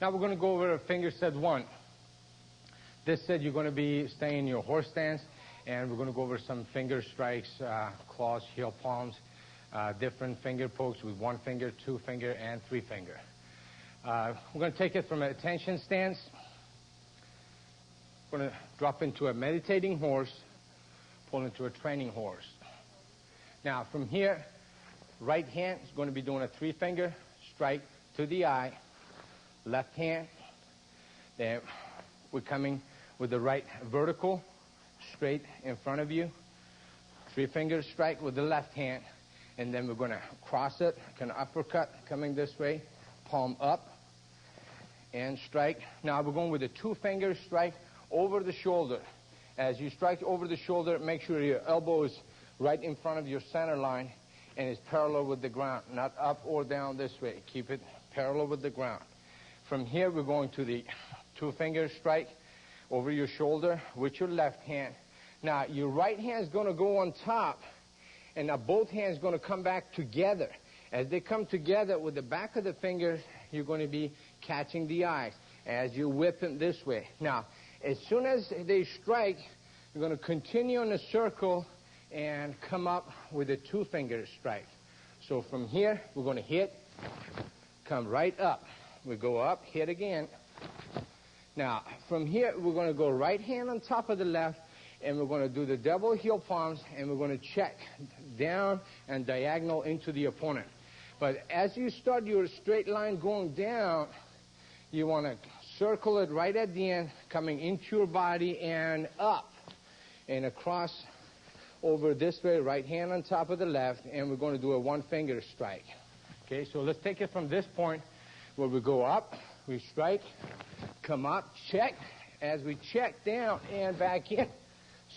Now we're going to go over finger set 1. This set you're going to be staying in your horse stance, and we're going to go over some finger strikes, claws, heel palms, different finger pokes with 1 finger, 2 finger, and 3 finger. We're going to take it from an attention stance. We're going to drop into a meditating horse, pull into a training horse. Now from here, right hand is going to be doing a 3-finger strike to the eye. Left hand, then we're coming with the right vertical, straight in front of you. 3-finger strike with the left hand, and then we're going to cross it, kind of uppercut, coming this way, palm up, and strike. Now we're going with a 2-finger strike over the shoulder. As you strike over the shoulder, make sure your elbow is right in front of your center line and is parallel with the ground, not up or down this way. Keep it parallel with the ground. From here, we're going to the 2-finger strike over your shoulder with your left hand. Now, your right hand is going to go on top, and now both hands are going to come back together. As they come together with the back of the fingers, you're going to be catching the eyes as you whip them this way. Now, as soon as they strike, you're going to continue in a circle and come up with a 2-finger strike. So from here, we're going to hit, come right up. We go up, hit again. Now, from here, we're going to go right hand on top of the left, and we're going to do the double heel palms, and we're going to check down and diagonal into the opponent. But as you start your straight line going down, you want to circle it right at the end, coming into your body and up and across over this way, right hand on top of the left, and we're going to do a 1-finger strike. Okay, so let's take it from this point where we go up, we strike, come up, check. As we check down and back in,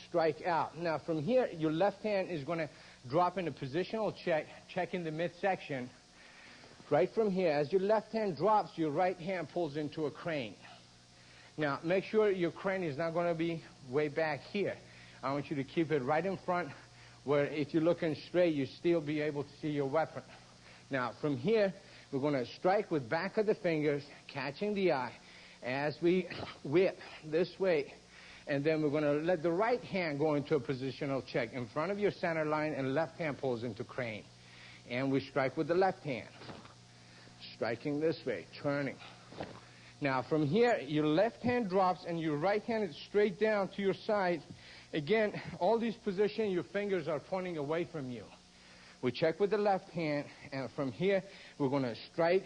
strike out. Now from here, your left hand is going to drop in a positional check, check in the midsection. Right from here, as your left hand drops, your right hand pulls into a crane. Now make sure your crane is not going to be way back here. I want you to keep it right in front where if you're looking straight, you still be able to see your weapon. Now from here, we're going to strike with back of the fingers, catching the eye as we whip this way. And then we're going to let the right hand go into a positional check in front of your center line, and left hand pulls into crane. And we strike with the left hand. Striking this way, turning. Now from here, your left hand drops and your right hand is straight down to your side. Again, all these positions, your fingers are pointing away from you. We check with the left hand, and from here, we're going to strike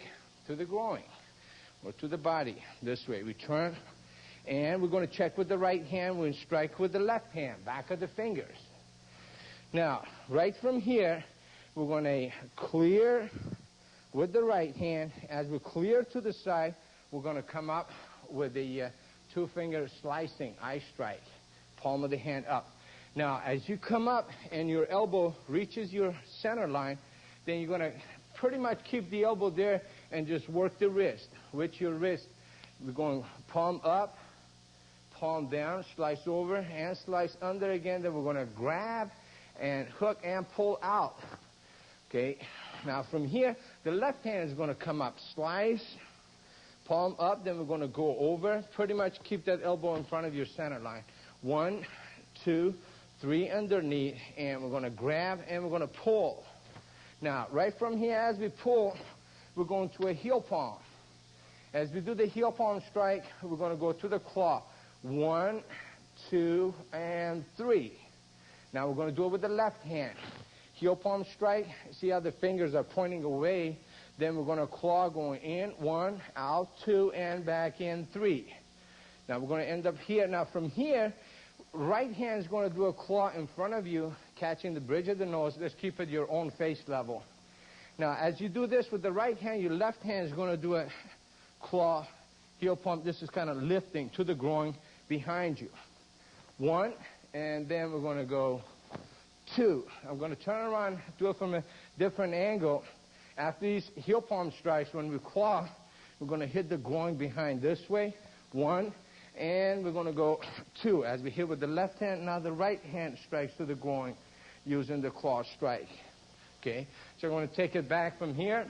to the groin or to the body this way. We turn, and we're going to check with the right hand. We strike with the left hand, back of the fingers. Now, right from here, we're going to clear with the right hand. As we clear to the side, we're going to come up with the 2-finger slicing eye strike, palm of the hand up. Now, as you come up and your elbow reaches your center line, then you're going to pretty much keep the elbow there and just work the wrist. With your wrist, we're going palm up, palm down, slice over, and slice under again. Then we're going to grab and hook and pull out. Okay. Now, from here, the left hand is going to come up, slice, palm up. Then we're going to go over. Pretty much keep that elbow in front of your center line. 1, 2, 3 underneath, and we're going to grab and we're going to pull. Now, right from here, as we pull, we're going to a heel palm. As we do the heel palm strike, we're going to go to the claw. 1, 2, and 3. Now we're going to do it with the left hand. Heel palm strike. See how the fingers are pointing away. Then we're going to claw going in. 1, out, 2, and back in 3. Now we're going to end up here. Now from here, right hand is going to do a claw in front of you, catching the bridge of the nose. Let's keep it your own face level. Now, as you do this with the right hand, your left hand is going to do a claw, heel palm. This is kind of lifting to the groin behind you. 1, and then we're going to go 2. I'm going to turn around, do it from a different angle. After these heel palm strikes, when we claw, we're going to hit the groin behind this way. 1. And we're going to go 2. As we hit with the left hand, now the right hand strikes to the groin using the claw strike. Okay, so I'm going to take it back from here.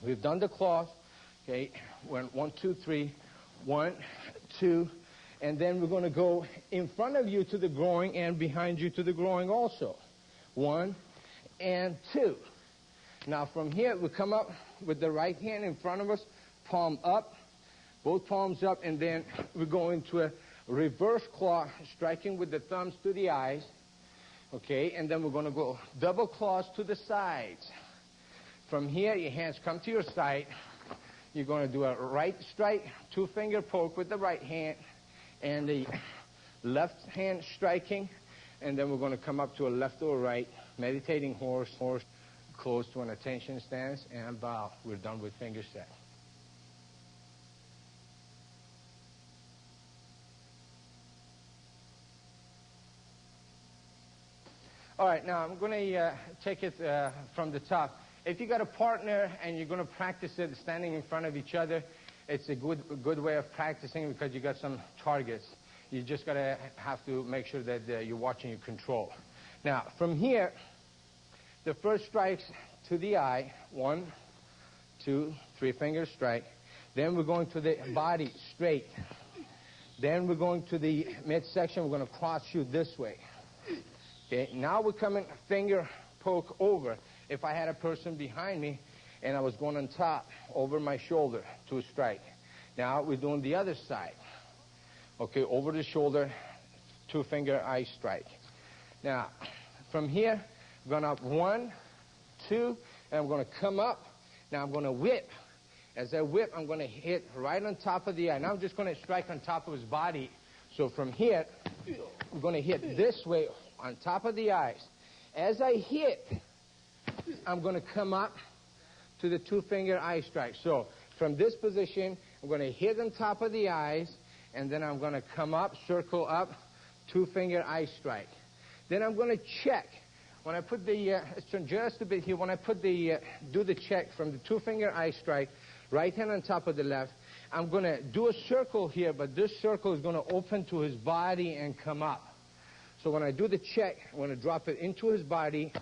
We've done the claws. Okay, 1, 2, 3, 1, 2, and then we're going to go in front of you to the groin and behind you to the groin also. 1 and 2. Now from here we come up with the right hand in front of us, palm up, both palms up, and then we go into a reverse claw, striking with the thumbs to the eyes. Okay, and then we're going to go double claws to the sides. From here, your hands come to your side. You're going to do a right strike, 2-finger poke with the right hand, and the left hand striking, and then we're going to come up to a left or right, meditating horse, close to an attention stance, and bow. We're done with finger set. All right, now I'm going to take it from the top. If you got a partner and you're going to practice it standing in front of each other, it's a good way of practicing because you got some targets. You just got to have to make sure that you're watching your control. Now, from here, the first strikes to the eye, 1, 2, 3-finger strike. Then we're going to the body straight. Then we're going to the midsection. We're going to cross shoot this way. Okay, now we're coming finger poke over. If I had a person behind me and I was going on top, over my shoulder to strike. Now we're doing the other side. Okay, over the shoulder, 2-finger eye strike. Now, from here, I'm going up 1, 2, and I'm going to come up. Now I'm going to whip. As I whip, I'm going to hit right on top of the eye. Now I'm just going to strike on top of his body. So from here, I'm going to hit this way on top of the eyes. As I hit, I'm going to come up to the 2-finger eye strike. So from this position, I'm going to hit on top of the eyes, and then I'm going to come up, circle up, 2-finger eye strike. Then I'm going to check. When I put the, just a bit here, when I put the, do the check from the 2-finger eye strike, right hand on top of the left, I'm going to do a circle here, but this circle is going to open to his body and come up. So when I do the check, I'm going to drop it into his body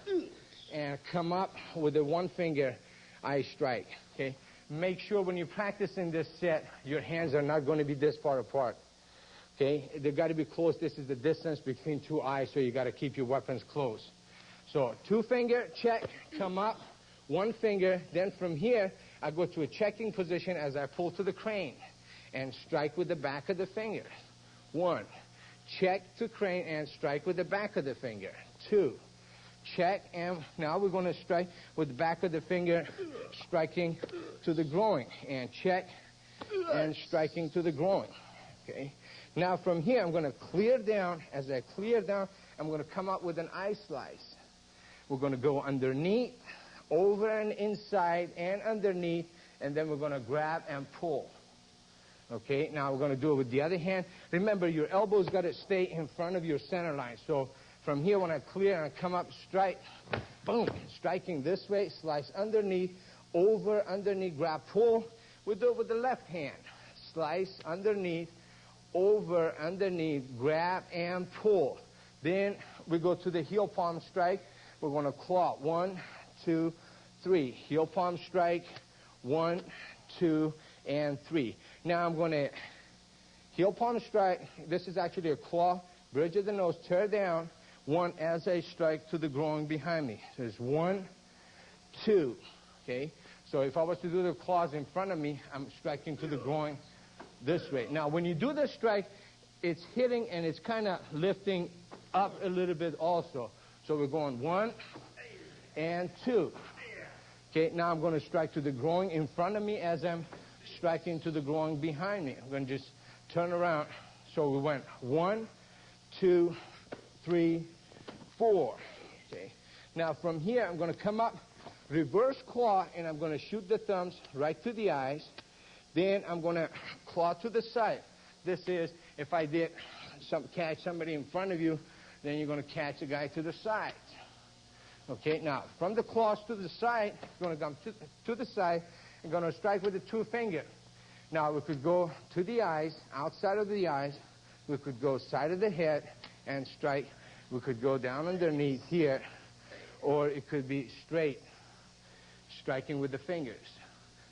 and come up with a 1-finger eye strike. Okay? Make sure when you're practicing this set, your hands are not going to be this far apart. Okay? They've got to be close. This is the distance between 2 eyes, so you got to keep your weapons close. So 2-finger, check, come up, 1 finger. Then from here, I go to a checking position as I pull to the crane and strike with the back of the finger. 1. Check to crane and strike with the back of the finger. 2. Check, and now we're going to strike with the back of the finger, striking to the groin. And check and striking to the groin. Okay. Now from here, I'm going to clear down. As I clear down, I'm going to come up with an eye slice. We're going to go underneath, over and inside, and underneath, and then we're going to grab and pull. Okay, now we're going to do it with the other hand. Remember, your elbow's got to stay in front of your center line. So from here, when I clear and I come up, strike, boom, striking this way, slice underneath, over, underneath, grab, pull. We do it with the left hand. Slice underneath, over, underneath, grab, and pull. Then we go to the heel palm strike. We're going to claw. 1, 2, 3. Heel palm strike. 1, 2, and 3. Now I'm going to heel palm strike. This is actually a claw. Bridge of the nose, tear down. 1 as I strike to the groin behind me. So it's 1, 2. Okay? So if I was to do the claws in front of me, I'm striking to the groin this way. Now when you do the strike, it's hitting and it's kind of lifting up a little bit also. So we're going 1 and 2. Okay, now I'm going to strike to the groin in front of me as I'm striking to the groin behind me. I'm going to just turn around. So we went 1, 2, 3, 4. Okay. Now from here, I'm going to come up, reverse claw, and I'm going to shoot the thumbs right to the eyes. Then I'm going to claw to the side. This is, if I did catch somebody in front of you, then you're going to catch a guy to the side. Okay, now, from the claws to the side, you're going to come to the side, and going to strike with the 2-finger. Now, we could go to the eyes, outside of the eyes. We could go side of the head and strike. We could go down underneath here, or it could be straight, striking with the fingers.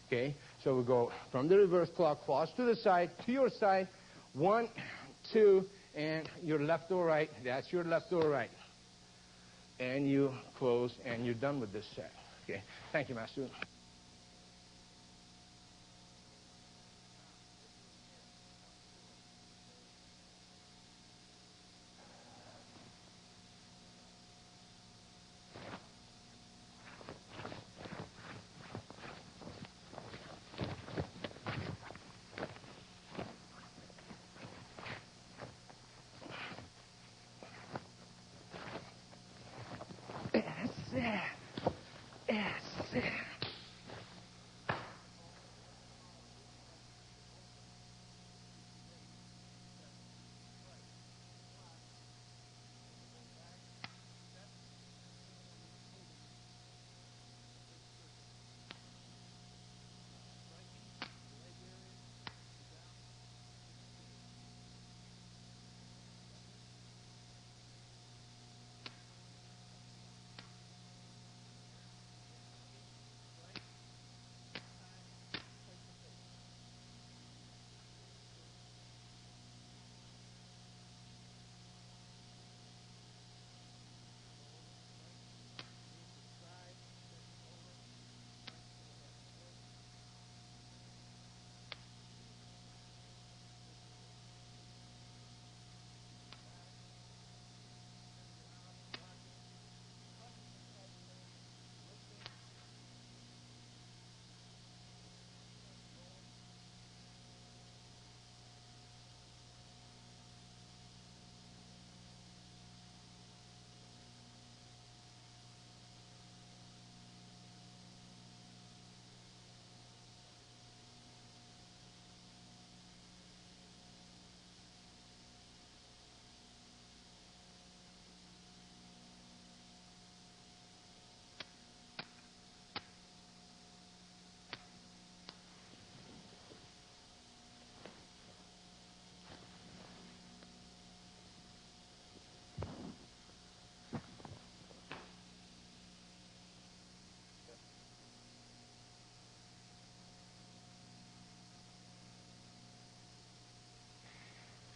Okay, So we go from the reverse clock, pause to the side, to your side, 1, 2, and your left or right. That's your left or right. And you close, and you're done with this set. Okay. Thank you, Master.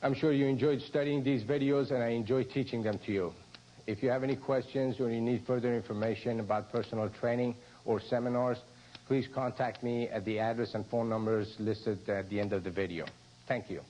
I'm sure you enjoyed studying these videos, and I enjoy teaching them to you. If you have any questions or you need further information about personal training or seminars, please contact me at the address and phone numbers listed at the end of the video. Thank you.